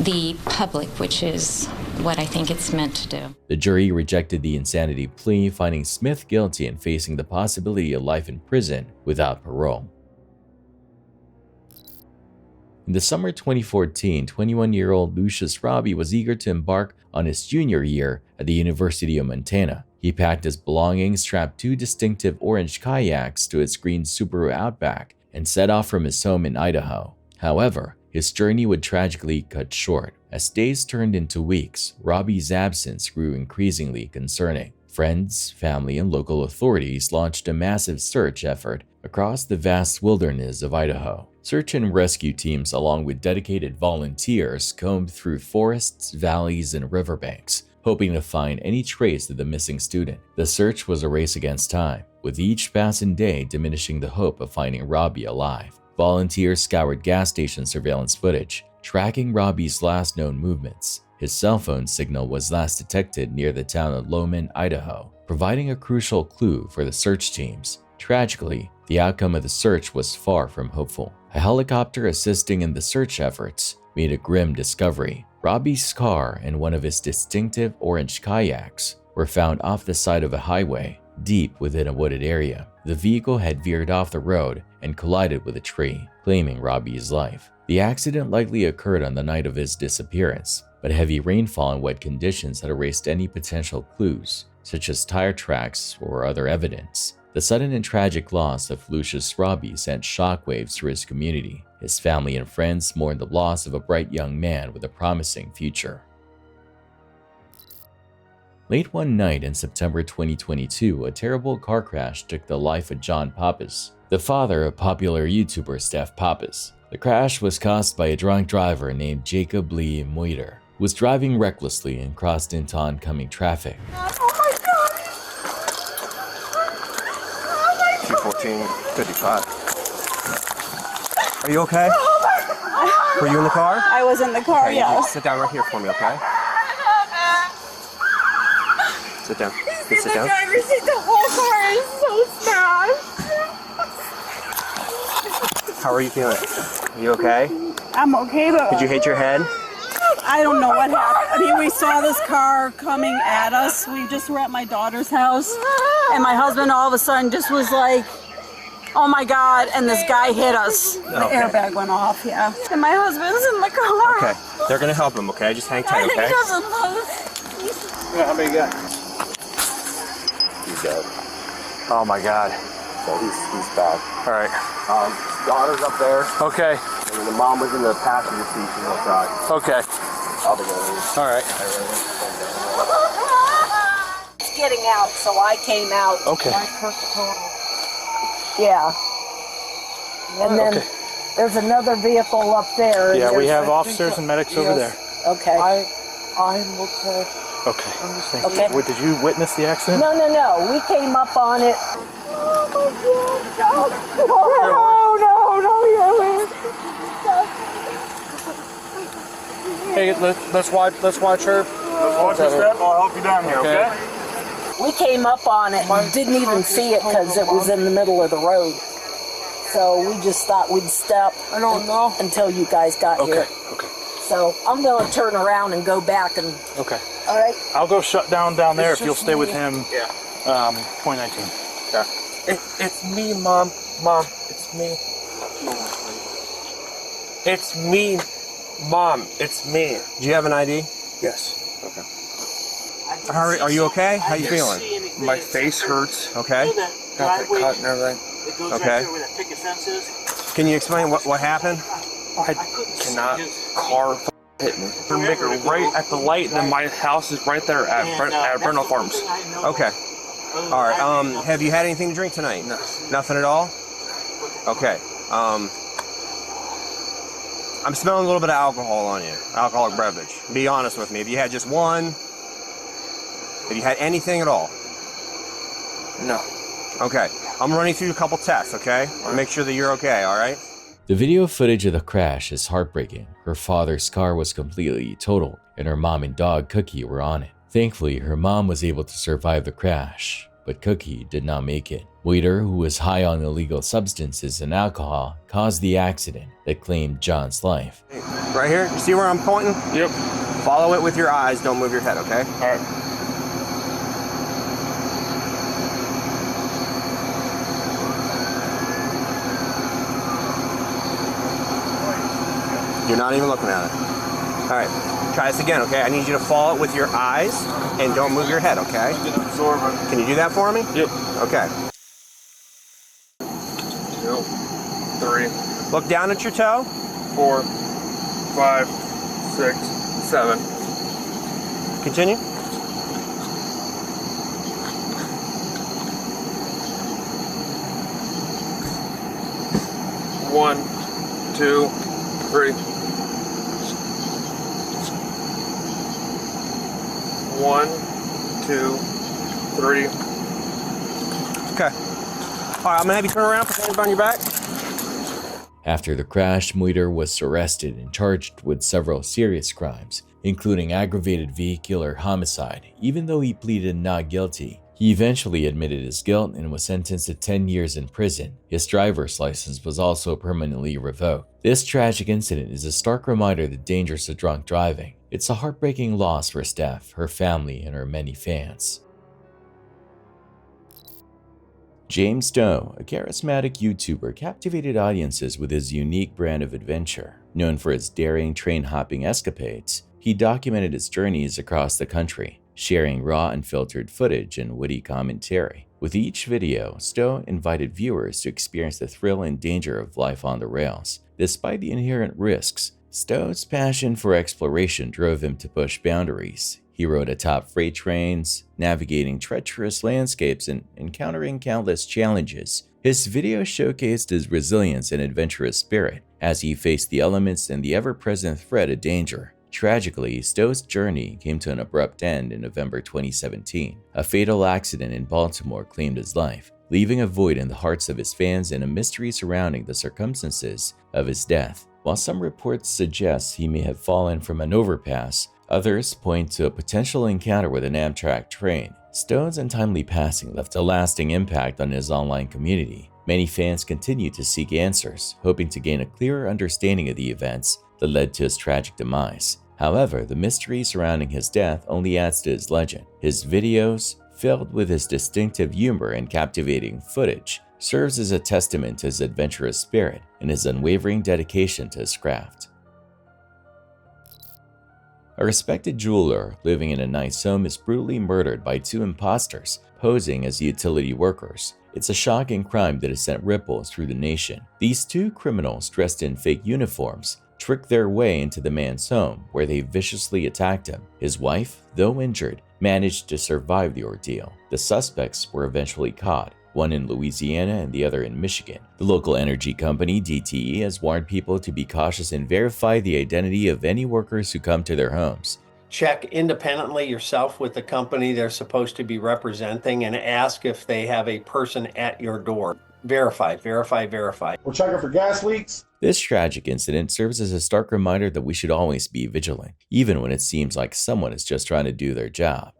the public, which is what I think it's meant to do. The jury rejected the insanity plea, finding Smith guilty and facing the possibility of life in prison without parole. In the summer 2014, 21-year-old Lucius Robbie was eager to embark on his junior year at the University of Montana. He packed his belongings, strapped 2 distinctive orange kayaks to his green Subaru Outback, and set off from his home in Idaho. However, his journey would tragically cut short. As days turned into weeks, Robbie's absence grew increasingly concerning. Friends, family, and local authorities launched a massive search effort across the vast wilderness of Idaho. Search and rescue teams, along with dedicated volunteers, combed through forests, valleys, and riverbanks, hoping to find any trace of the missing student. The search was a race against time, with each passing day diminishing the hope of finding Robbie alive. Volunteers scoured gas station surveillance footage, tracking Robbie's last known movements. His cell phone signal was last detected near the town of Lowman, Idaho, providing a crucial clue for the search teams. Tragically, the outcome of the search was far from hopeful. A helicopter assisting in the search efforts made a grim discovery. Robbie's car and one of his distinctive orange kayaks were found off the side of a highway, deep within a wooded area. The vehicle had veered off the road and collided with a tree, claiming Robbie's life. The accident likely occurred on the night of his disappearance, but heavy rainfall and wet conditions had erased any potential clues, such as tire tracks or other evidence. The sudden and tragic loss of Lucius Robbie sent shockwaves through his community. His family and friends mourned the loss of a bright young man with a promising future. Late one night in September 2022, a terrible car crash took the life of John Pappas, the father of popular YouTuber Steph Pappas. The crash was caused by a drunk driver named Jacob Lee MYUU, who was driving recklessly and crossed into oncoming traffic. 214-55. Are you okay? Were you in the car? I was in the car, okay, yes. Sit down right here for me, okay? Sit down. He's Sit in the down. driver's seat. The whole car is so smashed. How are you feeling? Are you okay? I'm okay, but... Did you hit your head? I don't know what happened. I mean, we saw this car coming at us. We just were at my daughter's house, and my husband all of a sudden just was like, oh my God, and this guy hit us. The airbag went off, yeah. And my husband's in the car. Okay, they're gonna help him, okay? Just hang tight, He okay? doesn't move. How many you got? He's dead. Oh my God. So he's bad. All right. Daughter's up there. Okay. And the mom was in the passenger seat. She's outside. Okay. I'll be going. All right. Getting out, so I came out. Okay. Yeah. And then there's another vehicle up there. Yeah, we have officers and medics over there. Okay. I'm okay. Okay. Okay. Wait, did you witness the accident? No. We came up on it. Oh my God. Hey, let's watch her. Let's watch your step. I'll help you down here, okay? We came up on it and didn't even see it because it was in the middle of the road. So we just thought we'd stop until you guys got here. Okay. So I'm going to turn around and go back and... Okay. All right. I'll go shut down there if you'll stay with him. Yeah. 2019. Okay. It's me, Mom. Mom, it's me. It's me. Mom, it's me. Do you have an ID? Yes. Okay. Are you okay? How you feeling? My face hurts. Okay. Got the cut and everything. Okay. Can you explain what happened? I cannot. Car hit me. Right at the light, and then my house is right there at Bernal Farms. Okay. All right. Have you had anything to drink tonight? No. Nothing at all? Okay. I'm smelling a little bit of alcohol on you. Alcoholic beverage. Be honest with me. Have you had just one? Have you had anything at all? No. Okay. I'm running through a couple tests, okay? Make sure that you're okay, all right? The video footage of the crash is heartbreaking. Her father's car was completely totaled, and her mom and dog Cookie were on it. Thankfully, her mom was able to survive the crash, but Cookie did not make it. MYUU, who was high on illegal substances and alcohol, caused the accident that claimed John's life. Right here? You see where I'm pointing? Yep. Follow it with your eyes. Don't move your head, okay? All right. You're not even looking at it. All right. Try this again, okay? I need you to follow it with your eyes and don't move your head, okay? Absorb it. Can you do that for me? Yep. Okay. 2, 3, Look down at your toe. 4, 5, 6, 7. Continue. One, 2, 3. 1, 2, 3. Okay. All right, I'm gonna have you turn around, put your hands behind your back. After the crash, MYUU was arrested and charged with several serious crimes, including aggravated vehicular homicide. Even though he pleaded not guilty, he eventually admitted his guilt and was sentenced to 10 years in prison. His driver's license was also permanently revoked. This tragic incident is a stark reminder of the dangers of drunk driving. It's a heartbreaking loss for Steph, her family, and her many fans. James Doe, a charismatic YouTuber, captivated audiences with his unique brand of adventure. Known for his daring train-hopping escapades, he documented his journeys across the country, sharing raw unfiltered footage and witty commentary. With each video, Stowe invited viewers to experience the thrill and danger of life on the rails. Despite the inherent risks, Stowe's passion for exploration drove him to push boundaries. He rode atop freight trains, navigating treacherous landscapes and encountering countless challenges. His video showcased his resilience and adventurous spirit as he faced the elements and the ever-present threat of danger. Tragically, Stowe's journey came to an abrupt end in November 2017. A fatal accident in Baltimore claimed his life, leaving a void in the hearts of his fans and a mystery surrounding the circumstances of his death. While some reports suggest he may have fallen from an overpass, others point to a potential encounter with an Amtrak train. Stowe's untimely passing left a lasting impact on his online community. Many fans continue to seek answers, hoping to gain a clearer understanding of the events that led to his tragic demise. However, the mystery surrounding his death only adds to his legend. His videos, filled with his distinctive humor and captivating footage, serves as a testament to his adventurous spirit and his unwavering dedication to his craft. A respected jeweler living in a nice home is brutally murdered by two imposters posing as utility workers. It's a shocking crime that has sent ripples through the nation. These two criminals dressed in fake uniforms tricked their way into the man's home, where they viciously attacked him. His wife, though injured, managed to survive the ordeal. The suspects were eventually caught, one in Louisiana and the other in Michigan. The local energy company, DTE, has warned people to be cautious and verify the identity of any workers who come to their homes. Check independently yourself with the company they're supposed to be representing and ask if they have a person at your door. Verify, verify, verify. We're checking for gas leaks. This tragic incident serves as a stark reminder that we should always be vigilant, even when it seems like someone is just trying to do their job.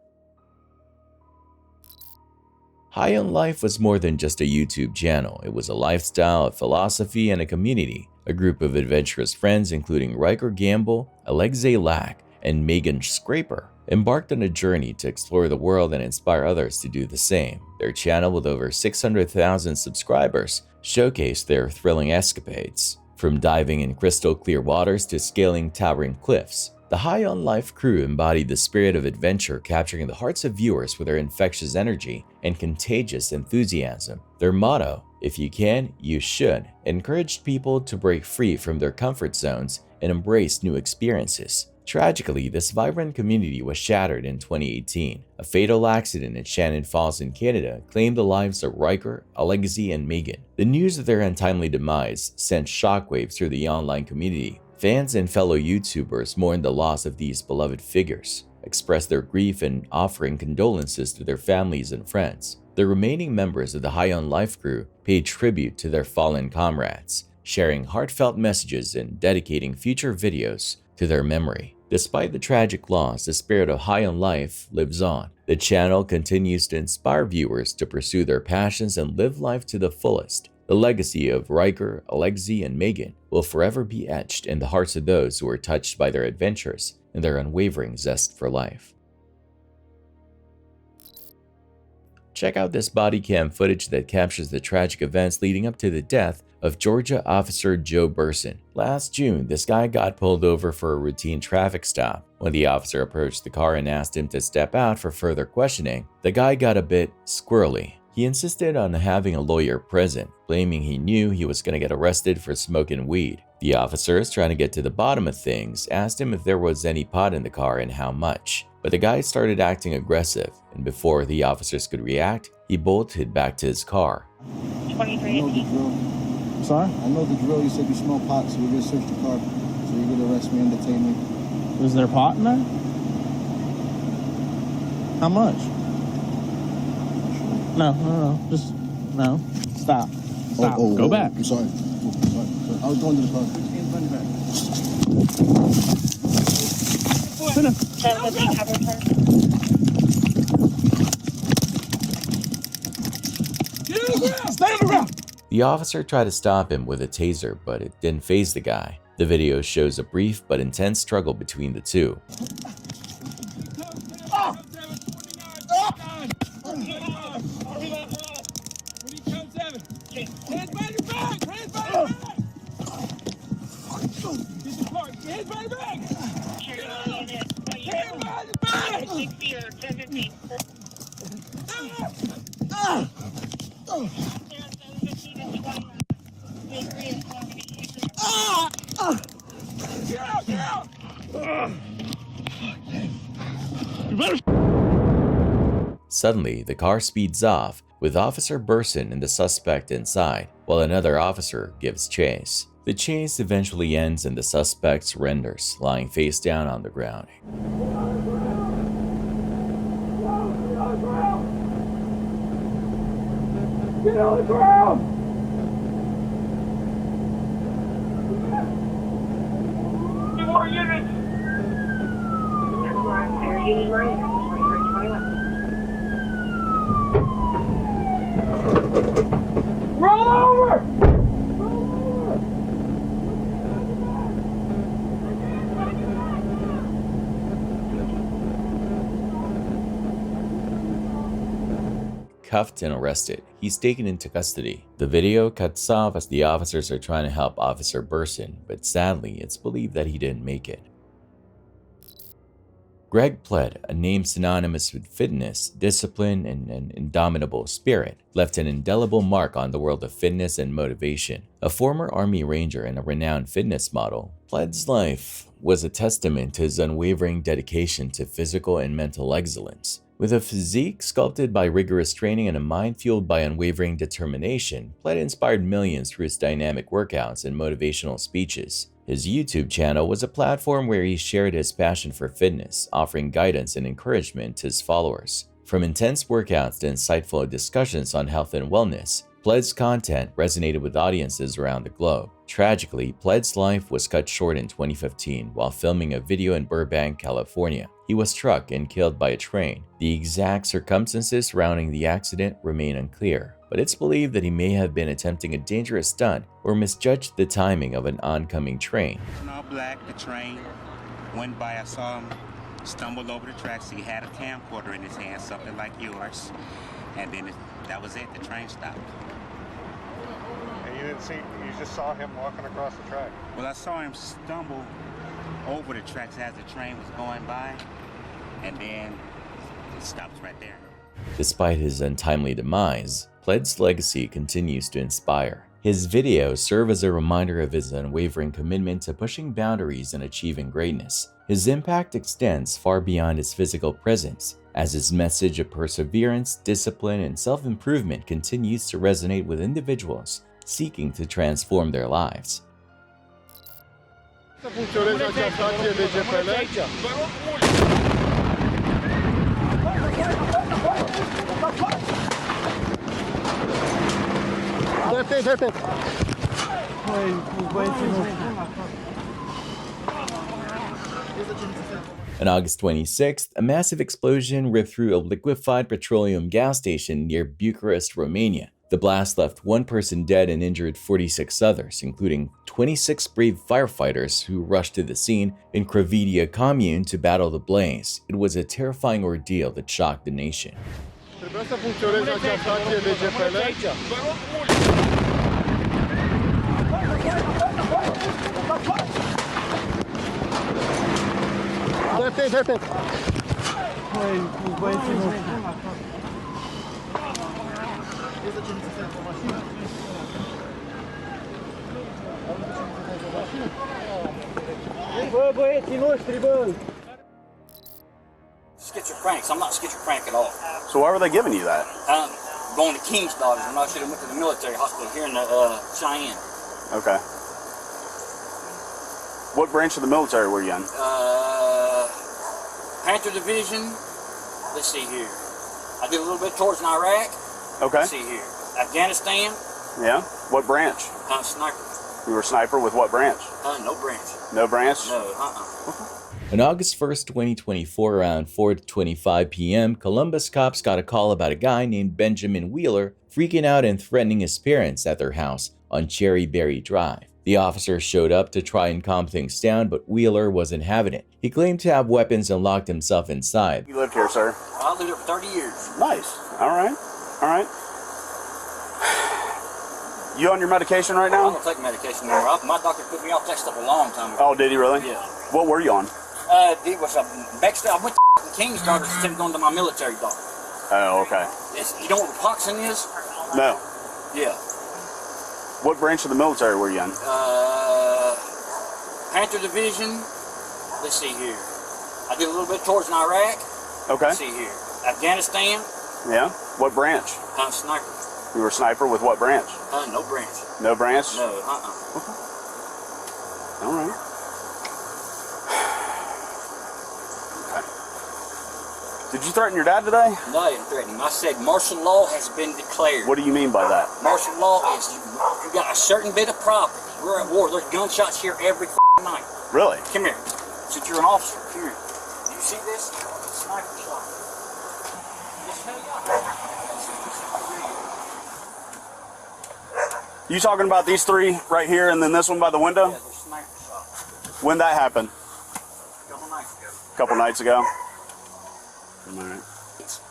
High on Life was more than just a YouTube channel. It was a lifestyle, a philosophy, and a community. A group of adventurous friends, including Riker Gamble, Alexei Lack, and Megan Scraper, embarked on a journey to explore the world and inspire others to do the same. Their channel, with over 600,000 subscribers, showcased their thrilling escapades, from diving in crystal clear waters to scaling towering cliffs. The High on Life crew embodied the spirit of adventure, capturing the hearts of viewers with their infectious energy and contagious enthusiasm. Their motto, "If you can, you should," encouraged people to break free from their comfort zones and embrace new experiences. Tragically, this vibrant community was shattered in 2018. A fatal accident in Shannon Falls in Canada claimed the lives of Riker, Alexei, and Megan. The news of their untimely demise sent shockwaves through the online community. Fans and fellow YouTubers mourned the loss of these beloved figures, expressed their grief, and offering condolences to their families and friends. The remaining members of the High on Life crew paid tribute to their fallen comrades, sharing heartfelt messages and dedicating future videos to their memory. Despite the tragic loss, the spirit of High on Life lives on. The channel continues to inspire viewers to pursue their passions and live life to the fullest. The legacy of Riker, Alexei, and Megan will forever be etched in the hearts of those who are touched by their adventures and their unwavering zest for life. Check out this body cam footage that captures the tragic events leading up to the death of Georgia officer Joe Burson. Last June, this guy got pulled over for a routine traffic stop. When the officer approached the car and asked him to step out for further questioning, the guy got a bit squirrely. He insisted on having a lawyer present, claiming he knew he was going to get arrested for smoking weed. The officers, trying to get to the bottom of things, asked him if there was any pot in the car and how much. But the guy started acting aggressive, and before the officers could react, he bolted back to his car. 23. Sorry? I know the drill. You said you smell pot, so we're going to search the car. So you're going to arrest me and detain me. Is there pot in there? How much? No. Just, no. Stop. Go back. I'm sorry. Sorry. I was going to the car. Stay on the ground! The officer tried to stop him with a taser, but it didn't faze the guy. The video shows a brief but intense struggle between the two. Suddenly, the car speeds off, with Officer Burson and the suspect inside, while another officer gives chase. The chase eventually ends and the suspect surrenders, lying face down on the ground. Get on the ground! Two more units! Roll over! Cuffed and arrested, he's taken into custody. The video cuts off as the officers are trying to help Officer Burson, but sadly, it's believed that he didn't make it. Greg Pledd, a name synonymous with fitness, discipline, and an indomitable spirit, left an indelible mark on the world of fitness and motivation. A former Army Ranger and a renowned fitness model, Pledd's life was a testament to his unwavering dedication to physical and mental excellence. With a physique sculpted by rigorous training and a mind fueled by unwavering determination, Pledd inspired millions through his dynamic workouts and motivational speeches. His YouTube channel was a platform where he shared his passion for fitness, offering guidance and encouragement to his followers. From intense workouts to insightful discussions on health and wellness, Pledd's content resonated with audiences around the globe. Tragically, Pledd's life was cut short in 2015 while filming a video in Burbank, California. He was struck and killed by a train. The exact circumstances surrounding the accident remain unclear, but it's believed that he may have been attempting a dangerous stunt or misjudged the timing of an oncoming train. All black, the train went by. I saw him stumble over the tracks. He had a camcorder in his hand, something like yours, and then that was it. The train stopped. And you didn't see? You just saw him walking across the track? Well, I saw him stumble over the tracks as the train was going by, and then it stops right there. Despite his untimely demise, Pledd's legacy continues to inspire. His videos serve as a reminder of his unwavering commitment to pushing boundaries and achieving greatness. His impact extends far beyond his physical presence, as his message of perseverance, discipline, and self-improvement continues to resonate with individuals seeking to transform their lives. On August 26th, a massive explosion ripped through a liquefied petroleum gas station near Bucharest, Romania. The blast left one person dead and injured 46 others, including 26 brave firefighters who rushed to the scene in Crovidia commune to battle the blaze. It was a terrifying ordeal that shocked the nation. Schizophrenics. I'm not schizophrenic at all. So why were they giving you that? Going to King's Daughters when I should have went to the military hospital here in Cheyenne. Okay. What branch of the military were you in? Panther Division. Let's see here. I did a little bit towards in Iraq. Okay. Let's see here. Afghanistan. Yeah. What branch? Sniper. You were a sniper with what branch? No branch. No branch? No. On August 1st, 2024, around 4:25 p.m., Columbus cops got a call about a guy named Benjamin Wheeler freaking out and threatening his parents at their house on Cherryberry Drive. The officers showed up to try and calm things down, but Wheeler wasn't having it. He claimed to have weapons and locked himself inside. You lived here, sir? I lived here for 30 years. Nice. All right. All right. You on your medication right now? I don't take medication anymore. My doctor put me off that stuff a long time ago. Oh, did he really? Yeah. What were you on? It was a backstage. I went to King's daughter instead of going to my military daughter. Oh, okay. You know what Poxon is? No. Yeah. What branch of the military were you in? Panther Division. Let's see here. I did a little bit towards in Iraq. Okay. Let's see here. Afghanistan. Yeah. What branch? Sniper. You were a sniper with what branch? No branch. No branch? No. All right. Did you threaten your dad today? No, I didn't threaten him. I said martial law has been declared. What do you mean by that? Martial law is you got a certain bit of property. We're at war. There's gunshots here every night. Really? Come here. Since you're an officer, come here. Do you see this? Sniper shot. You talking about these three right here and then this one by the window? Yeah, there's sniper shots. When that happened? A couple nights ago. A couple nights ago? All right.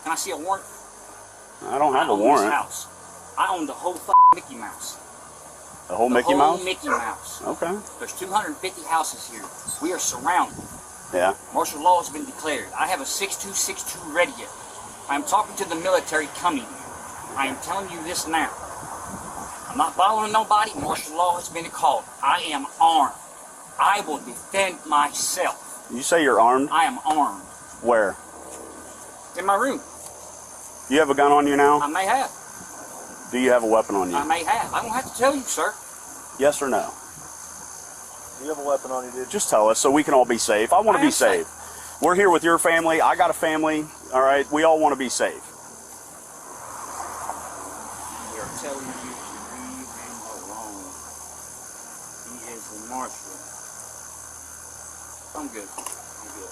Can I see a warrant? I don't have a own warrant. This house. I own the whole Mickey Mouse. The whole Mickey whole Mouse? Mickey Mouse. Okay. There's 250 houses here. We are surrounded. Yeah. Martial law has been declared. I have a 6262 radio. I am talking to the military coming here. I am telling you this now. I'm not following nobody. Martial law has been called. I am armed. I will defend myself. You say you're armed? I am armed. Where? In my room. You have a gun on you now? I may have. Do you have a weapon on you? I may have. I don't have to tell you, sir. Yes or no? Do you have a weapon on you, dude? Just tell us so we can all be safe. I want to be safe. We're here with your family. I got a family. All right. We all want to be safe. We are telling you to leave him alone. He is the marshal. I'm good. I'm good.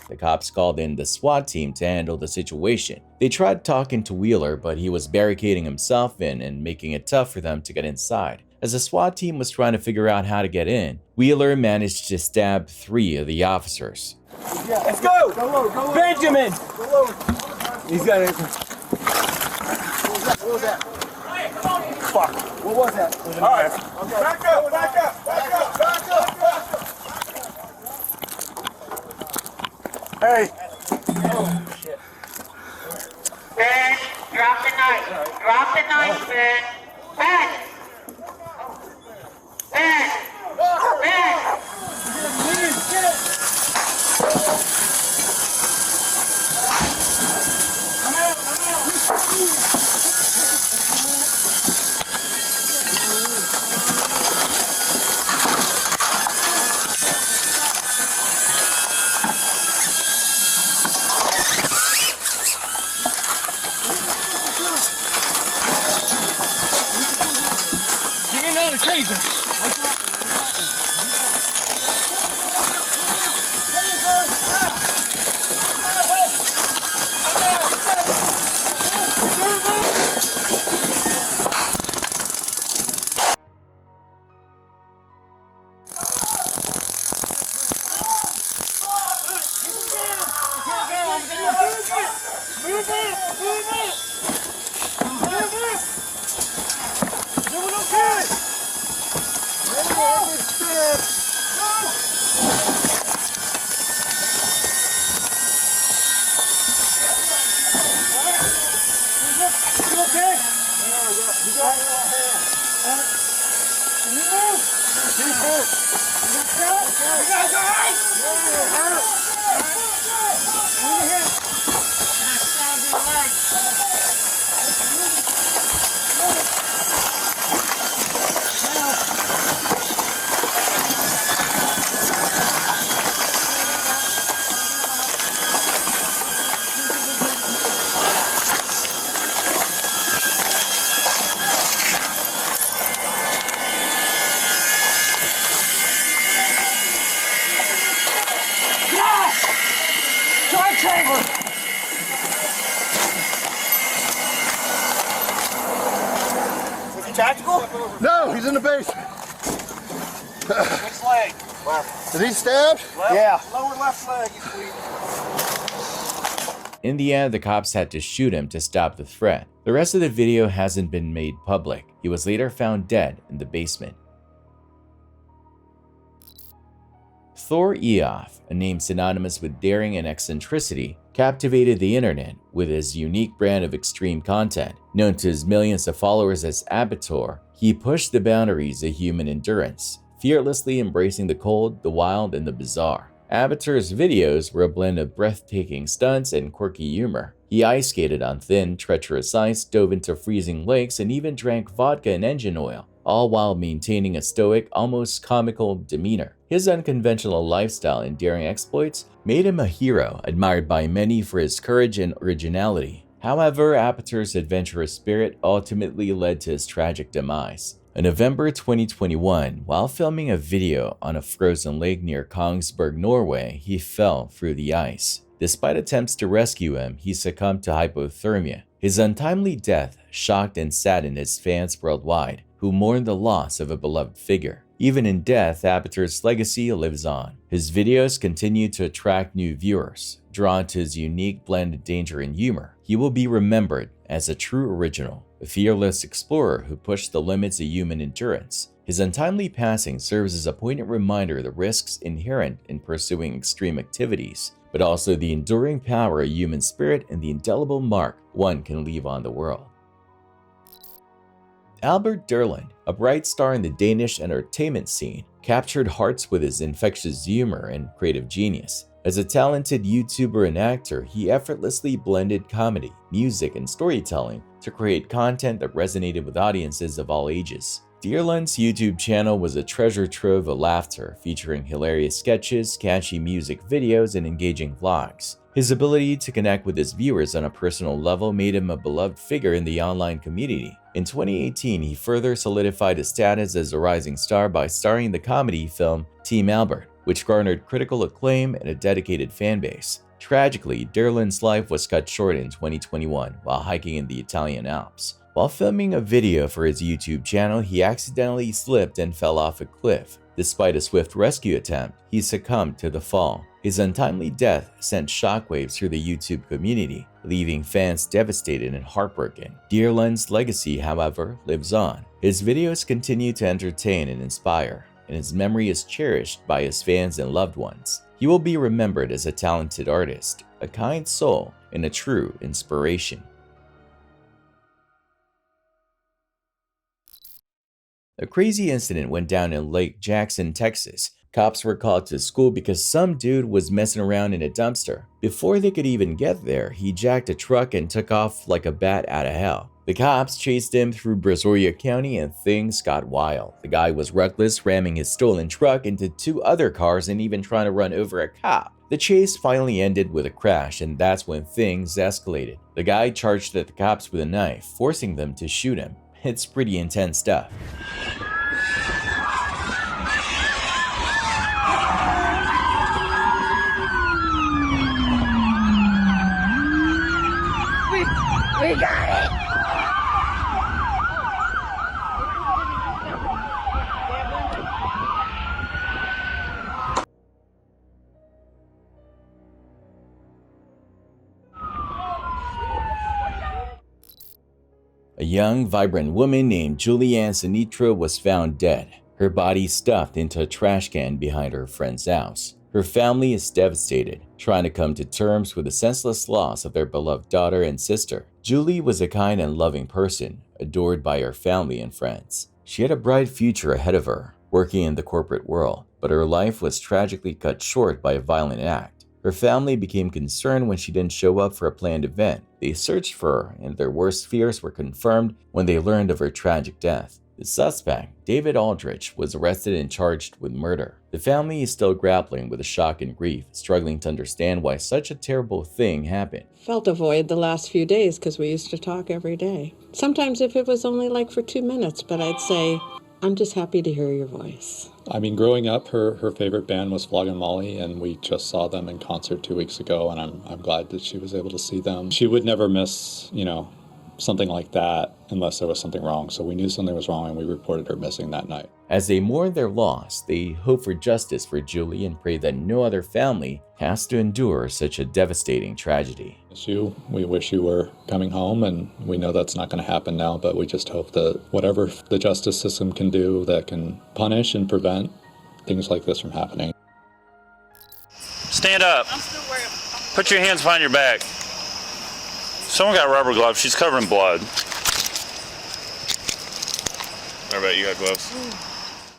The cops called in the SWAT team to handle the situation. They tried talking to Wheeler, but he was barricading himself in and making it tough for them to get inside. As the SWAT team was trying to figure out how to get in, Wheeler managed to stab 3 of the officers. Yeah, let's go! Go low, go low. Benjamin! Go low. He's got it. What was that? Fuck. What was that? All right. Okay. Back up, back up, back up, back up, back up. Hey. Oh, shit. Ben, drop the knife. Drop the knife, Ben. Ben! Ben! Ben! Get it! Come out, come out! Give me another taser. Tactical? No, he's in the basement. Which leg? Is he stabbed? Left, yeah. Lower left leg, he's bleeding. In the end, the cops had to shoot him to stop the threat. The rest of the video hasn't been made public. He was later found dead in the basement. Thor Eof, a name synonymous with daring and eccentricity, captivated the internet with his unique brand of extreme content. Known to his millions of followers as Abator, he pushed the boundaries of human endurance, fearlessly embracing the cold, the wild, and the bizarre. Abator's videos were a blend of breathtaking stunts and quirky humor. He ice skated on thin, treacherous ice, dove into freezing lakes, and even drank vodka and engine oil, all while maintaining a stoic, almost comical demeanor. His unconventional lifestyle and daring exploits made him a hero, admired by many for his courage and originality. However, Abator's adventurous spirit ultimately led to his tragic demise. In November 2021, while filming a video on a frozen lake near Kongsberg, Norway, he fell through the ice. Despite attempts to rescue him, he succumbed to hypothermia. His untimely death shocked and saddened his fans worldwide, who mourned the loss of a beloved figure. Even in death, Abator's legacy lives on. His videos continue to attract new viewers, drawn to his unique blend of danger and humor. He will be remembered as a true original, a fearless explorer who pushed the limits of human endurance. His untimely passing serves as a poignant reminder of the risks inherent in pursuing extreme activities, but also the enduring power of human spirit and the indelible mark one can leave on the world. Albert Derlund, a bright star in the Danish entertainment scene, captured hearts with his infectious humor and creative genius. As a talented YouTuber and actor, he effortlessly blended comedy, music, and storytelling to create content that resonated with audiences of all ages. Derlund's YouTube channel was a treasure trove of laughter, featuring hilarious sketches, catchy music videos, and engaging vlogs. His ability to connect with his viewers on a personal level made him a beloved figure in the online community. In 2018, he further solidified his status as a rising star by starring in the comedy film Team Albert, which garnered critical acclaim and a dedicated fanbase. Tragically, Derlund's life was cut short in 2021 while hiking in the Italian Alps. While filming a video for his YouTube channel, he accidentally slipped and fell off a cliff. Despite a swift rescue attempt, he succumbed to the fall. His untimely death sent shockwaves through the YouTube community, leaving fans devastated and heartbroken. Derlund's legacy, however, lives on. His videos continue to entertain and inspire, and his memory is cherished by his fans and loved ones. He will be remembered as a talented artist, a kind soul, and a true inspiration. A crazy incident went down in Lake Jackson, Texas. Cops were called to school because some dude was messing around in a dumpster. Before they could even get there, he jacked a truck and took off like a bat out of hell. The cops chased him through Brazoria County and things got wild. The guy was reckless, ramming his stolen truck into two other cars and even trying to run over a cop. The chase finally ended with a crash, and that's when things escalated. The guy charged at the cops with a knife, forcing them to shoot him. It's pretty intense stuff. We got it! A young, vibrant woman named Julianne Sinitra was found dead, her body stuffed into a trash can behind her friend's house. Her family is devastated, trying to come to terms with the senseless loss of their beloved daughter and sister. Julie was a kind and loving person, adored by her family and friends. She had a bright future ahead of her, working in the corporate world, but her life was tragically cut short by a violent act. Her family became concerned when she didn't show up for a planned event. They searched for her, and their worst fears were confirmed when they learned of her tragic death. The suspect, David Aldrich, was arrested and charged with murder. The family is still grappling with the shock and grief, struggling to understand why such a terrible thing happened. Felt a void the last few days because we used to talk every day. Sometimes if it was only like for 2 minutes, but I'd say, I'm just happy to hear your voice. I mean, growing up, her favorite band was Flogging Molly, and we just saw them in concert 2 weeks ago, and I'm glad that she was able to see them. She would never miss, something like that unless there was something wrong. So we knew something was wrong, and we reported her missing that night. As they mourn their loss, they hope for justice for Julie and pray that no other family has to endure such a devastating tragedy. We wish you were coming home, and we know that's not going to happen now, but we just hope that whatever the justice system can do that can punish and prevent things like this from happening. Stand up. Put your hands behind your back. Someone got rubber gloves. She's covered in blood. I bet you got gloves.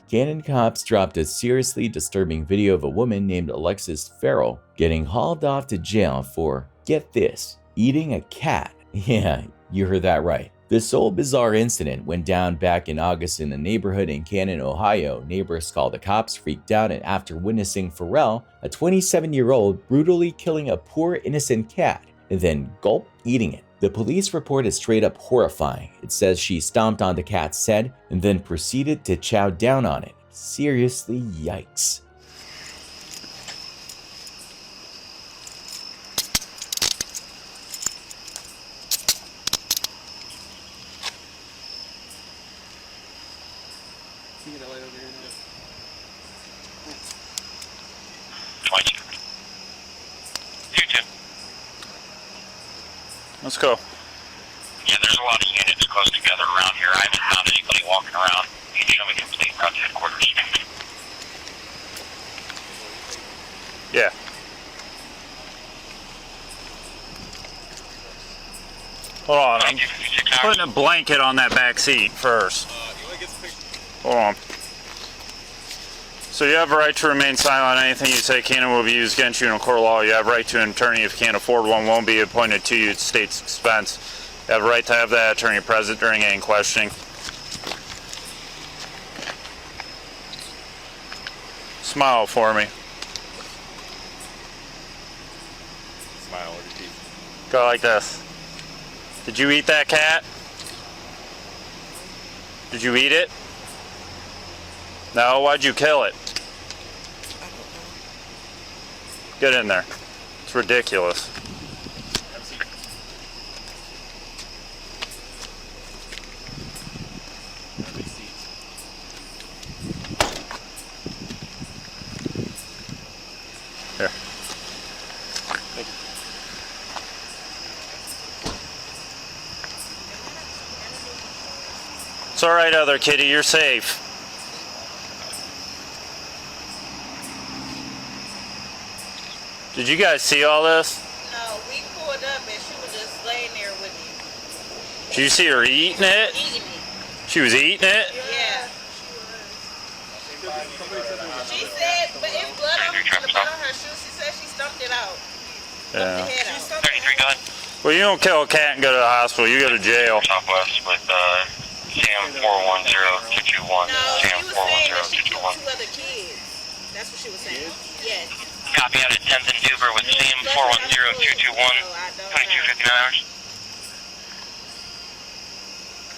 Cannon cops dropped a seriously disturbing video of a woman named Alexis Farrell getting hauled off to jail for, get this, eating a cat. Yeah, you heard that right. This whole bizarre incident went down back in August in a neighborhood in Canton, Ohio. Neighbors called the cops, freaked out, and after witnessing Farrell, a 27-year-old, brutally killing a poor innocent cat and then gulp eating it. The police report is straight up horrifying. It says she stomped on the cat's head and then proceeded to chow down on it. Seriously, yikes. Let's go. Yeah, there's a lot of units close together around here. I haven't found anybody walking around. You can show me complete route to headquarters. Yeah. Hold on, I'm putting a blanket on that back seat first. Hold on. So you have a right to remain silent on anything you say can will be used against you in a court of law. You have a right to an attorney if you can't afford one, won't be appointed to you at state's expense. You have a right to have that attorney present during any questioning. Smile for me. Smile with your teeth. Go like this. Did you eat that cat? Did you eat it? No, why'd you kill it? Get in there. It's ridiculous. Here. It's all right, other kitty. You're safe. Did you guys see all this? No, we pulled up and she was just laying there with me. Did you see her eating it? Eating it. She was eating it? Yeah. She said, but it's blood on her shoes. She said she stumped it out. Yeah. 33 gun. Well, you don't kill a cat and go to the hospital. You go to jail. Southwest with Sam 410221. No, Sam she was saying that she 410221. killed 2 other kids. That's what she was saying. Yes. Copy out at 10th and Duber with Sam 410221. 2259 hours.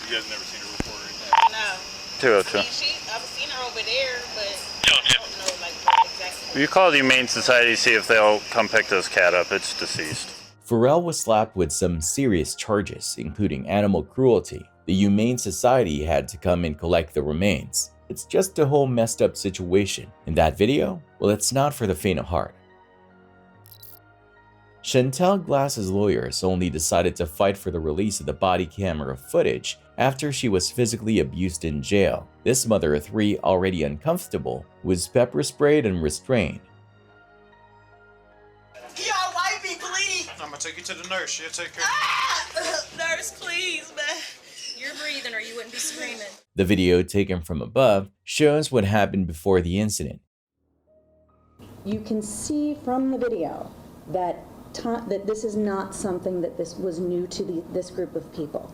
You guys never seen her report or anything? No. 202. I've seen her over there, but I don't know like what exactly. Will you call the Humane Society to see if they'll come pick this cat up? It's deceased. Farrell was slapped with some serious charges, including animal cruelty. The Humane Society had to come and collect the remains. It's just a whole messed up situation. And that video? Well, it's not for the faint of heart. Chantel Glass's lawyers only decided to fight for the release of the body camera footage after she was physically abused in jail. This mother of 3, already uncomfortable, was pepper sprayed and restrained. Yo, wifey, please. I'm gonna take you to the nurse. She'll take care. Nurse, please, man. You're breathing or you wouldn't be screaming. The video taken from above shows what happened before the incident. You can see from the video that this is not something that this was new to this group of people.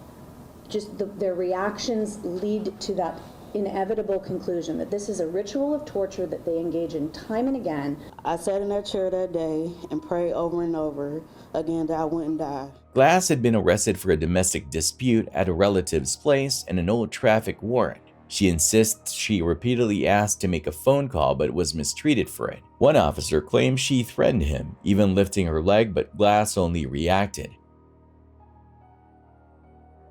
Just their reactions lead to that inevitable conclusion that this is a ritual of torture that they engage in time and again. I sat in that chair that day and prayed over and over again that I wouldn't die. Glass had been arrested for a domestic dispute at a relative's place and an old traffic warrant. She insists she repeatedly asked to make a phone call but was mistreated for it. One officer claims she threatened him, even lifting her leg, but Glass only reacted.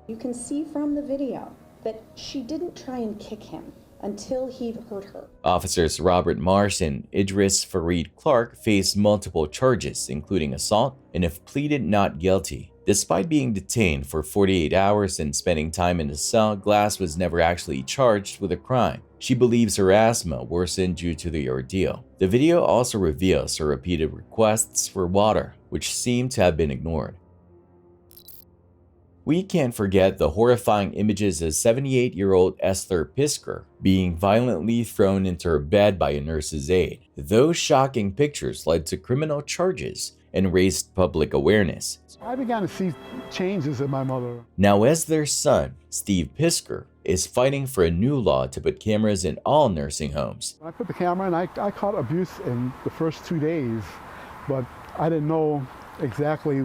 You can see from the video that she didn't try and kick him until he hurt her. Officers Robert Marsh and Idris Fareed Clark faced multiple charges, including assault, and have pleaded not guilty. Despite being detained for 48 hours and spending time in a cell, Glass was never actually charged with a crime. She believes her asthma worsened due to the ordeal. The video also reveals her repeated requests for water, which seem to have been ignored. We can't forget the horrifying images of 78-year-old Esther Pisker being violently thrown into her bed by a nurse's aide. Those shocking pictures led to criminal charges and raised public awareness. I began to see changes in my mother. Now, as their son, Steve Pisker, is fighting for a new law to put cameras in all nursing homes. I put the camera in, I caught abuse in the first 2 days, but I didn't know exactly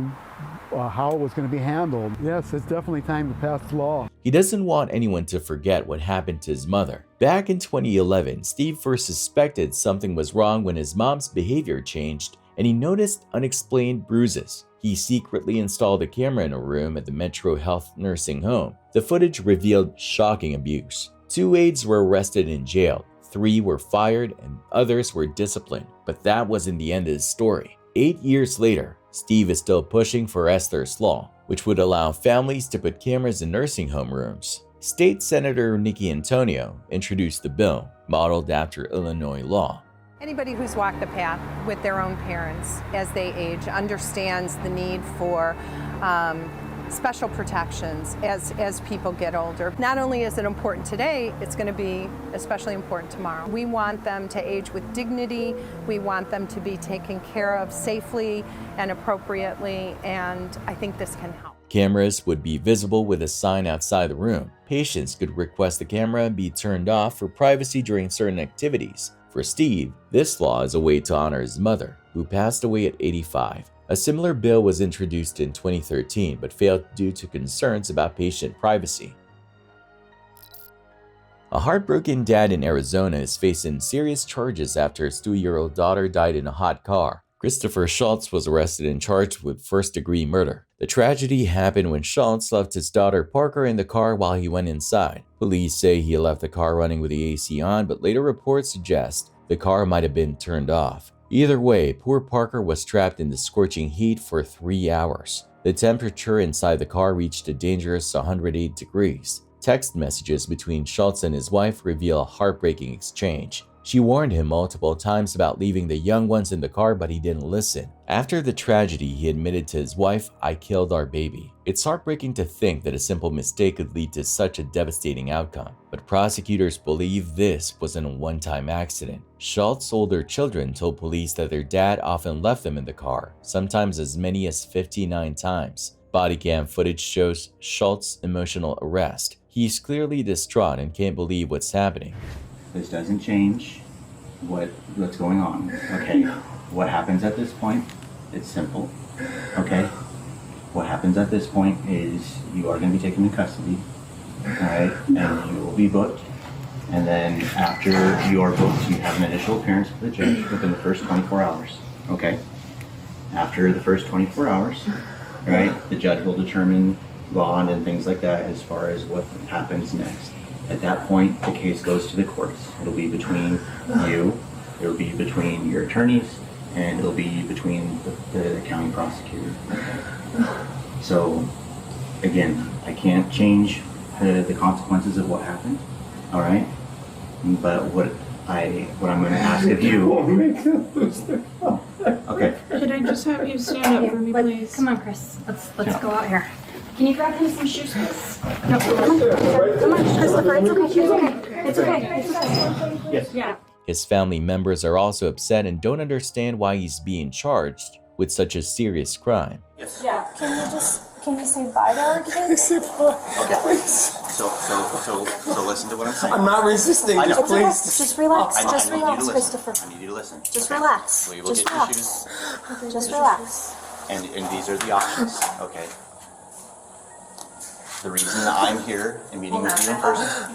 how it was going to be handled. Yes, it's definitely time to pass the law. He doesn't want anyone to forget what happened to his mother. Back in 2011, Steve first suspected something was wrong when his mom's behavior changed and he noticed unexplained bruises. He secretly installed a camera in a room at the Metro Health nursing home. The footage revealed shocking abuse. 2 aides were arrested and jailed, 3 were fired, and others were disciplined. But that wasn't the end of the story. 8 years later, Steve is still pushing for Esther's Law, which would allow families to put cameras in nursing home rooms. State Senator Nikki Antonio introduced the bill, modeled after Illinois law. Anybody who's walked the path with their own parents as they age understands the need for special protections as people get older. Not only is it important today, it's going to be especially important tomorrow. We want them to age with dignity. We want them to be taken care of safely and appropriately, and I think this can help. Cameras would be visible with a sign outside the room. Patients could request the camera be turned off for privacy during certain activities. For Steve, this law is a way to honor his mother, who passed away at 85. A similar bill was introduced in 2013 but failed due to concerns about patient privacy. A heartbroken dad in Arizona is facing serious charges after his 2-year-old daughter died in a hot car. Christopher Schultz was arrested and charged with first-degree murder. The tragedy happened when Schultz left his daughter Parker in the car while he went inside. Police say he left the car running with the AC on, but later reports suggest the car might have been turned off. Either way, poor Parker was trapped in the scorching heat for 3 hours. The temperature inside the car reached a dangerous 108 degrees. Text messages between Schultz and his wife reveal a heartbreaking exchange. She warned him multiple times about leaving the young ones in the car, but he didn't listen. After the tragedy, he admitted to his wife, "I killed our baby." It's heartbreaking to think that a simple mistake could lead to such a devastating outcome, but prosecutors believe this wasn't a one-time accident. Schultz's older children told police that their dad often left them in the car, sometimes as many as 59 times. Body cam footage shows Schultz's emotional arrest. He's clearly distraught and can't believe what's happening. This doesn't change what's going on, okay? What happens at this point, it's simple, okay? What happens at this point is you are going to be taken into custody, all right? And you will be booked. And then after you are booked, you have an initial appearance with the judge within the first 24 hours, okay? After the first 24 hours, right, the judge will determine bond and things like that as far as what happens next. At that point, the case goes to the courts. It'll be between you, it'll be between your attorneys, and it'll be between the county prosecutor. So, again, I can't change the consequences of what happened, all right? But what I'm going to ask of you... Okay. Could I just have you stand up for me, please? Come on, Chris. Let's go out here. Can you grab him some shoes, please? No, come on, Christopher. It's okay. It's okay. Yes. Yeah. His family members are also upset and don't understand why he's being charged with such a serious crime. Yes. Yeah. Can you say bye to our kids? Okay. So listen to what I'm saying. I'm not resisting. I know. Please. Just relax. I Just need you to relax, listen. Christopher. I need you to listen. Just okay? relax. So you will Just get relax. your shoes. Just relax. And these are the options, okay? The reason that I'm here and meeting with you in person,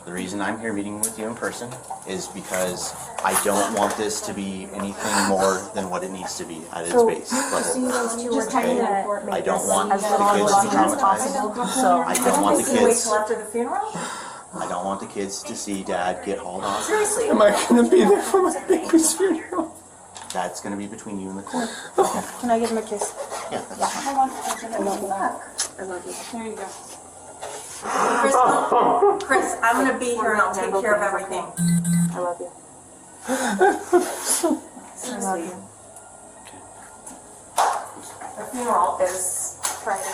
the reason I'm here meeting with you in person is because I don't want this to be anything more than what it needs to be at its base level. Okay? I don't want the kids to be traumatized. I don't want the kids. After the funeral? I don't want the kids to see Dad get hauled off. Seriously, am I gonna be there for my baby's funeral? That's going to be between you and the court. Can I give him a kiss? Yeah, that's Yeah. fine. I love you. I love you. There you go. Chris, I'm gonna be here and I'll take care of everything. I love you. I love you. The funeral is Friday.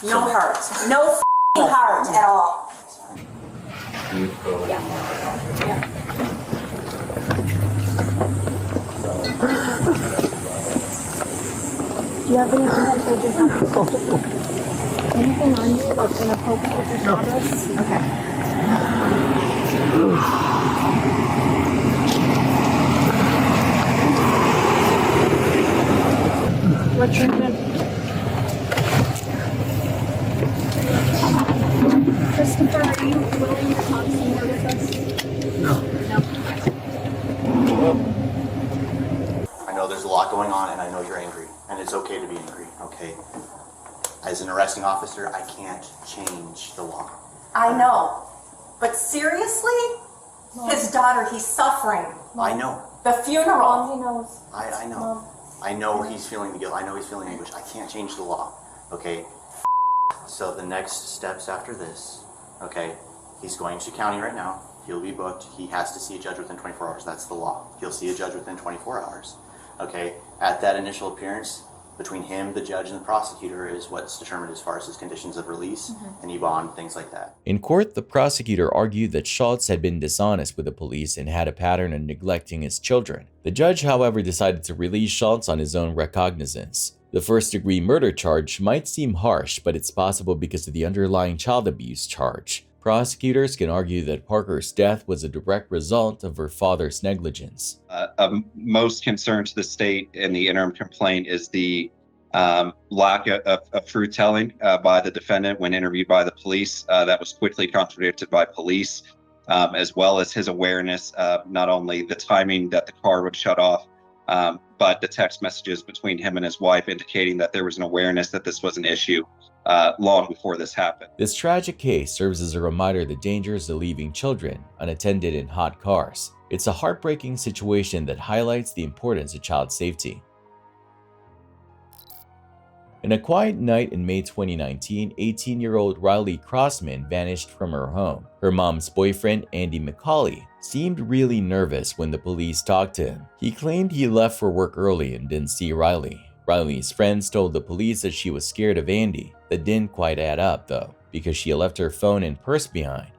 No heart. No heart at all. Do you have anything that says you're not supposed to put anything on you or in a poke with your daughters? Okay. What's your name? Christopher, are you willing to talk some more with us? No. I know there's a lot going on, and I know you're angry, and it's okay to be angry, okay? As an arresting officer, I can't change the law. I know. But seriously? His daughter, he's suffering. I know. The funeral. He knows. I know. I know he's feeling the guilt. I know he's feeling anguish. I can't change the law, okay? So the next steps after this, okay, he's going to county right now. He'll be booked. He has to see a judge within 24 hours. That's the law. He'll see a judge within 24 hours, okay? At that initial appearance, between him, the judge, and the prosecutor is what's determined as far as his conditions of release, and you bond, things like that. In court, the prosecutor argued that Schultz had been dishonest with the police and had a pattern of neglecting his children. The judge, however, decided to release Schultz on his own recognizance. The first-degree murder charge might seem harsh, but it's possible because of the underlying child abuse charge. Prosecutors can argue that Parker's death was a direct result of her father's negligence. Of most concern to the state in the interim complaint is the lack of truth-telling by the defendant when interviewed by the police. That was quickly contradicted by police, as well as his awareness of not only the timing that the car would shut off, but the text messages between him and his wife indicating that there was an awareness that this was an issue long before this happened. This tragic case serves as a reminder of the dangers of leaving children unattended in hot cars. It's a heartbreaking situation that highlights the importance of child safety. In a quiet night in May 2019, 18-year-old Riley Crossman vanished from her home. Her mom's boyfriend, Andy McCauley, seemed really nervous when the police talked to him. He claimed he left for work early and didn't see Riley. Riley's friends told the police that she was scared of Andy. That didn't quite add up, though, because she left her phone and purse behind.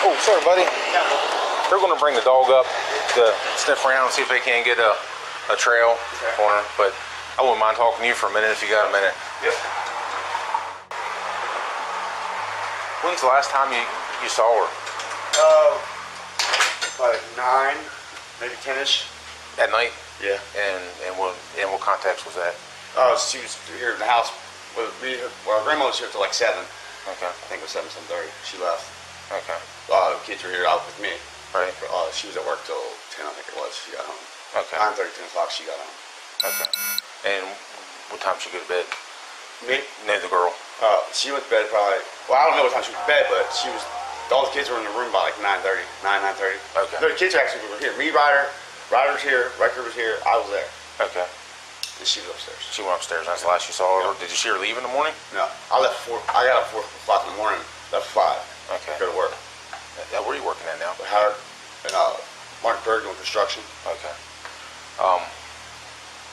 Oh, sorry, buddy. They're going to bring the dog up to sniff around and see if they can get a trail for him, but I wouldn't mind talking to you for a minute if you got a minute. Yep. When's the last time you saw her? About 9, maybe 10-ish. At night? Yeah. And what context was that? She was here in the house with me. Well, grandma was here till like 7. Okay. I think it was 7:30. She left. Okay. The kids were here out with me. Right. She was at work till 10, I think it was. She got home. Okay. 9:30, 10 o'clock. She got home. Okay. And what time did she go to bed? Me? No, the girl. She went to bed probably. Well, I don't know what time she went to bed, but she was. All the kids were in the room by like 9:30. Okay. No, the kids actually were here. Me, Ryder's here. Record was here. I was there. Okay. And she was upstairs. She went upstairs. That's the last you saw her. Did you see her leave in the morning? No, I left at 4. I got up 4 o'clock in the morning. Left at 5. Okay. Go to work. Where are you working at now? Howard and Martinburg doing construction. Okay.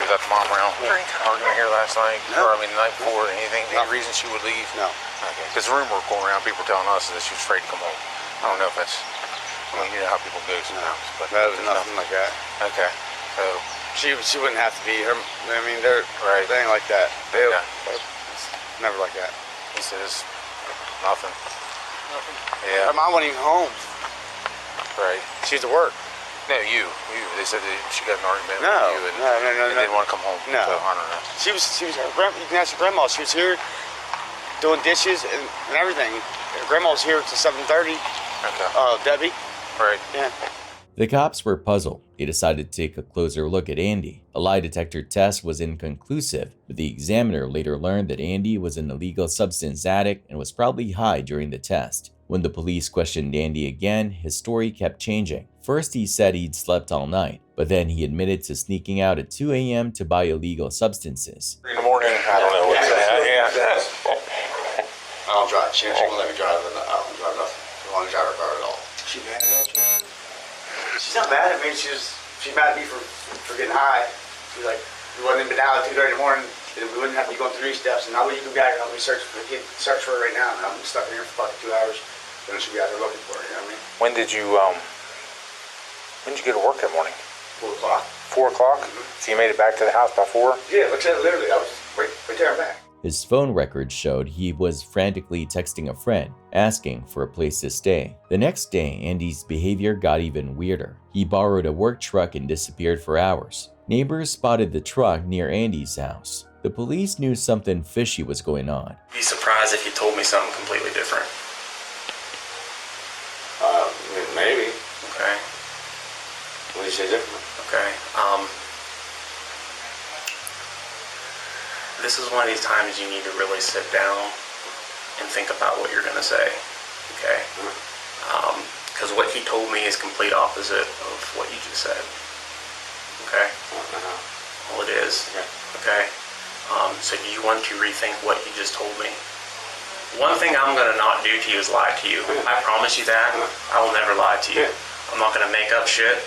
Was that the mom around arguing here last night? No. Or I mean the night before? Anything? Any reason she would leave? No. Okay. Because the rumor going around, people telling us that she was afraid to come home. I don't know if that's. I mean, you know how people go sometimes. But no, nothing like that. Okay. So she wouldn't have to be her. I mean, they're thing like that. It's never like that. He says nothing. Nothing. Yeah. Her mom wasn't even home. Right. She's at work. No, you. They said that she got an argument No. with you and didn't want to come home. No. So I don't know. She was her grandma. You can ask her grandma. She was here doing dishes and everything. Her grandma was here till 7:30. Okay. Debbie. Right. Yeah. The cops were puzzled. They decided to take a closer look at Andy. A lie detector test was inconclusive, but the examiner later learned that Andy was an illegal substance addict and was probably high during the test. When the police questioned Andy again, his story kept changing. First, he said he'd slept all night, but then he admitted to sneaking out at 2 a.m. to buy illegal substances. In the morning, I don't know what to say. I don't drive. She won't let me drive. I don't drive nothing. I don't want to drive her car at all. She mad at you? She's not mad at me. She's mad at me for getting high. She's like, we wouldn't have been down at 2:30 in the morning, and we wouldn't have to be going through these steps. And now we can go back and help me search for her right now. And I'm stuck in here for fucking 2 hours. Then she'll be out there looking for her. You know what I mean? When did you get to work that morning? 4 o'clock. 4 o'clock? So you made it back to the house by 4? Yeah, literally. I was right there and back. His phone records showed he was frantically texting a friend, asking for a place to stay. The next day, Andy's behavior got even weirder. He borrowed a work truck and disappeared for hours. Neighbors spotted the truck near Andy's house. The police knew something fishy was going on. Be surprised if you told me something completely different. Maybe. Okay. What do you say different? Okay. This is one of these times you need to really sit down and think about what you're going to say. Okay. Because what he told me is complete opposite of what you just said. Okay. Well, it is. Okay. So do you want to rethink what you just told me? One thing I'm going to not do to you is lie to you. I promise you that. I will never lie to you. I'm not going to make up shit.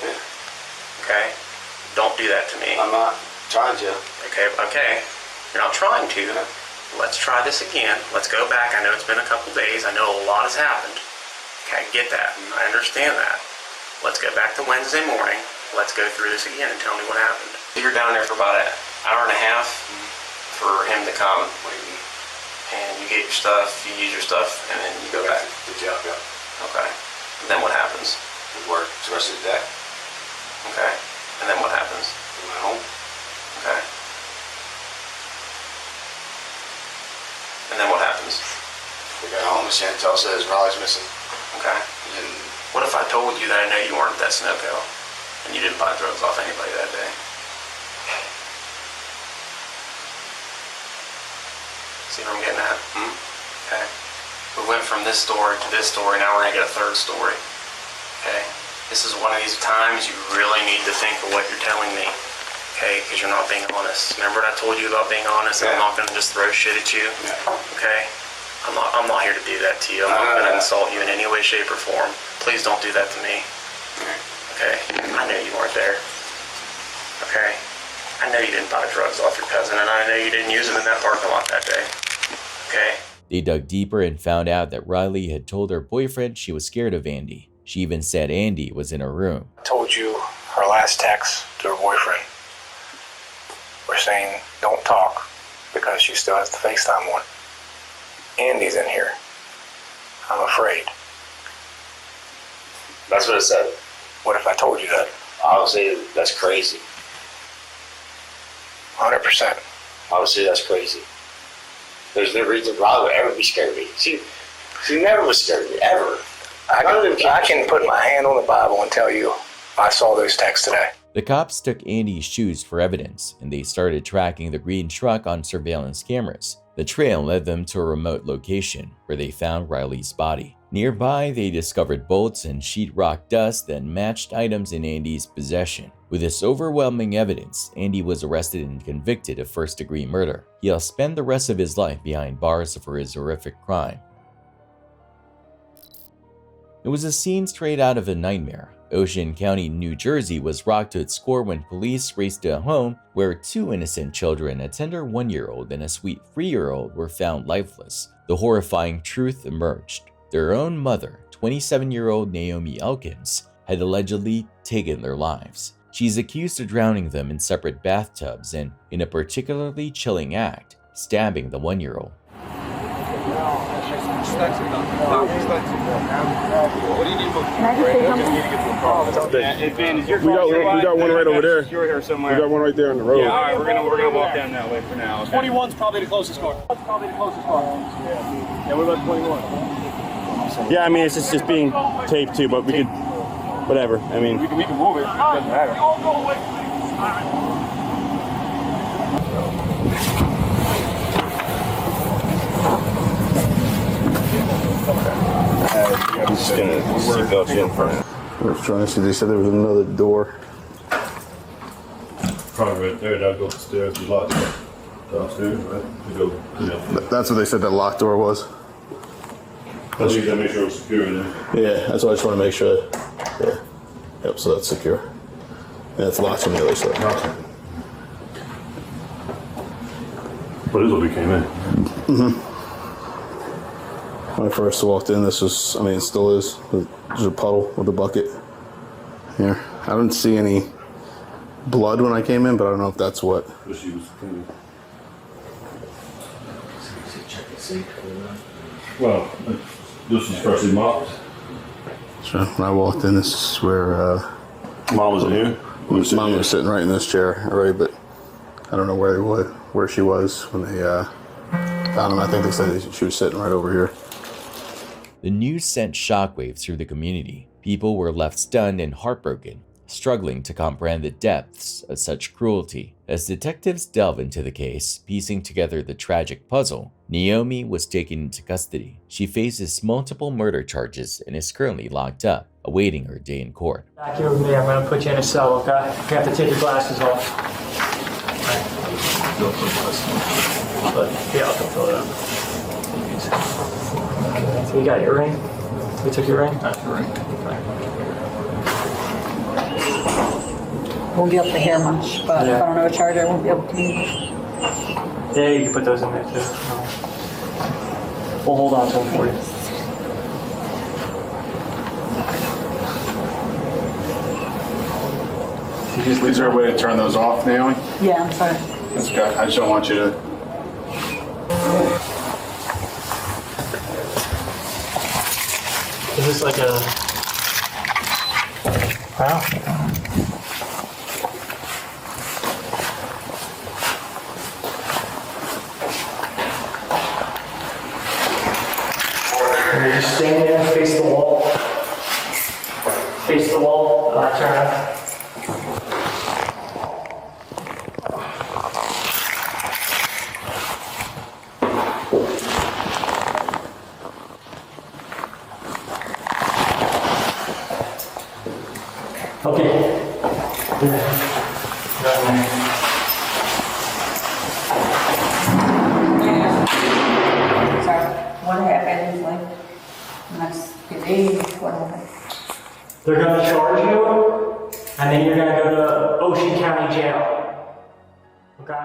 Okay? Don't do that to me. I'm not trying to. Okay. You're not trying to. Let's try this again. Let's go back. I know it's been a couple days. I know a lot has happened. Okay, I get that. I understand that. Let's go back to Wednesday morning. Let's go through this again and tell me what happened. You're down there for about an hour and a half for him to come. And you get your stuff, you use your stuff, and then you go back. Good job, yeah. Okay. And then what happens? We work the rest of the day. Okay. And then what happens? We went home. Okay. And then what happens? We got home and Chantel says Raleigh's missing. Okay. And what if I told you that I know you weren't at that Sunoco and you didn't buy drugs off anybody that day? See what I'm getting at? Okay. We went from this story to this story, now we're gonna get a third story. Okay. This is one of these times you really need to think of what you're telling me. Okay, because you're not being honest. Remember what I told you about being honest? And I'm not gonna just throw shit at you. Okay? I'm not here to do that to you. I'm not gonna insult you in any way, shape, or form. Please don't do that to me. Okay? I know you weren't there. Okay? I know you didn't buy drugs off your cousin, and I know you didn't use them in that parking lot that day. Okay? They dug deeper and found out that Riley had told her boyfriend she was scared of Andy. She even said Andy was in her room. I told you her last text to her boyfriend. We're saying don't talk because she still has the FaceTime on. Andy's in here. I'm afraid. That's what it said. What if I told you that? I would say that's crazy. 100%. I would say that's crazy. There's no reason Riley would ever be scared of me. She never was scared of me, ever. I can put my hand on the Bible and tell you I saw those texts today. The cops took Andy's shoes for evidence, and they started tracking the green truck on surveillance cameras. The trail led them to a remote location, where they found Riley's body. Nearby, they discovered bolts and sheetrock dust that matched items in Andy's possession. With this overwhelming evidence, Andy was arrested and convicted of first-degree murder. He'll spend the rest of his life behind bars for his horrific crime. It was a scene straight out of a nightmare. Ocean County, New Jersey was rocked to its core when police raced to a home where two innocent children, a tender 1-year-old and a sweet 3-year-old, were found lifeless. The horrifying truth emerged. Their own mother, 27-year-old Naomi Elkins, had allegedly taken their lives. She's accused of drowning them in separate bathtubs and, in a particularly chilling act, stabbing the 1-year-old. What do you need for? Can I just say something? We got one right over there. You're here somewhere. We got one right there on the road. Yeah, all right, we're gonna walk down that way for now. 21's probably the closest car. Yeah, what about 21? Yeah, I mean it's just being taped too, but we could, whatever. I mean we can move it. It doesn't matter. I'm just gonna seatbelt you in front. I was trying to see, they said there was another door. Probably right there. That'll go upstairs. The locked downstairs, right? To go, That's what they said that locked door was. I think that make sure it's secure in there. Yeah, that's why I just want to make sure. Yeah. Yep, so that's secure. Yeah, it's locked on the other side. Okay. But this is what we came in. When I first walked in, this was, I mean, it still is. There's a puddle with a bucket here. I didn't see any blood when I came in, but I don't know if that's what. But she was clean. Well, this is freshly mopped. So when I walked in, this is where Mom was in here. Mom was sitting right in this chair already, but I don't know where she was when they found him. I think they said she was sitting right over here. The news sent shockwaves through the community. People were left stunned and heartbroken, struggling to comprehend the depths of such cruelty. As detectives delve into the case, piecing together the tragic puzzle, Naomi was taken into custody. She faces multiple murder charges and is currently locked up, awaiting her day in court. Back here with me, I'm going to put you in a cell, okay? You have to take your glasses off. But, yeah, I'll fill it up. Okay, so you got your ring? We took your ring? That's your ring. Okay. Won't be able to hear much, but if I don't have a charger, I won't be able to. Yeah, you can put those in there too. We'll hold on to them for you. Is there a way to turn those off, Naomi? Yeah, I'm sorry. That's good. I just don't want you to. Is this like a... Wow. And you just stand there, face the wall. Face the wall, turn around. Okay. Sorry. What happened? Like, next few days, what happened? They're going to charge you, and then you're going to go to Ocean County Jail. Okay?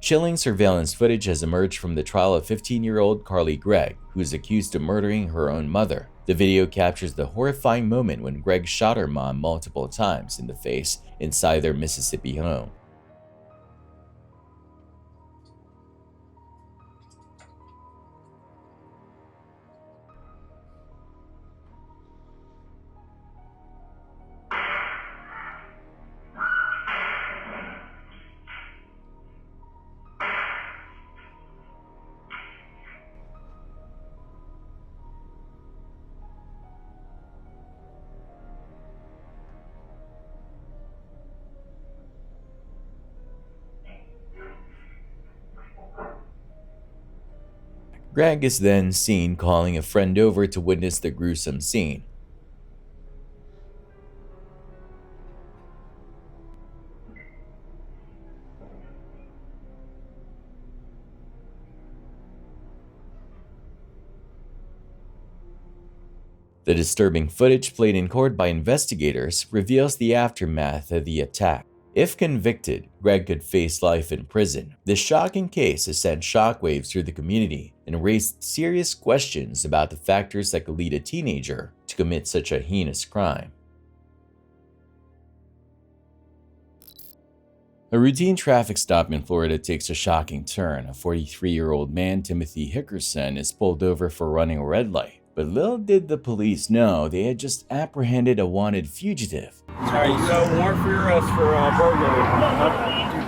Chilling surveillance footage has emerged from the trial of 15-year-old Carly Gregg, who is accused of murdering her own mother. The video captures the horrifying moment when Gregg shot her mom multiple times in the face inside their Mississippi home. Gregg is then seen calling a friend over to witness the gruesome scene. The disturbing footage played in court by investigators reveals the aftermath of the attack. If convicted, Gregg could face life in prison. This shocking case has sent shockwaves through the community and raised serious questions about the factors that could lead a teenager to commit such a heinous crime. A routine traffic stop in Florida takes a shocking turn. A 43-year-old man, Timothy Hickerson, is pulled over for running a red light. But little did the police know they had just apprehended a wanted fugitive. Sorry, you got a warrant for your arrest for burglary.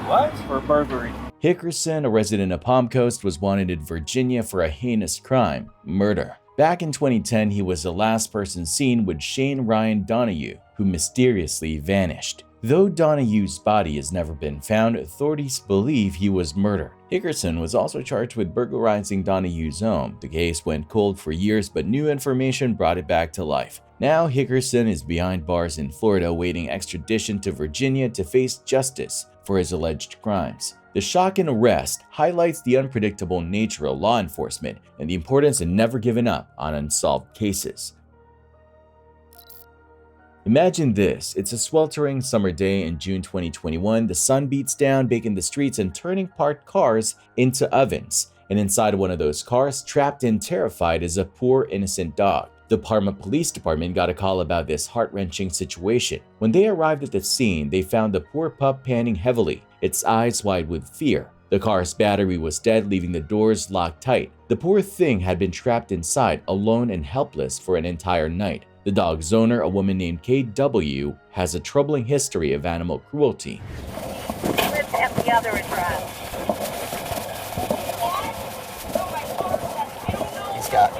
What? For burglary. Hickerson, a resident of Palm Coast, was wanted in Virginia for a heinous crime, murder. Back in 2010, he was the last person seen with Shane Ryan Donahue, who mysteriously vanished. Though Donahue's body has never been found, authorities believe he was murdered. Hickerson was also charged with burglarizing Donahue's home. The case went cold for years, but new information brought it back to life. Now Hickerson is behind bars in Florida awaiting extradition to Virginia to face justice for his alleged crimes. The shocking arrest highlights the unpredictable nature of law enforcement and the importance of never giving up on unsolved cases. Imagine this, it's a sweltering summer day in June 2021, the sun beats down, baking the streets and turning parked cars into ovens. And inside one of those cars, trapped and terrified, is a poor innocent dog. The Parma Police Department got a call about this heart-wrenching situation. When they arrived at the scene, they found the poor pup panting heavily, its eyes wide with fear. The car's battery was dead, leaving the doors locked tight. The poor thing had been trapped inside, alone and helpless for an entire night. The dog's owner, a woman named KW, has a troubling history of animal cruelty. Lives at the other address.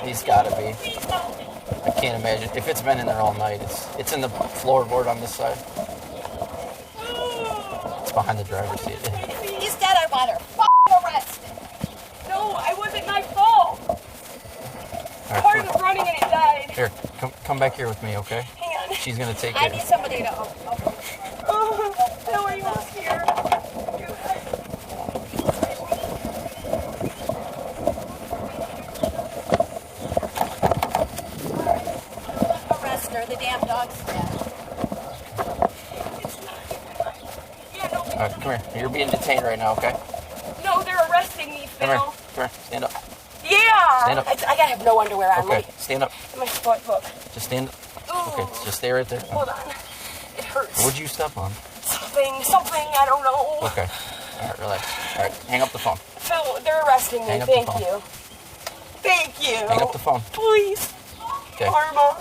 He's gotta be. I can't imagine. If it's been in there all night, it's in the floorboard on this side. It's behind the driver's seat. He's dead, I want her f***ing arrested. No, it wasn't my fault. Right, Car was running and it died. Here, come back here with me, okay? Hang on. She's gonna take I it. need somebody to No, are you scared? arrest her. The damn dog's dead. All right, come here. You're being detained right now, okay? No, they're arresting me, Phil. Come here. Stand up. Yeah. Stand up. I gotta have no underwear on. Okay, stand up. My foot, look. Just stand up. Okay, just stay right there. Hold on. It hurts. What'd you step on? Something, I don't know. Okay. All right, relax. All right, hang up the phone. Phil, they're arresting me. Hang up the Thank phone. you. Thank you. Hang up the phone. Please. Okay. Karma.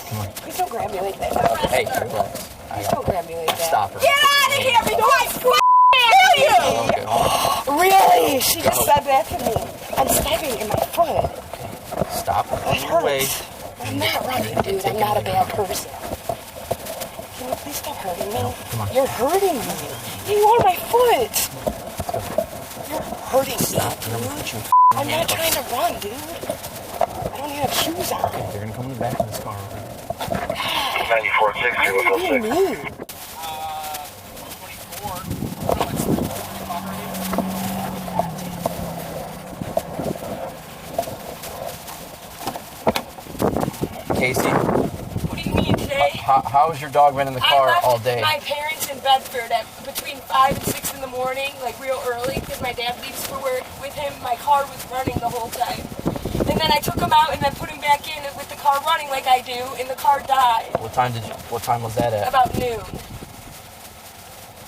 Come on. Please don't grab me like that. Hey, relax. Please don't grab me like that. Stop her. Get out of here before I kill you! Okay, hold on. Really? She just said that to me. I'm stabbing in my foot. Stop. It hurts. I'm not running, dude. I'm not a bad person. Can you please stop hurting me? Come on. You're hurting me. You on my foot. You're hurting me. I'm not trying to run, dude. I don't even have shoes on. Okay, they're gonna come in the back of this car. 9460, Why are you being mean? Casey, What do you mean today? how has your dog been in the car I left all day? my parents in Bedford at between 5 and 6 in the morning, like real early, because my dad leaves for work with him. My car was running the whole time. And then I took him out and then put him back in with the car running like I do, and the car died. What time was that at? About noon.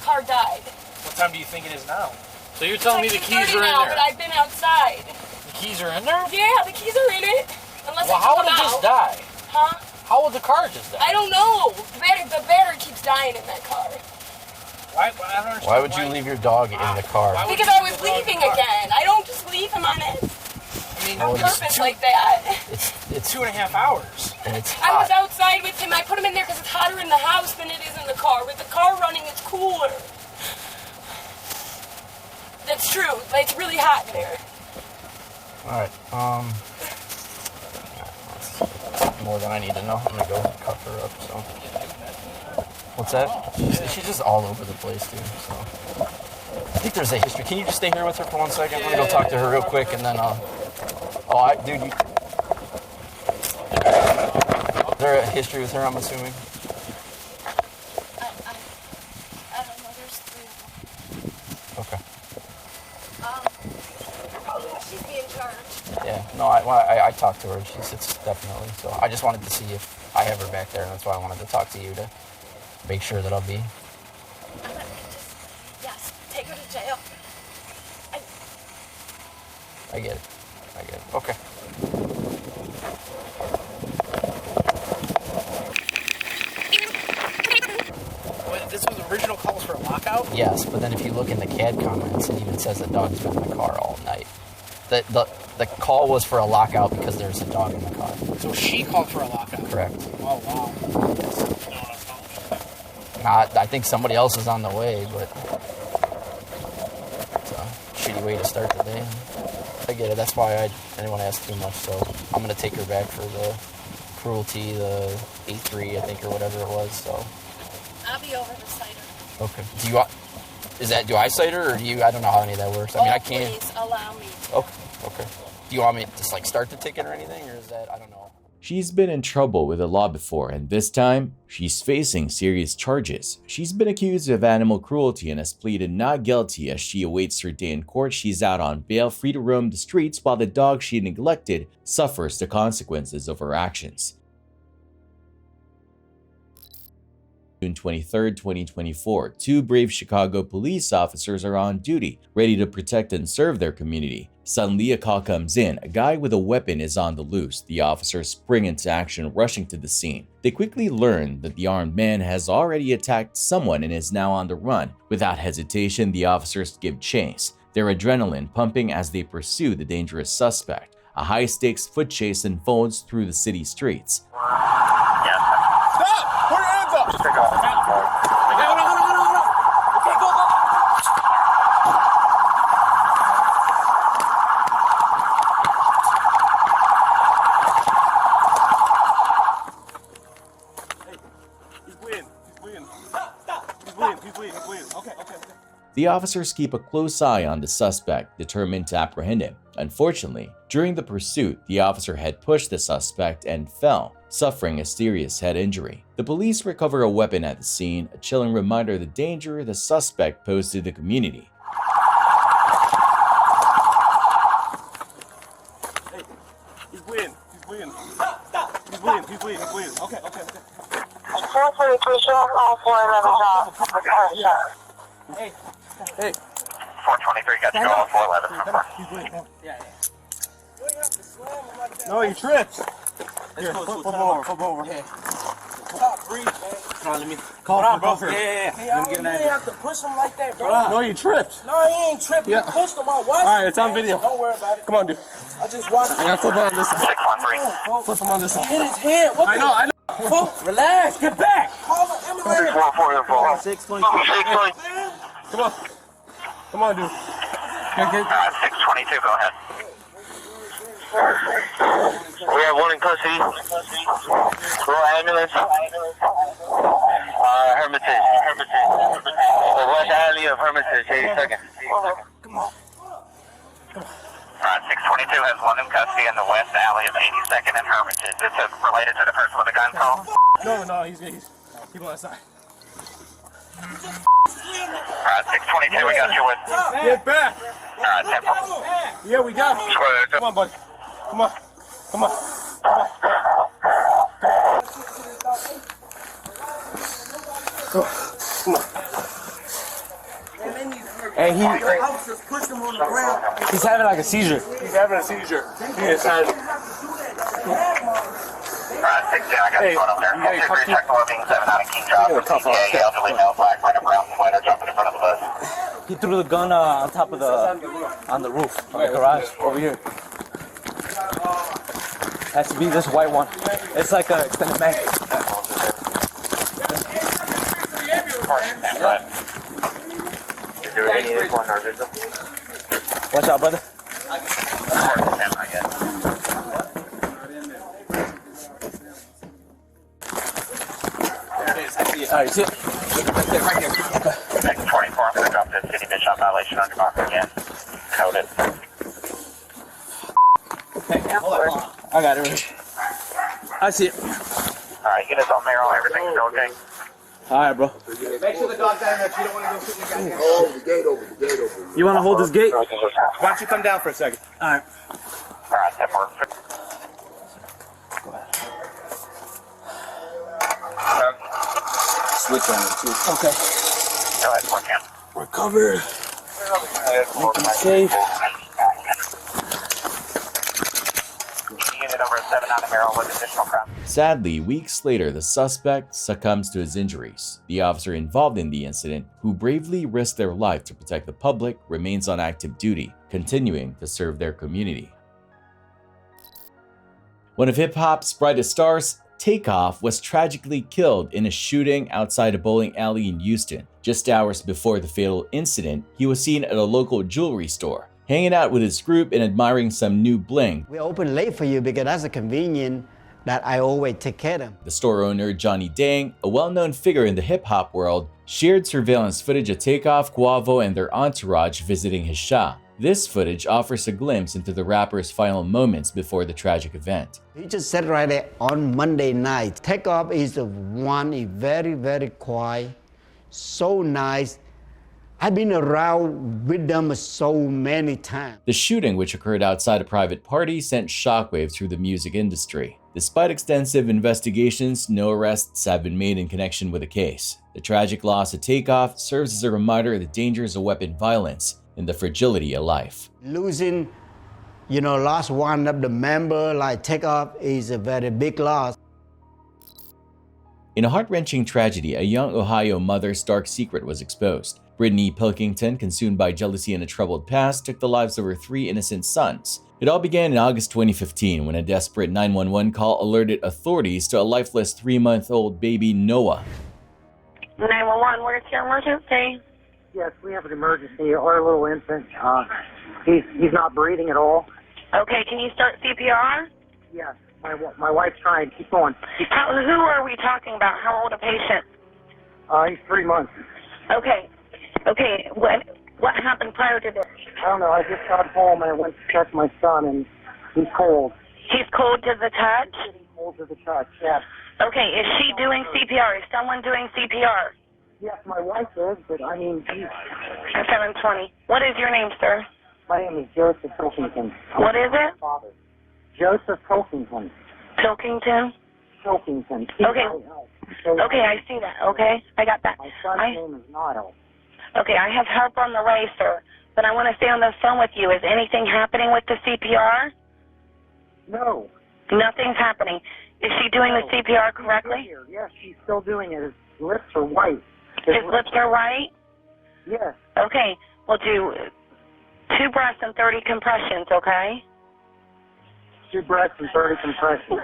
Car died. What time do you think it is now? So you're It's telling like me the keys 2:30 are in now, there? but I've been outside. The keys are in there? Yeah, the keys are in it. Unless Well, I how took would them it just out. die? Huh? How would the car just die? I don't know. The battery keeps dying in that car. Why, I don't understand. Why would you leave your dog in the car? Because I was leaving again. I don't just leave him on it. I mean, On purpose like that. It's 2.5 hours. And it's I was hot. outside with him. I put him in there because it's hotter in the house than it is in the car. With the car running, it's cooler. That's true. It's really hot in there. All right. That's more than I need to know. I'm gonna go cut her up. So. What's that? She's just all over the place, dude. So. I think there's a history. Can you just stay here with her for 1 second? I'm gonna go talk to her real quick, and then dude. Is there a history with her? I'm assuming. I don't know. There's 3 of them. Okay. She's being charged. Yeah. No, I talked to her. It's definitely. So I just wanted to see if I have her back there, and that's why I wanted to talk to you to make sure that I'll be. Yes, take her to jail. I get it. Okay. Wait, this was original calls for a lockout? Yes, but then if you look in the CAD comments, it even says the dog's been in the car all night. The the call was for a lockout because there's a dog in the car. So she called for a lockout? Correct. Oh, wow. I think somebody else is on the way, but it's a shitty way to start the day. I get it. That's why I didn't want to ask too much. So I'm going to take her back for the cruelty, the A3, I think, or whatever it was. So I'll be over to cite her. okay. Do I cite her, or do you? I don't know how any of that works. I mean, I can't. Please allow me. Okay. Do you want me to just like start the ticket or anything, or is that, I don't know? She's been in trouble with the law before, and this time, she's facing serious charges. She's been accused of animal cruelty and has pleaded not guilty. As she awaits her day in court, she's out on bail, free to roam the streets, while the dog she neglected suffers the consequences of her actions. June 23, 2024, two brave Chicago police officers are on duty, ready to protect and serve their community. Suddenly, a call comes in. A guy with a weapon is on the loose. The officers spring into action, rushing to the scene. They quickly learn that the armed man has already attacked someone and is now on the run. Without hesitation, the officers give chase, their adrenaline pumping as they pursue the dangerous suspect. A high-stakes foot chase unfolds through the city streets. The officers keep a close eye on the suspect, determined to apprehend him. Unfortunately, during the pursuit, the officer had pushed the suspect and fell, suffering a serious head injury. The police recover a weapon at the scene, a chilling reminder of the danger the suspect posed to the community. Hey, he's bleeding. He's bleeding. Okay. 423, show off all 411 off. Hey. 423, got you going 411. Yeah. No, you tripped. Here, flip over. Hey. Come on, let me call him, bro. Yeah. Hey, you didn't have to push him like that, bro. No, you tripped. No, he ain't tripping. Yeah. You pushed him. I watched All right, it's on video. Don't worry about it. Come on, dude. I just watched I gotta flip him on this side. 613. Flip him on this side. Hit his head. What I know. Relax. Get back. Call the ambulance. 620. Come on, dude. 622, go ahead. We have one in custody. Royal ambulance. Hermitage. The West Alley of Hermitage, 82nd. Come on. Alright, 622 has one in custody in the West Alley of 82nd and Hermitage. Is it related to the person with the gun call? No, he's keep on that side. Alright, 622, we got you with. Get back. Alright, 10. Yeah, we got him. Come on, buddy. Come on. Hey, he's having like a seizure. He's having a seizure. He is having. Alright, 6 I got you going up there. 2-3, check 4, being 7 out of King Job. CTA, elderly male, black, right, brown, sweater, jumping in front of the bus. He threw the gun on top of on the roof, on the garage, over here. Has to be this white one. It's like an extended mag. Watch out, brother. Alright, see it? Right here. 24, I'm going to drop this city bitch on violation under mark again. Coded. Hey, I got it right here. I see it. Alright, get us on Merrill, everything's still okay? Alright, bro. Make sure the dog's out here if you don't want to go sit in the goddamn. Oh, the gate open. You want to hold this gate? Why don't you come down for a second? Alright. Alright, 10 more. Switch on it, too. Okay. Go ahead, 410. Recover. Making safe. Unit over 7 on the Merrill with additional crime. Sadly, weeks later, the suspect succumbs to his injuries. The officer involved in the incident, who bravely risked their life to protect the public, remains on active duty, continuing to serve their community. One of hip-hop's brightest stars, Takeoff, was tragically killed in a shooting outside a bowling alley in Houston. Just hours before the fatal incident, he was seen at a local jewelry store, hanging out with his group and admiring some new bling. We open late for you because that's a convenient that I always take care of them. The store owner, Johnny Dang, a well-known figure in the hip-hop world, shared surveillance footage of Takeoff, Quavo, and their entourage visiting his shop. This footage offers a glimpse into the rapper's final moments before the tragic event. He just sat right there on Monday night. Takeoff is the one, he's very, very quiet, so nice. I've been around with them so many times. The shooting, which occurred outside a private party, sent shockwaves through the music industry. Despite extensive investigations, no arrests have been made in connection with the case. The tragic loss of Takeoff serves as a reminder of the dangers of weapon violence and the fragility of life. Losing, lost one of the member like Takeoff is a very big loss. In a heart-wrenching tragedy, a young Ohio mother's dark secret was exposed. Brittany Pilkington, consumed by jealousy and a troubled past, took the lives of her 3 innocent sons. It all began in August 2015 when a desperate 911 call alerted authorities to a lifeless 3-month-old baby Noah. 911, where's your emergency? Yes, we have an emergency. Our little infant, he's not breathing at all. Okay, can you start CPR? Yes, my wife's trying. Keep going. Who are we talking about? How old a patient? He's 3 months. Okay. Okay, what happened prior to this? I don't know. I just got home and I went to check my son, and he's cold. He's cold to the touch? He's cold to the touch, yes. Okay, is she doing CPR? Is someone doing CPR? Yes, my wife is, but I mean, geez. 720. What is your name, sir? My name is Joseph Pilkington. What is it? Father. Joseph Pilkington. Pilkington? Pilkington. Okay. Okay, I see that. Okay, I got that. My son's name is Niall. Okay, I have help on the way, sir, but I want to stay on the phone with you. Is anything happening with the CPR? No. Nothing's happening. Is she doing the CPR correctly? Yes, she's still doing it. His lips are white. His lips are white? Yes. Okay, we'll do 2 breaths and 30 compressions, okay? 2 breaths and 30 compressions.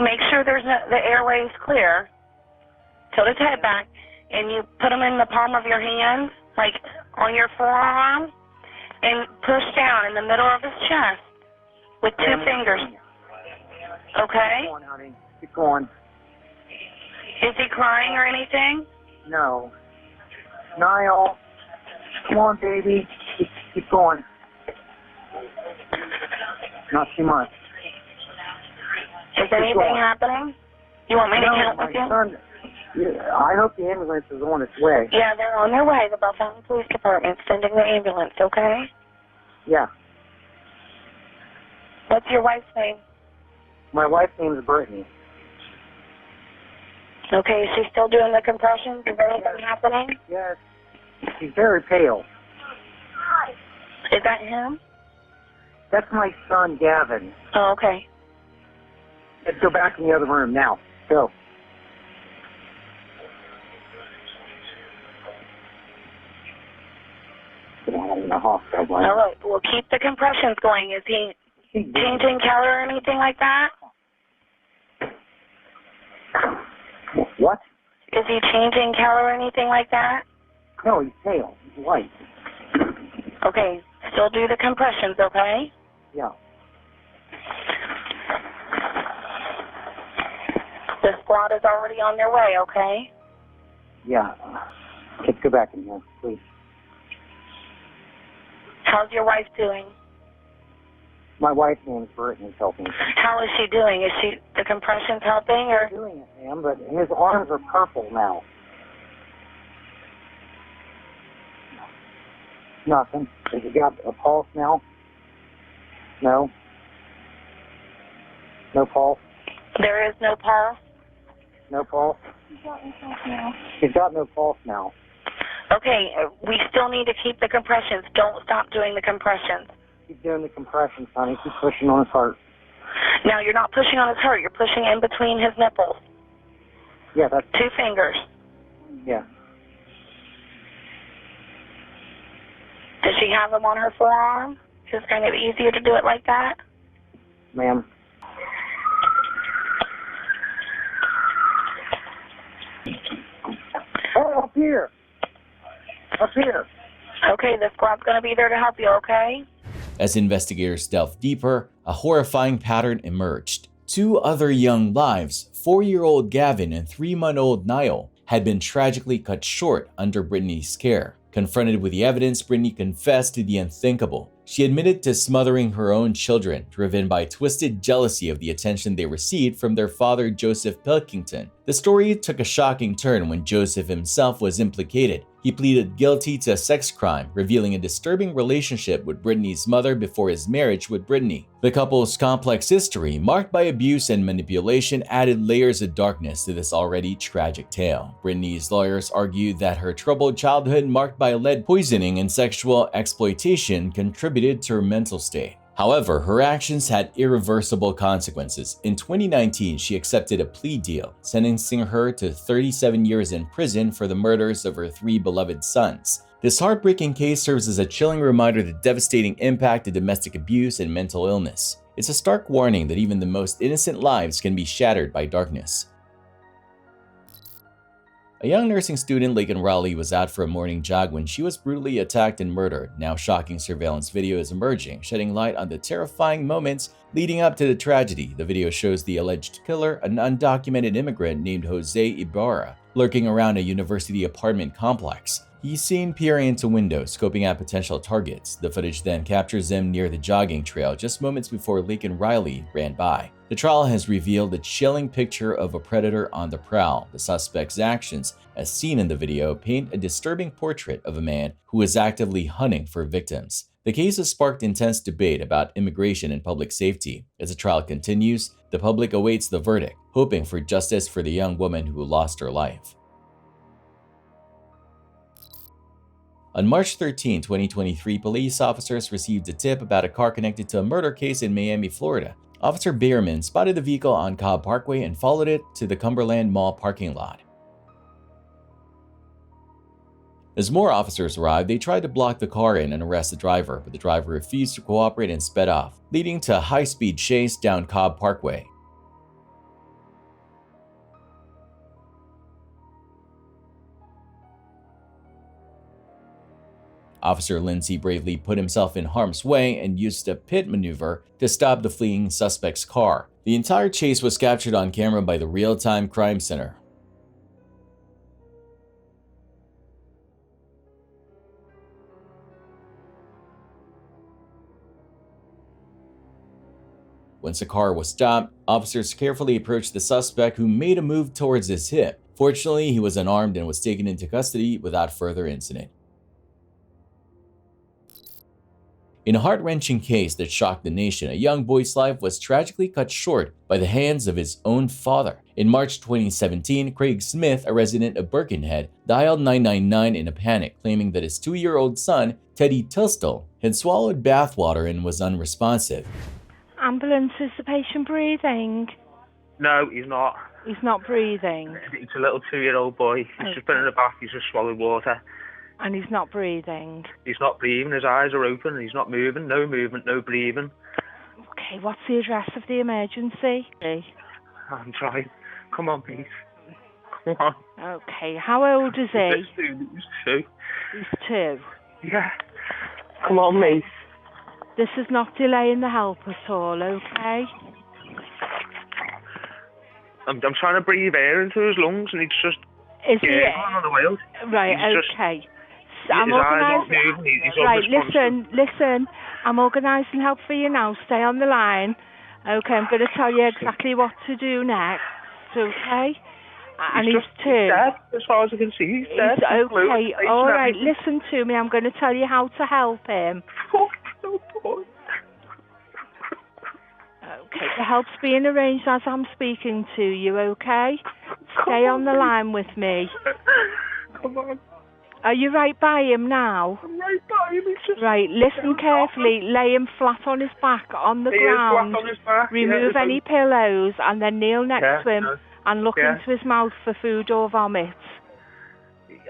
Make sure the airway's clear. Tilt his head back, and you put them in the palm of your hand, like on your forearm, and push down in the middle of his chest with 2 fingers. Okay? Keep going, honey. Keep going. Is he crying or anything? No. Niall, come on, baby. Keep going. Not too much. Is anything happening? You want me to count with you? Son, I hope the ambulance is on its way. Yeah, they're on their way. The Buffalo Police Department's sending the ambulance, okay? Yeah. What's your wife's name? My wife's name is Brittany. Okay, is she still doing the compressions? Is anything happening? Yes. She's very pale. Is that him? That's my son, Gavin. Oh, okay. Let's go back in the other room now. Go. In the hospital. All right, we'll keep the compressions going. Is he changing color or anything like that? What? Is he changing color or anything like that? No, he's pale. He's white. Okay, still do the compressions, okay? Yeah. The squad is already on their way, okay? Yeah. Let's go back in here, please. How's your wife doing? My wife's name is Brittany Pilkington. How is she doing? Is she the compressions helping or? Doing it, ma'am, but his arms are purple now. Nothing. Has he got a pulse now? No. No pulse. There is no pulse. No pulse. He's got no pulse now. Okay, we still need to keep the compressions. Don't stop doing the compressions. Keep doing the compressions, honey. Keep pushing on his heart. No, you're not pushing on his heart. You're pushing in between his nipples. Yeah, that's 2 fingers. Yeah. Does she have them on her forearm? It's kind of easier to do it like that. Ma'am. Oh, up here. Up here. Okay, the squad's gonna be there to help you, okay? As investigators delved deeper, a horrifying pattern emerged. 2 other young lives, 4-year-old Gavin and 3-month-old Niall, had been tragically cut short under Brittany's care. Confronted with the evidence, Brittany confessed to the unthinkable. She admitted to smothering her own children, driven by twisted jealousy of the attention they received from their father, Joseph Pilkington. The story took a shocking turn when Joseph himself was implicated. He pleaded guilty to a sex crime, revealing a disturbing relationship with Brittany's mother before his marriage with Brittany. The couple's complex history, marked by abuse and manipulation, added layers of darkness to this already tragic tale. Brittany's lawyers argued that her troubled childhood, marked by lead poisoning and sexual exploitation, contributed to her mental state. However, her actions had irreversible consequences. In 2019, she accepted a plea deal, sentencing her to 37 years in prison for the murders of her 3 beloved sons. This heartbreaking case serves as a chilling reminder of the devastating impact of domestic abuse and mental illness. It's a stark warning that even the most innocent lives can be shattered by darkness. A young nursing student, Laken Raleigh, was out for a morning jog when she was brutally attacked and murdered. Now shocking surveillance video is emerging, shedding light on the terrifying moments leading up to the tragedy. The video shows the alleged killer, an undocumented immigrant named Jose Ibarra, lurking around a university apartment complex. He's seen peering into windows, scoping out potential targets. The footage then captures him near the jogging trail just moments before Laken Raleigh ran by. The trial has revealed a chilling picture of a predator on the prowl. The suspect's actions, as seen in the video, paint a disturbing portrait of a man who is actively hunting for victims. The case has sparked intense debate about immigration and public safety. As the trial continues, the public awaits the verdict, hoping for justice for the young woman who lost her life. On March 13, 2023, police officers received a tip about a car connected to a murder case in Miami, Florida. Officer Bierman spotted the vehicle on Cobb Parkway and followed it to the Cumberland Mall parking lot. As more officers arrived, they tried to block the car in and arrest the driver, but the driver refused to cooperate and sped off, leading to a high-speed chase down Cobb Parkway. Officer Lindsay bravely put himself in harm's way and used a pit maneuver to stop the fleeing suspect's car. The entire chase was captured on camera by the Real-Time Crime Center. Once the car was stopped, officers carefully approached the suspect, who made a move towards his hip. Fortunately, he was unarmed and was taken into custody without further incident. In a heart-wrenching case that shocked the nation, a young boy's life was tragically cut short by the hands of his own father. In March 2017, Craig Smith, a resident of Birkenhead, dialed 999 in a panic, claiming that his 2-year-old son, Teddy Tilstel, had swallowed bathwater and was unresponsive. Ambulance, is the patient breathing? No, he's not. He's not breathing? It's a little 2-year-old boy. He's just been in the bath, he's just swallowed water. And he's not breathing? He's not breathing, his eyes are open, and he's not moving, no movement, no breathing. Okay, what's the address of the emergency? I'm trying. Come on, please. Come on. Okay, how old is he? He's 2. He's 2? Yeah. Come on, mate. This is not delaying the help at all, okay? I'm trying to breathe air into his lungs, and he's just... Is he... on the wheel. Right, he's okay. His eyes aren't moving, he's right, unresponsive. listen. I'm organising help for you now. Stay on the line. Okay, I'm going to tell you exactly what to do next, okay? And he's 2. He's dead, as far as I can see. He's dead. Okay, all right, listen to me. I'm going to tell you how to help him. Okay, the help's being arranged as I'm speaking to you, okay? Stay on the line with me. Come on. Are you right by him now? I'm right by him. Right, listen carefully. Lay him flat on his back on the ground. Flat on his back. Remove any pillows and then kneel next to him and look into his mouth for food or vomit.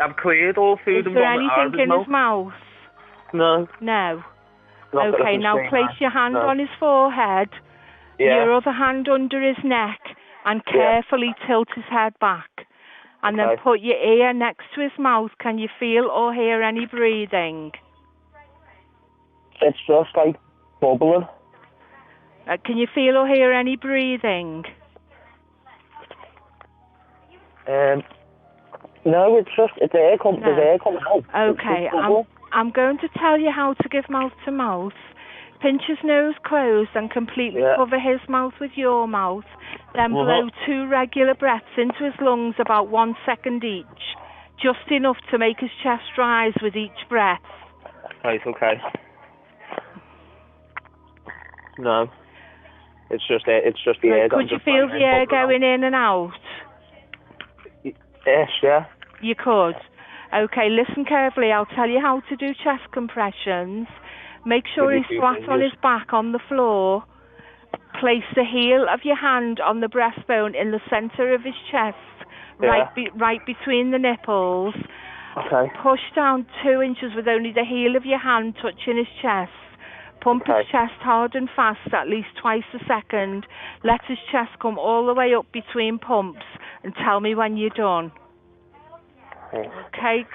I've cleared all food and vomit out of his mouth. Is there anything in his mouth? No. No. Not Okay, now place your hand on his forehead, your other hand under his neck, and carefully tilt his head back. And then put your ear next to his mouth. Can you feel or hear any breathing? It's just like bubbling. Can you feel or hear any breathing? No, it's just the air comes out. Okay, I'm going to tell you how to give mouth to mouth. Pinch his nose closed and completely cover his mouth with your mouth. Then blow 2 regular breaths into his lungs, about 1 second each. Just enough to make his chest rise with each breath. Right, okay. No. It's just the air. Could you feel the air going in and out? Yes, yeah. You could. Okay, listen carefully. I'll tell you how to do chest compressions. Make sure he's flat on his back on the floor. Place the heel of your hand on the breastbone in the center of his chest, right between the nipples. Okay. Push down 2 inches with only the heel of your hand touching his chest. Pump his chest hard and fast, at least twice a second. Let his chest come all the way up between pumps and tell me when you're done. Okay,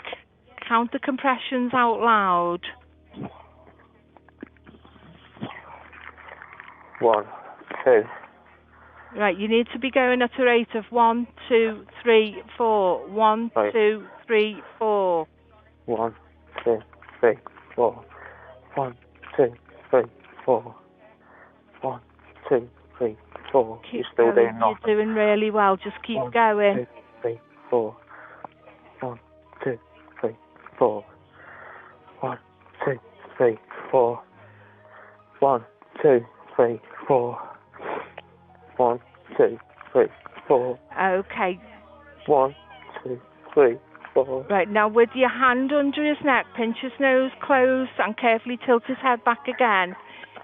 count the compressions out loud. 1, 2. Right, you need to be going at a rate of 1, 2, 3, 4. 1, 2, 3, 4. 1, 2, 3, 4. 1, 2, 3, 4. 1, 2, 3, 4. You're still doing nothing. You're doing really well. Just keep going. 1, 2, 3, 4. 1, 2, 3, 4. 1, 2, 3, 4. 1, 2, 3, 4. 1, 2, 3, 4. Okay. 1, 2, 3, 4. Right, now with your hand under his neck, pinch his nose closed and carefully tilt his head back again.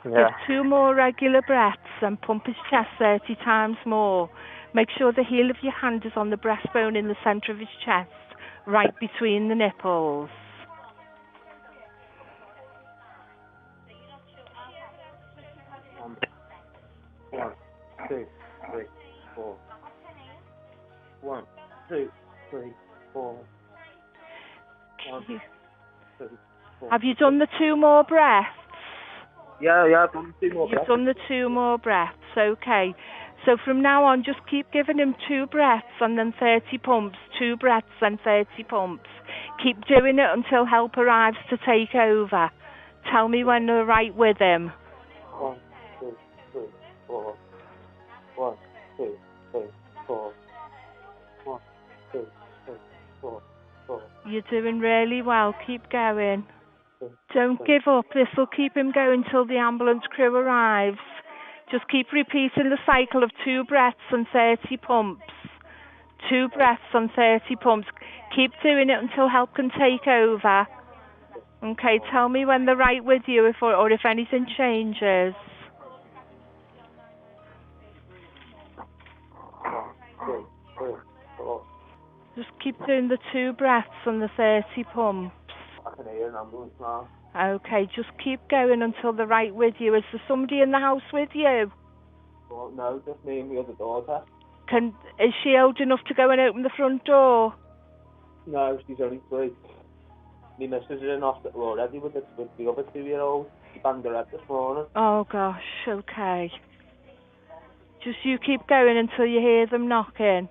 Yeah. Give 2 more regular breaths and pump his chest 30 times more. Make sure the heel of your hand is on the breastbone in the center of his chest, right between the nipples. One, 2, 3, 4. 1, 2, 3, 4. 1, 2, 4. Have you done the 2 more breaths? Yeah, I've done 2 more breaths. You've done the 2 more breaths, okay. So from now on, just keep giving him 2 breaths and then 30 pumps, 2 breaths and 30 pumps. Keep doing it until help arrives to take over. Tell me when they're right with him. 1, 2, 3, 4. 1, 2, 3, 4. 1, 2, 3, 4. 4. You're doing really well. Keep going. Don't give up. This will keep him going till the ambulance crew arrives. Just keep repeating the cycle of 2 breaths and 30 pumps. 2 breaths and 30 pumps. Keep doing it until help can take over. Okay, tell me when they're right with you or if anything changes. 1, 2, 3, 4. Just keep doing the 2 breaths and the 30 pumps. I can hear an ambulance now. Okay, just keep going until they're right with you. Is there somebody in the house with you? Well, no, just me and the other daughter. Is she old enough to go and open the front door? No, she's only 3. My missus is in hospital already with the other 2-year-old. She banged her head this morning. Oh gosh, okay. Just you keep going until you hear them knocking.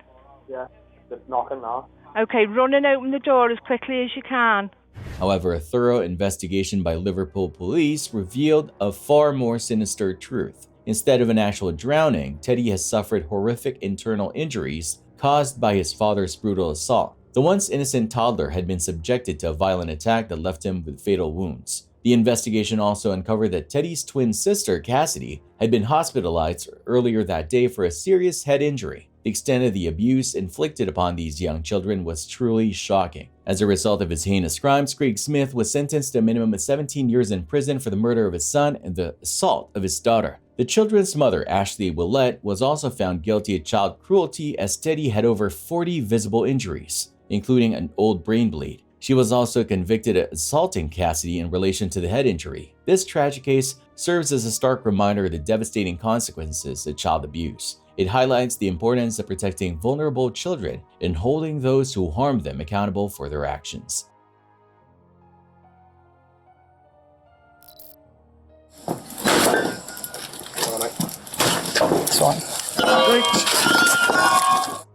Yeah, just knocking now. Okay, run and open the door as quickly as you can. However, a thorough investigation by Liverpool police revealed a far more sinister truth. Instead of an actual drowning, Teddy has suffered horrific internal injuries caused by his father's brutal assault. The once innocent toddler had been subjected to a violent attack that left him with fatal wounds. The investigation also uncovered that Teddy's twin sister, Cassidy, had been hospitalized earlier that day for a serious head injury. The extent of the abuse inflicted upon these young children was truly shocking. As a result of his heinous crimes, Craig Smith was sentenced to a minimum of 17 years in prison for the murder of his son and the assault of his daughter. The children's mother, Ashley Willett, was also found guilty of child cruelty as Teddy had over 40 visible injuries, including an old brain bleed. She was also convicted of assaulting Cassidy in relation to the head injury. This tragic case serves as a stark reminder of the devastating consequences of child abuse. It highlights the importance of protecting vulnerable children and holding those who harm them accountable for their actions.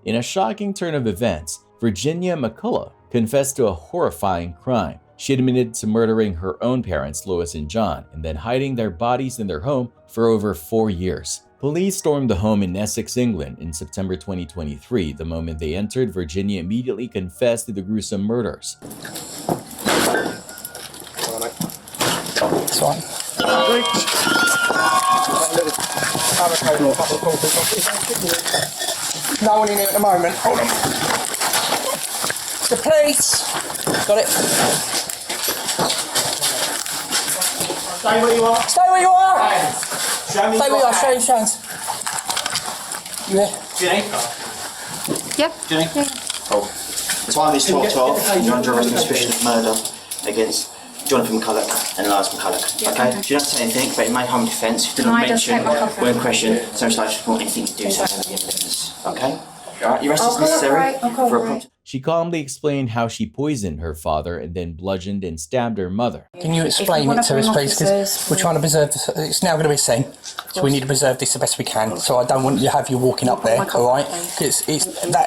In a shocking turn of events, Virginia McCullough confessed to a horrifying crime. She admitted to murdering her own parents, Lois and John, and then hiding their bodies in their home for over 4 years. Police stormed the home in Essex, England in September 2023. The moment they entered, Virginia immediately confessed to the gruesome murders. No one in here at the moment. Hold on. The police. Got it. Stay where you are. Stay where you are. Show me. Stay where you are. Show your hands. You here? Jenny? Yep. Jenny? Yeah. Cool. Time is 12:12. You're under arrest on suspicion of murder against Jonathan McCulloch and Elias McCulloch. Yeah, Okay? okay. You don't have to say anything, but it may harm defence. You did No, not I just mention take my coffee. when questioned, so much like support anything to do so in the evidence. Okay? Alright, your arrest is I'll necessary cooperate, I'll for a cooperate. prompt. She calmly explained how she poisoned her father and then bludgeoned and stabbed her mother. Can you explain it to us, please? Because we're trying to preserve this. It's now going to be seen, so we need to preserve this the best we can. So I don't want you to have you walking up there, all right? Because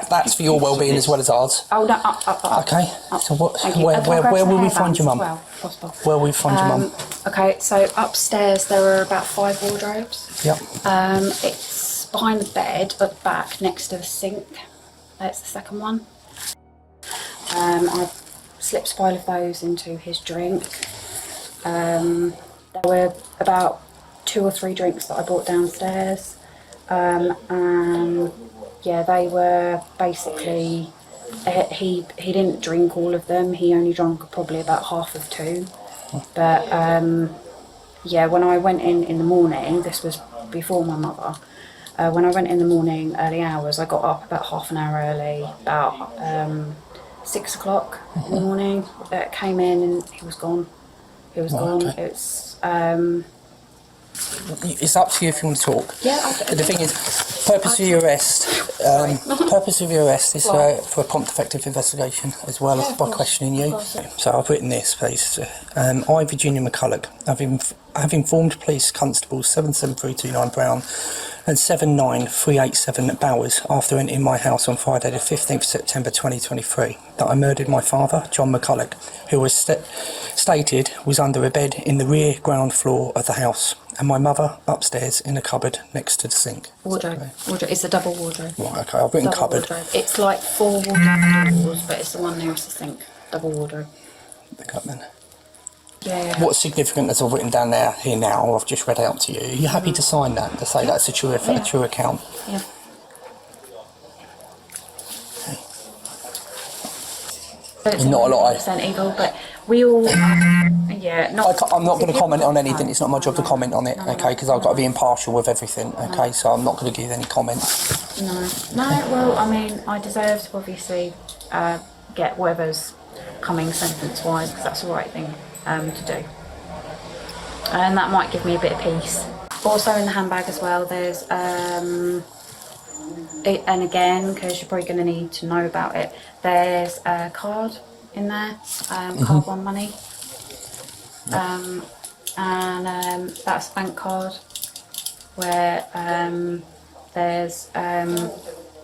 that's for your well-being as well as ours. Oh, no, up. Okay. So what? Thank you. Where will we find your mum? Well, possible. Where will we find your mum? Okay, so upstairs there are about 5 wardrobes. Yep. It's behind the bed at the back next to the sink. That's the second one. I slipped 5 of those into his drink. There were about 2 or 3 drinks that I brought downstairs. And yeah, they were basically, he didn't drink all of them. He only drank probably about half of 2. But yeah, when I went in the morning, this was before my mother. When I went in the morning, early hours, I got up about half an hour early, about 6 o'clock in the morning. Came in and he was gone. He was gone. Okay. It's It's up to you if you want to talk. Yeah. The thing is, purpose of your arrest. Purpose of your arrest is for a prompt, effective investigation, as well as by questioning you. So I've written this, please. I, Virginia McCulloch, have informed police constables 77329 Brown and 79387 Bowers after entering my house on Friday the 15th September 2023 that I murdered my father, John McCulloch, who was stated was under a bed in the rear ground floor of the house, and my mother upstairs in a cupboard next to the sink. Wardrobe. It's a double wardrobe. Right, okay, I've written Double cupboard. wardrobe. It's like 4 wardrobe doors, but it's the one nearest the sink. Double wardrobe. Pick up then. Yeah. What's significant as I've written down there here now, I've just read out to you. Are you happy to sign that, to say that's a true account? Yeah. It's Not a lot. 100% evil, but we all, yeah, I'm not going to comment on anything. It's not my job to comment on it, okay? Because I've got to be impartial with everything, okay? So I'm not going to give any comment. No, well, I mean, I deserve to obviously get whatever's coming sentence-wise, because that's the right thing to do. And that might give me a bit of peace. Also in the handbag as well, there's, and again, because you're probably going to need to know about it, there's a card in there, card one money. And that's a bank card where there's a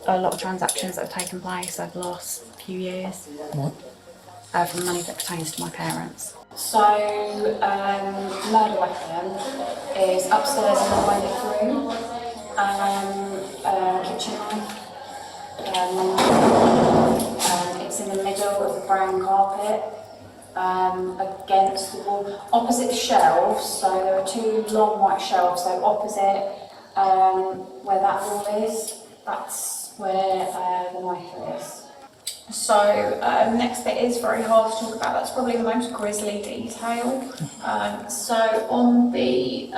lot of transactions that have taken place over the last few years. What? From money that pertains to my parents. So, murder weapon is upstairs in the toilet room, kitchen knife. It's in the middle of the brown carpet, against the wall, opposite the shelves. So there are 2 long white shelves. So opposite where that wall is, that's where the knife is. So next bit is very hard to talk about. That's probably the most grisly detail. So on the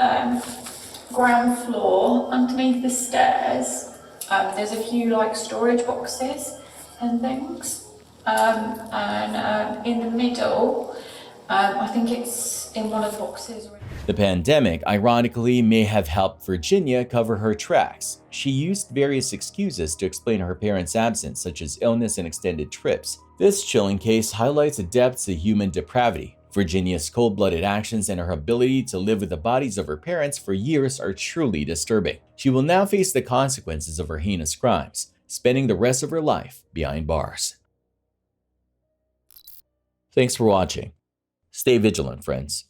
ground floor, underneath the stairs, there's a few like storage boxes and things. And in the middle, I think it's in one of the boxes. The pandemic, ironically, may have helped Virginia cover her tracks. She used various excuses to explain her parents' absence, such as illness and extended trips. This chilling case highlights the depths of human depravity. Virginia's cold-blooded actions and her ability to live with the bodies of her parents for years are truly disturbing. She will now face the consequences of her heinous crimes, spending the rest of her life behind bars. Thanks for watching. Stay vigilant, friends.